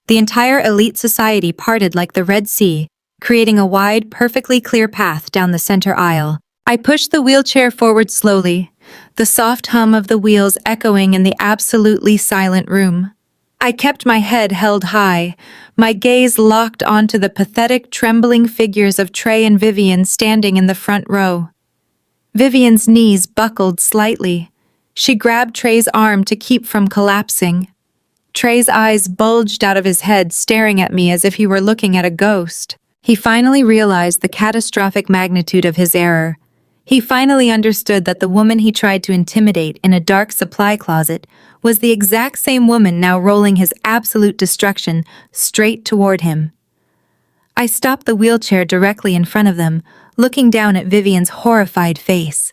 The entire elite society parted like the Red Sea, creating a wide, perfectly clear path down the center aisle. I pushed the wheelchair forward slowly, the soft hum of the wheels echoing in the absolutely silent room. I kept my head held high, my gaze locked onto the pathetic, trembling figures of Trey and Vivian standing in the front row. Vivian's knees buckled slightly. She grabbed Trey's arm to keep from collapsing. Trey's eyes bulged out of his head, staring at me as if he were looking at a ghost. He finally realized the catastrophic magnitude of his error. He finally understood that the woman he tried to intimidate in a dark supply closet was the exact same woman now rolling his absolute destruction straight toward him. I stopped the wheelchair directly in front of them, looking down at Vivian's horrified face.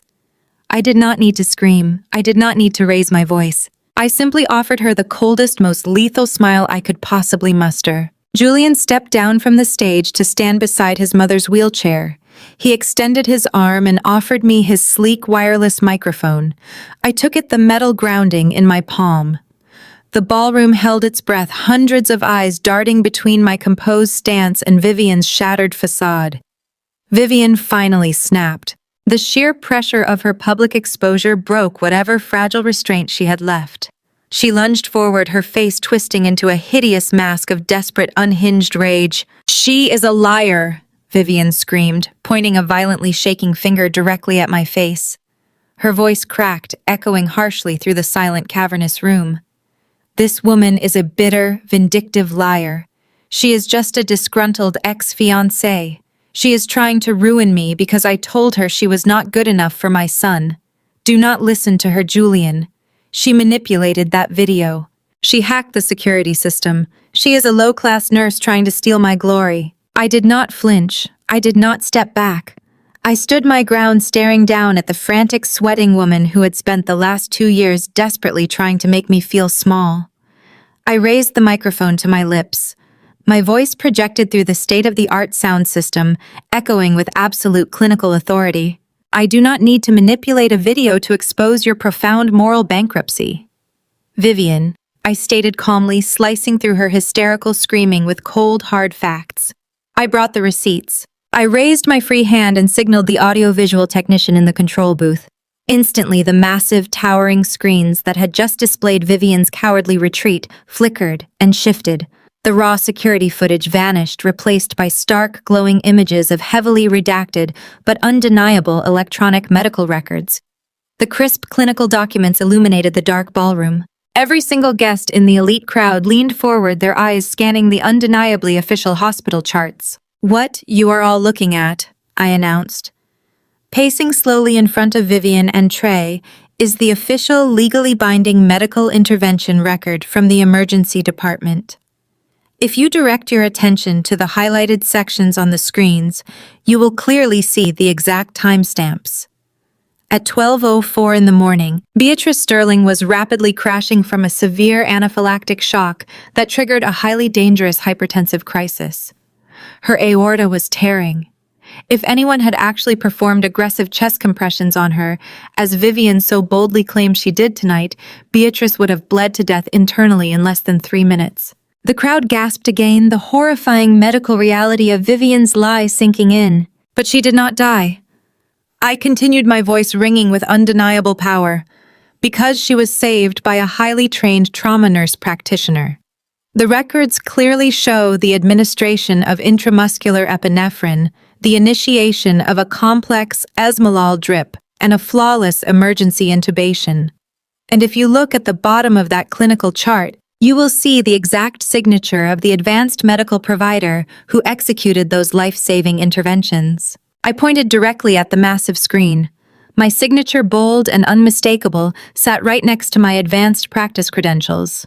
I did not need to scream. I did not need to raise my voice. I simply offered her the coldest, most lethal smile I could possibly muster. Julian stepped down from the stage to stand beside his mother's wheelchair. He extended his arm and offered me his sleek wireless microphone. I took it, the metal grounding in my palm. The ballroom held its breath, hundreds of eyes darting between my composed stance and Vivian's shattered facade. Vivian finally snapped. The sheer pressure of her public exposure broke whatever fragile restraint she had left. She lunged forward, her face twisting into a hideous mask of desperate, unhinged rage. "She is a liar," Vivian screamed, pointing a violently shaking finger directly at my face. Her voice cracked, echoing harshly through the silent, cavernous room. "This woman is a bitter, vindictive liar. She is just a disgruntled ex-fiancé. She is trying to ruin me because I told her she was not good enough for my son. Do not listen to her, Julian. She manipulated that video. She hacked the security system. She is a low-class nurse trying to steal my glory." I did not flinch. I did not step back. I stood my ground, staring down at the frantic, sweating woman who had spent the last 2 years desperately trying to make me feel small. I raised the microphone to my lips. My voice projected through the state-of-the-art sound system, echoing with absolute clinical authority. "I do not need to manipulate a video to expose your profound moral bankruptcy." "Vivian," I stated calmly, slicing through her hysterical screaming with cold, hard facts. I brought the receipts. I raised my free hand and signaled the audiovisual technician in the control booth. Instantly, the massive, towering screens that had just displayed Vivian's cowardly retreat flickered and shifted. The raw security footage vanished, replaced by stark, glowing images of heavily redacted but undeniable electronic medical records. The crisp clinical documents illuminated the dark ballroom. Every single guest in the elite crowd leaned forward, their eyes scanning the undeniably official hospital charts. "What you are all looking at," I announced. Pacing slowly in front of Vivian and Trey is the official, legally binding medical intervention record from the emergency department. If you direct your attention to the highlighted sections on the screens, you will clearly see the exact timestamps. At 12:04 in the morning, Beatrice Sterling was rapidly crashing from a severe anaphylactic shock that triggered a highly dangerous hypertensive crisis. Her aorta was tearing. If anyone had actually performed aggressive chest compressions on her, as Vivian so boldly claimed she did tonight, Beatrice would have bled to death internally in less than 3 minutes. The crowd gasped again, the horrifying medical reality of Vivian's lie sinking in. But she did not die. I continued, my voice ringing with undeniable power, because she was saved by a highly trained trauma nurse practitioner. The records clearly show the administration of intramuscular epinephrine, the initiation of a complex esmolol drip, and a flawless emergency intubation. And if you look at the bottom of that clinical chart, you will see the exact signature of the advanced medical provider who executed those life-saving interventions. I pointed directly at the massive screen. My signature, bold and unmistakable, sat right next to my advanced practice credentials.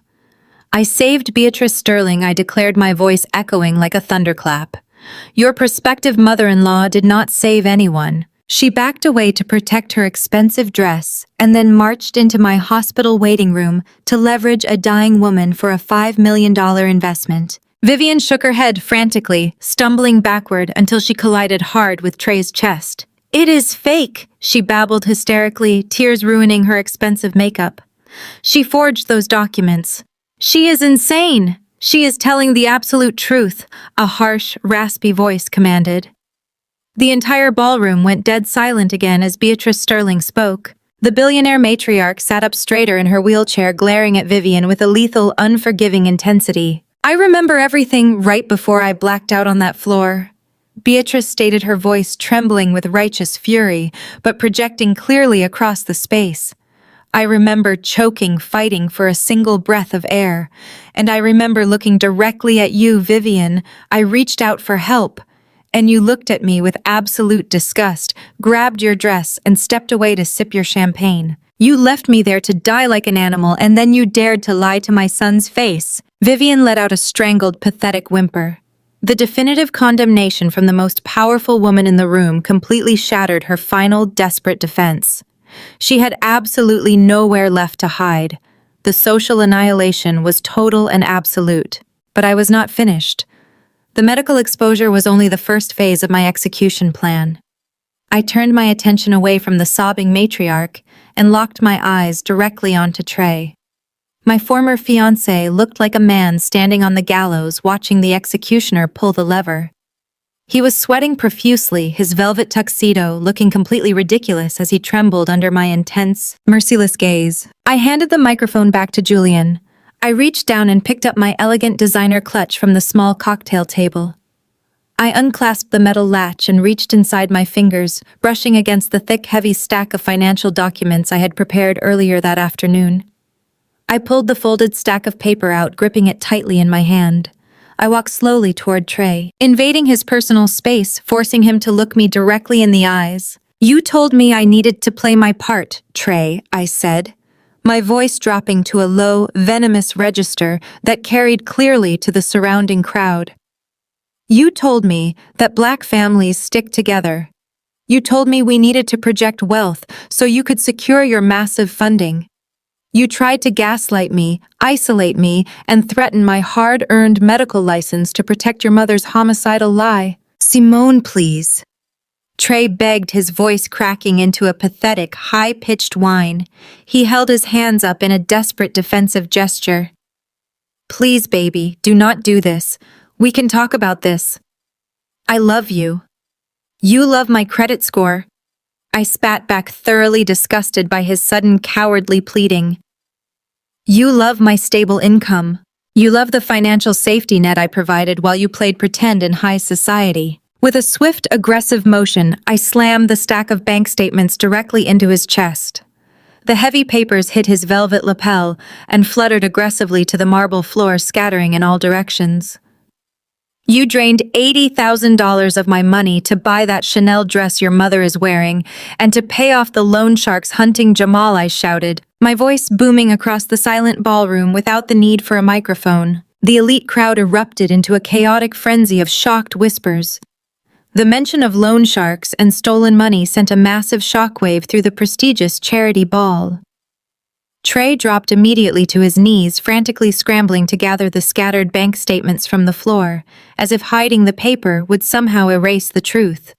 "I saved Beatrice Sterling," I declared, my voice echoing like a thunderclap. "Your prospective mother-in-law did not save anyone." She backed away to protect her expensive dress and then marched into my hospital waiting room to leverage a dying woman for a $5 million investment. Vivian shook her head frantically, stumbling backward until she collided hard with Trey's chest. "It is fake," she babbled hysterically, tears ruining her expensive makeup. "She forged those documents. She is insane. She is telling the absolute truth," a harsh, raspy voice commanded. The entire ballroom went dead silent again as Beatrice Sterling spoke. The billionaire matriarch sat up straighter in her wheelchair, glaring at Vivian with a lethal, unforgiving intensity. "I remember everything right before I blacked out on that floor," Beatrice stated, her voice trembling with righteous fury, but projecting clearly across the space. "I remember choking, fighting for a single breath of air. And I remember looking directly at you, Vivian. I reached out for help. And you looked at me with absolute disgust, grabbed your dress, and stepped away to sip your champagne. You left me there to die like an animal, and then you dared to lie to my son's face." Vivian let out a strangled, pathetic whimper. The definitive condemnation from the most powerful woman in the room completely shattered her final, desperate defense. She had absolutely nowhere left to hide. The social annihilation was total and absolute. But I was not finished. The medical exposure was only the first phase of my execution plan. I turned my attention away from the sobbing matriarch and locked my eyes directly onto Trey. My former fiancé looked like a man standing on the gallows watching the executioner pull the lever. He was sweating profusely, his velvet tuxedo looking completely ridiculous as he trembled under my intense, merciless gaze. I handed the microphone back to Julian. I reached down and picked up my elegant designer clutch from the small cocktail table. I unclasped the metal latch and reached inside my fingers, brushing against the thick, heavy stack of financial documents I had prepared earlier that afternoon. I pulled the folded stack of paper out, gripping it tightly in my hand. I walked slowly toward Trey, invading his personal space, forcing him to look me directly in the eyes. "You told me I needed to play my part, Trey," I said, my voice dropping to a low, venomous register that carried clearly to the surrounding crowd. "You told me that Black families stick together. You told me we needed to project wealth so you could secure your massive funding. You tried to gaslight me, isolate me, and threaten my hard-earned medical license to protect your mother's homicidal lie. Simone, please." Trey begged, his voice cracking into a pathetic, high-pitched whine. He held his hands up in a desperate defensive gesture. "Please, baby, do not do this. We can talk about this. I love you. You love my credit score." I spat back, thoroughly disgusted by his sudden cowardly pleading. "You love my stable income. You love the financial safety net I provided while you played pretend in high society." With a swift, aggressive motion, I slammed the stack of bank statements directly into his chest. The heavy papers hit his velvet lapel and fluttered aggressively to the marble floor, scattering in all directions. "You drained $80,000 of my money to buy that Chanel dress your mother is wearing, and to pay off the loan sharks hunting Jamal," I shouted, my voice booming across the silent ballroom without the need for a microphone. The elite crowd erupted into a chaotic frenzy of shocked whispers. The mention of loan sharks and stolen money sent a massive shockwave through the prestigious charity ball. Trey dropped immediately to his knees, frantically scrambling to gather the scattered bank statements from the floor, as if hiding the paper would somehow erase the truth.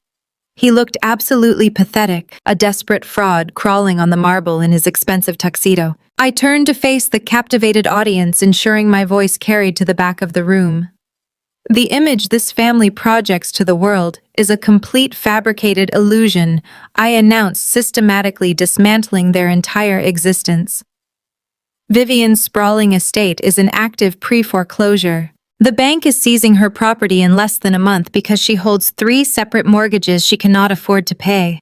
He looked absolutely pathetic, a desperate fraud crawling on the marble in his expensive tuxedo. I turned to face the captivated audience, ensuring my voice carried to the back of the room. "The image this family projects to the world is a complete fabricated illusion," I announced, systematically dismantling their entire existence. Vivian's sprawling estate is in active pre-foreclosure. The bank is seizing her property in less than a month because she holds 3 separate mortgages she cannot afford to pay.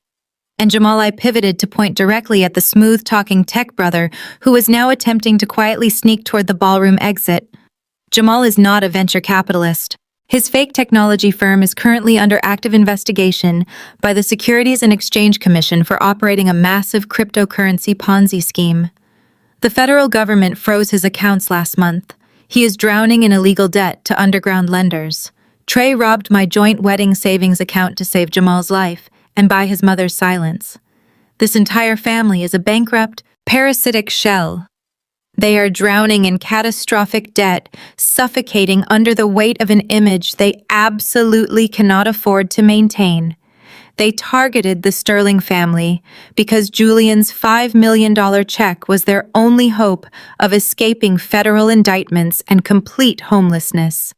And Jamal, I pivoted to point directly at the smooth-talking tech brother who was now attempting to quietly sneak toward the ballroom exit. Jamal is not a venture capitalist. His fake technology firm is currently under active investigation by the Securities and Exchange Commission for operating a massive cryptocurrency Ponzi scheme. The federal government froze his accounts last month. He is drowning in illegal debt to underground lenders. Trey robbed my joint wedding savings account to save Jamal's life and buy his mother's silence. This entire family is a bankrupt, parasitic shell. They are drowning in catastrophic debt, suffocating under the weight of an image they absolutely cannot afford to maintain. They targeted the Sterling family because Julian's $5 million check was their only hope of escaping federal indictments and complete homelessness.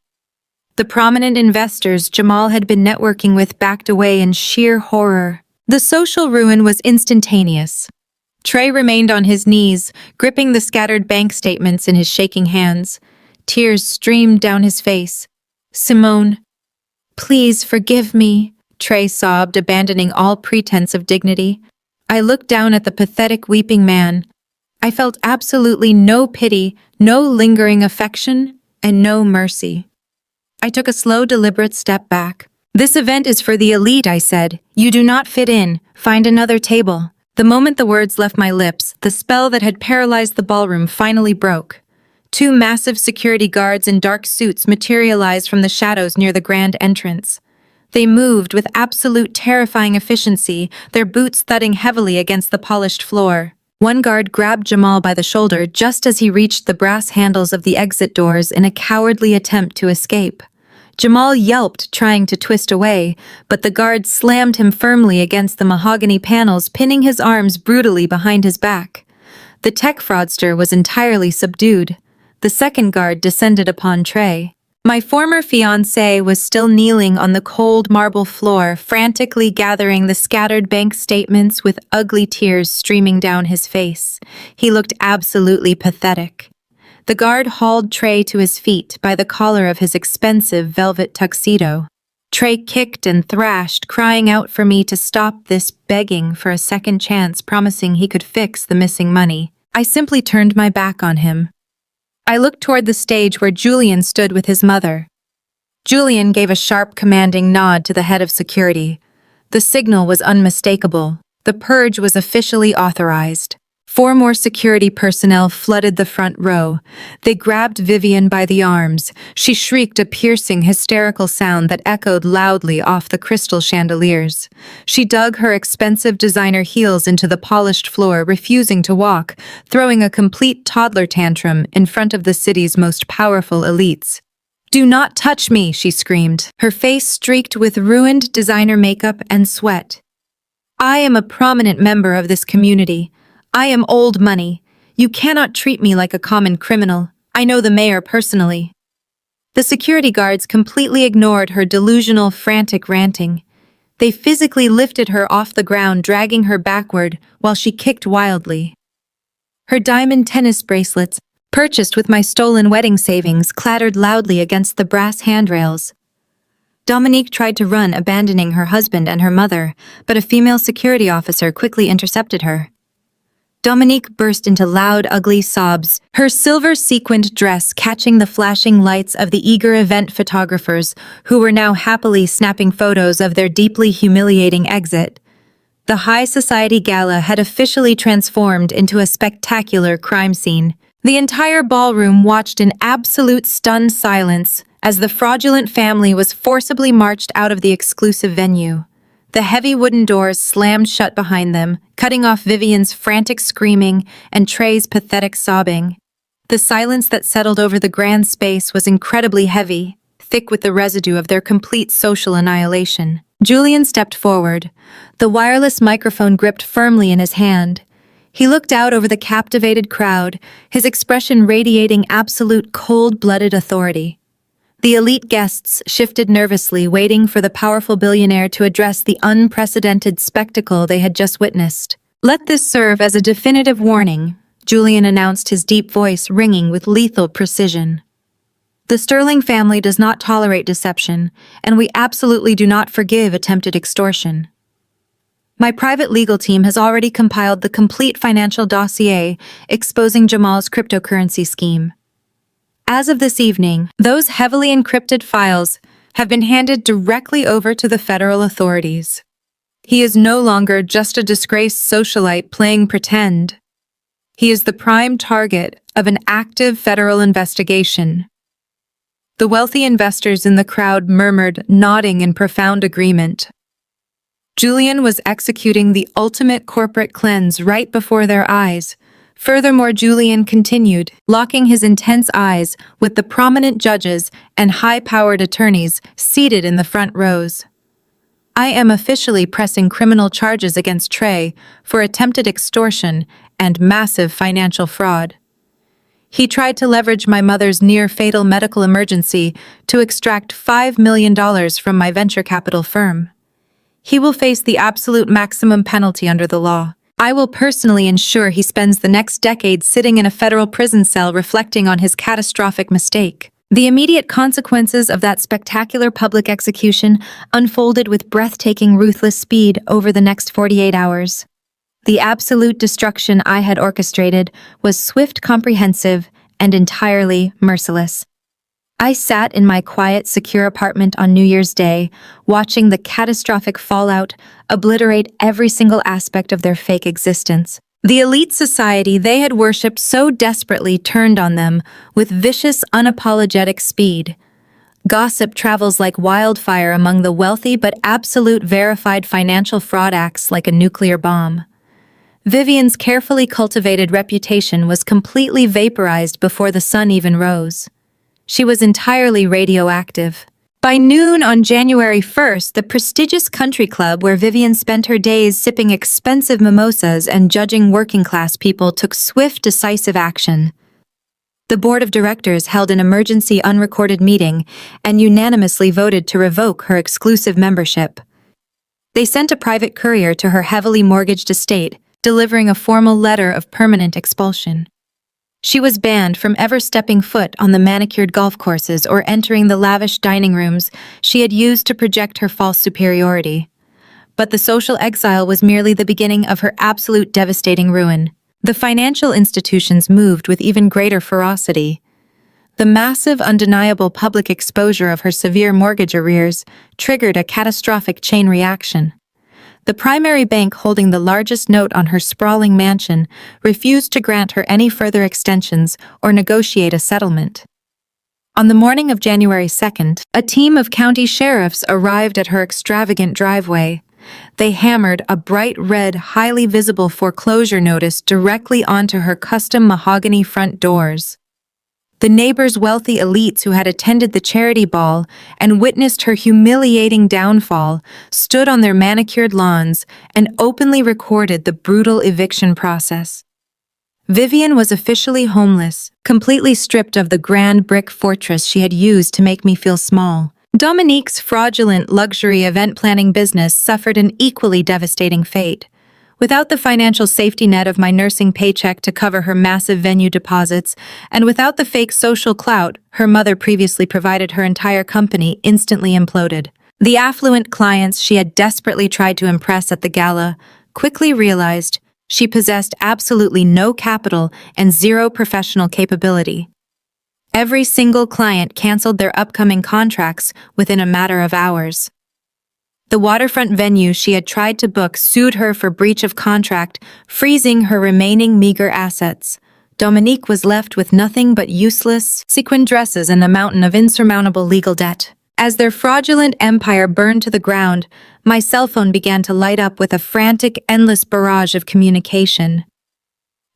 The prominent investors Jamal had been networking with backed away in sheer horror. The social ruin was instantaneous. Trey remained on his knees, gripping the scattered bank statements in his shaking hands. Tears streamed down his face. "Simone, please forgive me," Trey sobbed, abandoning all pretense of dignity. I looked down at the pathetic, weeping man. I felt absolutely no pity, no lingering affection, and no mercy. I took a slow, deliberate step back. "This event is for the elite," I said. "You do not fit in. Find another table." The moment the words left my lips, the spell that had paralyzed the ballroom finally broke. 2 massive security guards in dark suits materialized from the shadows near the grand entrance. They moved with absolute terrifying efficiency, their boots thudding heavily against the polished floor. One guard grabbed Jamal by the shoulder just as he reached the brass handles of the exit doors in a cowardly attempt to escape. Jamal yelped, trying to twist away, but the guard slammed him firmly against the mahogany panels, pinning his arms brutally behind his back. The tech fraudster was entirely subdued. The second guard descended upon Trey. My former fiancé was still kneeling on the cold marble floor, frantically gathering the scattered bank statements with ugly tears streaming down his face. He looked absolutely pathetic. The guard hauled Trey to his feet by the collar of his expensive velvet tuxedo. Trey kicked and thrashed, crying out for me to stop this, begging for a second chance, promising he could fix the missing money. I simply turned my back on him. I looked toward the stage where Julian stood with his mother. Julian gave a sharp, commanding nod to the head of security. The signal was unmistakable. The purge was officially authorized. 4 more security personnel flooded the front row. They grabbed Vivian by the arms. She shrieked a piercing, hysterical sound that echoed loudly off the crystal chandeliers. She dug her expensive designer heels into the polished floor, refusing to walk, throwing a complete toddler tantrum in front of the city's most powerful elites. "Do not touch me," she screamed, her face streaked with ruined designer makeup and sweat. "I am a prominent member of this community. I am old money. You cannot treat me like a common criminal. I know the mayor personally." The security guards completely ignored her delusional, frantic ranting. They physically lifted her off the ground, dragging her backward while she kicked wildly. Her diamond tennis bracelets, purchased with my stolen wedding savings, clattered loudly against the brass handrails. Dominique tried to run, abandoning her husband and her mother, but a female security officer quickly intercepted her. Dominique burst into loud, ugly sobs, her silver-sequined dress catching the flashing lights of the eager event photographers who were now happily snapping photos of their deeply humiliating exit. The high society gala had officially transformed into a spectacular crime scene. The entire ballroom watched in absolute stunned silence as the fraudulent family was forcibly marched out of the exclusive venue. The heavy wooden doors slammed shut behind them, cutting off Vivian's frantic screaming and Trey's pathetic sobbing. The silence that settled over the grand space was incredibly heavy, thick with the residue of their complete social annihilation. Julian stepped forward, the wireless microphone gripped firmly in his hand. He looked out over the captivated crowd, his expression radiating absolute cold-blooded authority. The elite guests shifted nervously, waiting for the powerful billionaire to address the unprecedented spectacle they had just witnessed. "Let this serve as a definitive warning," Julian announced, his deep voice ringing with lethal precision. "The Sterling family does not tolerate deception, and we absolutely do not forgive attempted extortion. My private legal team has already compiled the complete financial dossier exposing Jamal's cryptocurrency scheme. As of this evening, those heavily encrypted files have been handed directly over to the federal authorities. He is no longer just a disgraced socialite playing pretend. He is the prime target of an active federal investigation." The wealthy investors in the crowd murmured, nodding in profound agreement. Julian was executing the ultimate corporate cleanse right before their eyes. Furthermore, Julian continued, locking his intense eyes with the prominent judges and high-powered attorneys seated in the front rows. "I am officially pressing criminal charges against Trey for attempted extortion and massive financial fraud. He tried to leverage my mother's near-fatal medical emergency to extract $5 million from my venture capital firm. He will face the absolute maximum penalty under the law. I will personally ensure he spends the next decade sitting in a federal prison cell reflecting on his catastrophic mistake." The immediate consequences of that spectacular public execution unfolded with breathtaking, ruthless speed over the next 48 hours. The absolute destruction I had orchestrated was swift, comprehensive, and entirely merciless. I sat in my quiet, secure apartment on New Year's Day, watching the catastrophic fallout obliterate every single aspect of their fake existence. The elite society they had worshipped so desperately turned on them with vicious, unapologetic speed. Gossip travels like wildfire among the wealthy, but absolute verified financial fraud acts like a nuclear bomb. Vivian's carefully cultivated reputation was completely vaporized before the sun even rose. She was entirely radioactive. By noon on January 1st, the prestigious country club where Vivian spent her days sipping expensive mimosas and judging working-class people took swift, decisive action. The board of directors held an emergency unrecorded meeting and unanimously voted to revoke her exclusive membership. They sent a private courier to her heavily mortgaged estate, delivering a formal letter of permanent expulsion. She was banned from ever stepping foot on the manicured golf courses or entering the lavish dining rooms she had used to project her false superiority. But the social exile was merely the beginning of her absolute devastating ruin. The financial institutions moved with even greater ferocity. The massive, undeniable public exposure of her severe mortgage arrears triggered a catastrophic chain reaction. The primary bank holding the largest note on her sprawling mansion refused to grant her any further extensions or negotiate a settlement. On the morning of January 2nd, a team of county sheriffs arrived at her extravagant driveway. They hammered a bright red, highly visible foreclosure notice directly onto her custom mahogany front doors. The neighbors' wealthy elites who had attended the charity ball and witnessed her humiliating downfall stood on their manicured lawns and openly recorded the brutal eviction process. Vivian was officially homeless, completely stripped of the grand brick fortress she had used to make me feel small. Dominique's fraudulent luxury event planning business suffered an equally devastating fate. Without the financial safety net of my nursing paycheck to cover her massive venue deposits, and without the fake social clout her mother previously provided, her entire company instantly imploded. The affluent clients she had desperately tried to impress at the gala quickly realized she possessed absolutely no capital and zero professional capability. Every single client canceled their upcoming contracts within a matter of hours. The waterfront venue she had tried to book sued her for breach of contract, freezing her remaining meager assets. Dominique was left with nothing but useless sequin dresses and a mountain of insurmountable legal debt. As their fraudulent empire burned to the ground, my cell phone began to light up with a frantic, endless barrage of communication.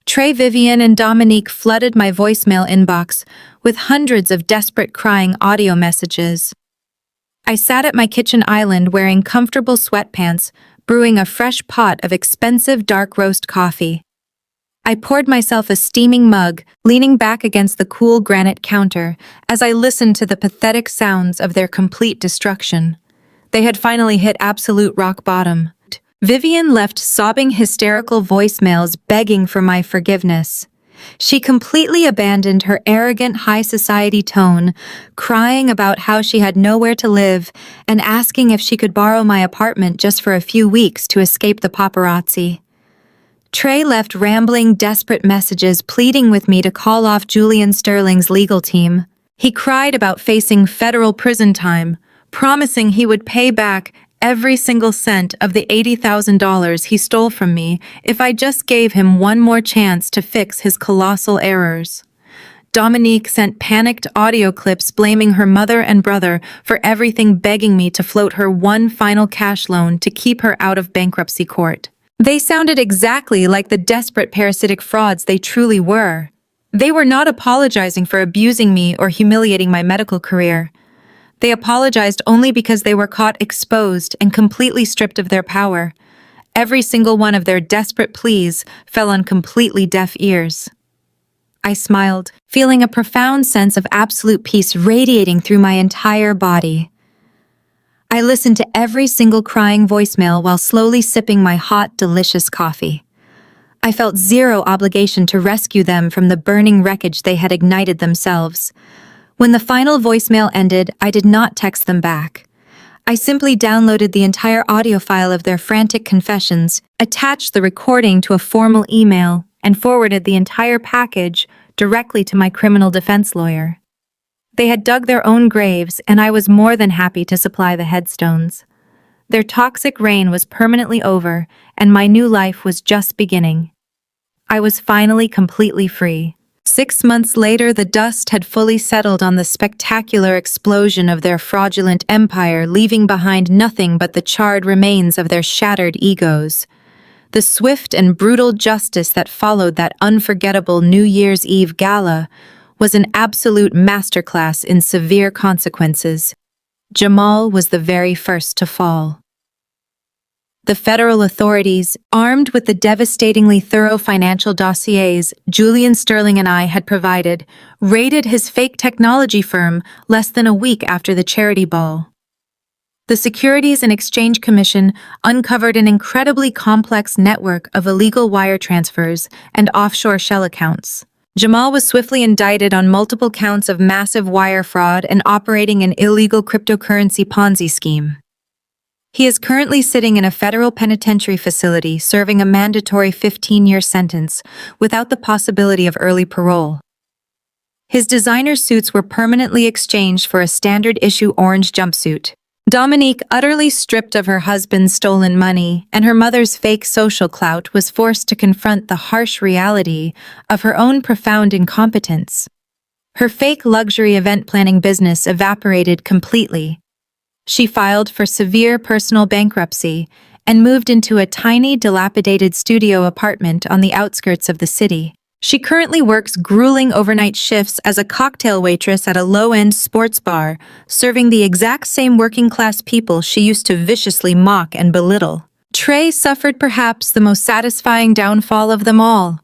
Trey, Vivian, and Dominique flooded my voicemail inbox with hundreds of desperate crying audio messages. I sat at my kitchen island wearing comfortable sweatpants, brewing a fresh pot of expensive dark roast coffee. I poured myself a steaming mug, leaning back against the cool granite counter as I listened to the pathetic sounds of their complete destruction. They had finally hit absolute rock bottom. Vivian left sobbing, hysterical voicemails begging for my forgiveness. She completely abandoned her arrogant high society tone, crying about how she had nowhere to live and asking if she could borrow my apartment just for a few weeks to escape the paparazzi. Trey left rambling, desperate messages pleading with me to call off Julian Sterling's legal team. He cried about facing federal prison time, promising he would pay back every single cent of the $80,000 he stole from me if I just gave him one more chance to fix his colossal errors. Dominique sent panicked audio clips blaming her mother and brother for everything, begging me to float her one final cash loan to keep her out of bankruptcy court. They sounded exactly like the desperate parasitic frauds they truly were. They were not apologizing for abusing me or humiliating my medical career. They apologized only because they were caught exposed and completely stripped of their power. Every single one of their desperate pleas fell on completely deaf ears. I smiled, feeling a profound sense of absolute peace radiating through my entire body. I listened to every single crying voicemail while slowly sipping my hot, delicious coffee. I felt zero obligation to rescue them from the burning wreckage they had ignited themselves. When the final voicemail ended, I did not text them back. I simply downloaded the entire audio file of their frantic confessions, attached the recording to a formal email, and forwarded the entire package directly to my criminal defense lawyer. They had dug their own graves, and I was more than happy to supply the headstones. Their toxic reign was permanently over, and my new life was just beginning. I was finally completely free. 6 months later, the dust had fully settled on the spectacular explosion of their fraudulent empire, leaving behind nothing but the charred remains of their shattered egos. The swift and brutal justice that followed that unforgettable New Year's Eve gala was an absolute masterclass in severe consequences. Jamal was the very first to fall. The federal authorities, armed with the devastatingly thorough financial dossiers Julian Sterling and I had provided, raided his fake technology firm less than a week after the charity ball. The Securities and Exchange Commission uncovered an incredibly complex network of illegal wire transfers and offshore shell accounts. Jamal was swiftly indicted on multiple counts of massive wire fraud and operating an illegal cryptocurrency Ponzi scheme. He is currently sitting in a federal penitentiary facility serving a mandatory 15-year sentence without the possibility of early parole. His designer suits were permanently exchanged for a standard-issue orange jumpsuit. Dominique, utterly stripped of her husband's stolen money and her mother's fake social clout, was forced to confront the harsh reality of her own profound incompetence. Her fake luxury event planning business evaporated completely. She filed for severe personal bankruptcy and moved into a tiny, dilapidated studio apartment on the outskirts of the city. She currently works grueling overnight shifts as a cocktail waitress at a low-end sports bar, serving the exact same working-class people she used to viciously mock and belittle. Trey suffered perhaps the most satisfying downfall of them all.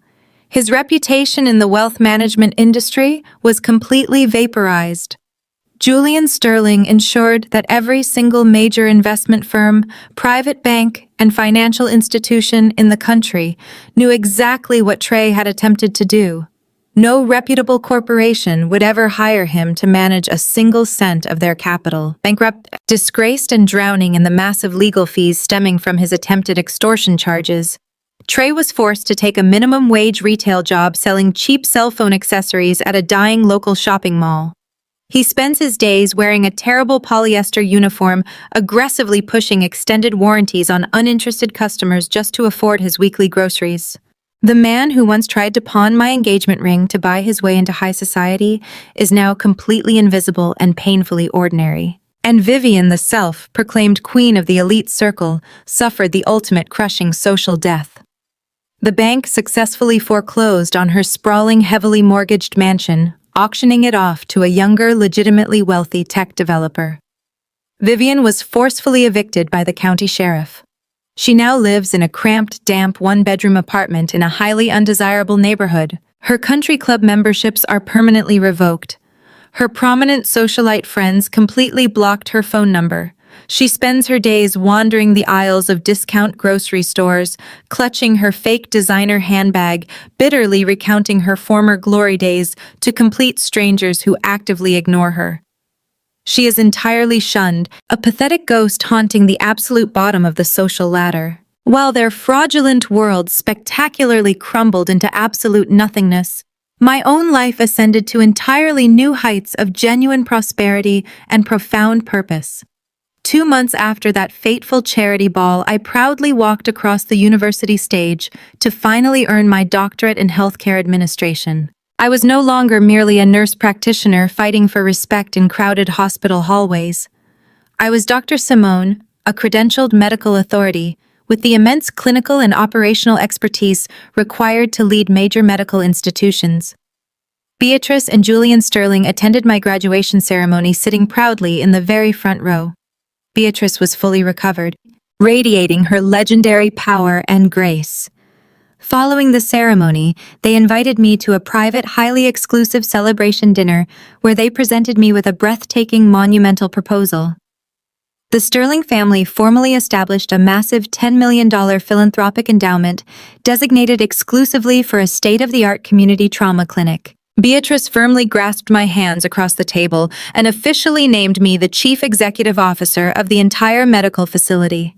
His reputation in the wealth management industry was completely vaporized. Julian Sterling ensured that every single major investment firm, private bank, and financial institution in the country knew exactly what Trey had attempted to do. No reputable corporation would ever hire him to manage a single cent of their capital. Bankrupt, disgraced, and drowning in the massive legal fees stemming from his attempted extortion charges, Trey was forced to take a minimum wage retail job selling cheap cell phone accessories at a dying local shopping mall. He spends his days wearing a terrible polyester uniform, aggressively pushing extended warranties on uninterested customers just to afford his weekly groceries. The man who once tried to pawn my engagement ring to buy his way into high society is now completely invisible and painfully ordinary. And Vivian, the self-proclaimed queen of the elite circle, suffered the ultimate crushing social death. The bank successfully foreclosed on her sprawling, heavily mortgaged mansion, auctioning it off to a younger, legitimately wealthy tech developer. Vivian was forcefully evicted by the county sheriff. She now lives in a cramped, damp one-bedroom apartment in a highly undesirable neighborhood. Her country club memberships are permanently revoked. Her prominent socialite friends completely blocked her phone number. She spends her days wandering the aisles of discount grocery stores, clutching her fake designer handbag, bitterly recounting her former glory days to complete strangers who actively ignore her. She is entirely shunned, a pathetic ghost haunting the absolute bottom of the social ladder. While their fraudulent world spectacularly crumbled into absolute nothingness, my own life ascended to entirely new heights of genuine prosperity and profound purpose. 2 months after that fateful charity ball, I proudly walked across the university stage to finally earn my doctorate in healthcare administration. I was no longer merely a nurse practitioner fighting for respect in crowded hospital hallways. I was Dr. Simone, a credentialed medical authority, with the immense clinical and operational expertise required to lead major medical institutions. Beatrice and Julian Sterling attended my graduation ceremony sitting proudly in the very front row. Beatrice was fully recovered, radiating her legendary power and grace. Following the ceremony, they invited me to a private, highly exclusive celebration dinner where they presented me with a breathtaking, monumental proposal. The Sterling family formally established a massive $10 million philanthropic endowment designated exclusively for a state-of-the-art community trauma clinic. Beatrice firmly grasped my hands across the table and officially named me the chief executive officer of the entire medical facility.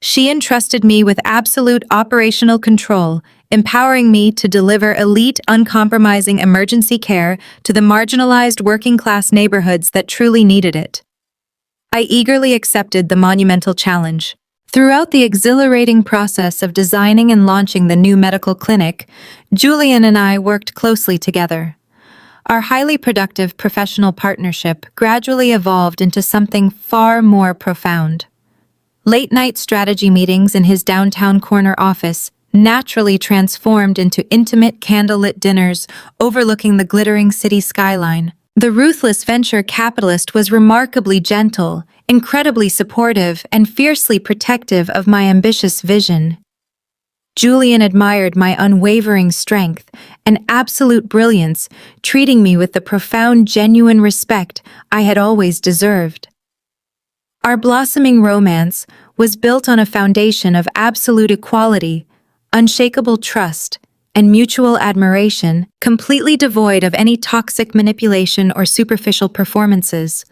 She entrusted me with absolute operational control, empowering me to deliver elite, uncompromising emergency care to the marginalized working-class neighborhoods that truly needed it. I eagerly accepted the monumental challenge. Throughout the exhilarating process of designing and launching the new medical clinic, Julian and I worked closely together. Our highly productive professional partnership gradually evolved into something far more profound. Late-night strategy meetings in his downtown corner office naturally transformed into intimate candlelit dinners overlooking the glittering city skyline. The ruthless venture capitalist was remarkably gentle, incredibly supportive, and fiercely protective of my ambitious vision. Julian admired my unwavering strength and absolute brilliance, treating me with the profound, genuine respect I had always deserved. Our blossoming romance was built on a foundation of absolute equality, unshakable trust, and mutual admiration, completely devoid of any toxic manipulation or superficial performances.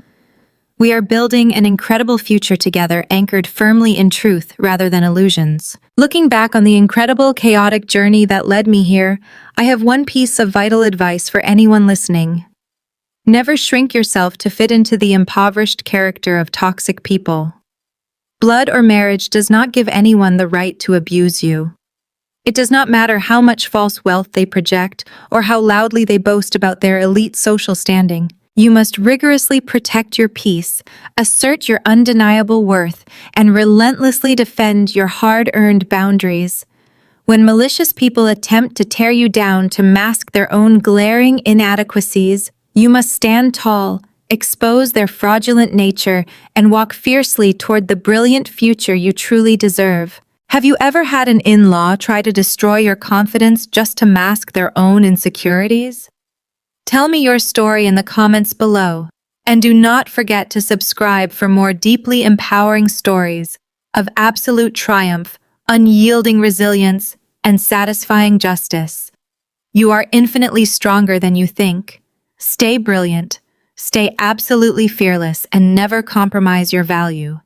We are building an incredible future together, anchored firmly in truth rather than illusions. Looking back on the incredible, chaotic journey that led me here, I have one piece of vital advice for anyone listening. Never shrink yourself to fit into the impoverished character of toxic people. Blood or marriage does not give anyone the right to abuse you. It does not matter how much false wealth they project or how loudly they boast about their elite social standing. You must rigorously protect your peace, assert your undeniable worth, and relentlessly defend your hard-earned boundaries. When malicious people attempt to tear you down to mask their own glaring inadequacies, you must stand tall, expose their fraudulent nature, and walk fiercely toward the brilliant future you truly deserve. Have you ever had an in-law try to destroy your confidence just to mask their own insecurities? Tell me your story in the comments below, and do not forget to subscribe for more deeply empowering stories of absolute triumph, unyielding resilience, and satisfying justice. You are infinitely stronger than you think. Stay brilliant, stay absolutely fearless, and never compromise your value.